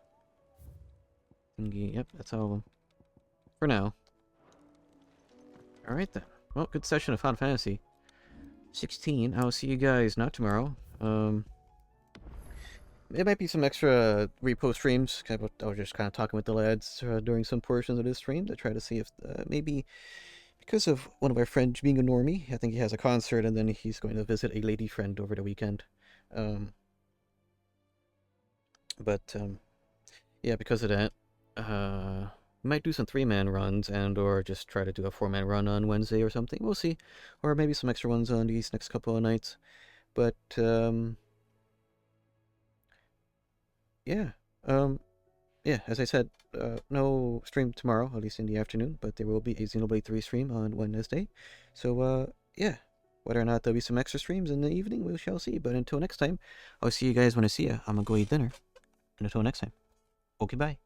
thingy. Yep, that's all of them. For now. Alright then. Well, good session of Final Fantasy 16. I'll see you guys not tomorrow. It might be some extra repo streams. I was just kind of talking with the lads during some portions of this stream to try to see if maybe because of one of our friends being a normie, I think he has a concert and then he's going to visit a lady friend over the weekend. Yeah, because of that, we might do some 3-man runs and or just try to do a 4-man run on Wednesday or something. We'll see. Or maybe some extra ones on these next couple of nights. But, yeah. Yeah, as I said, no stream tomorrow, at least in the afternoon, but there will be a Xenoblade 3 stream on Wednesday. So, yeah. Whether or not there'll be some extra streams in the evening, we shall see. But until next time, I'll see you guys when I see you. I'm gonna go eat dinner. And until next time. Okay, bye.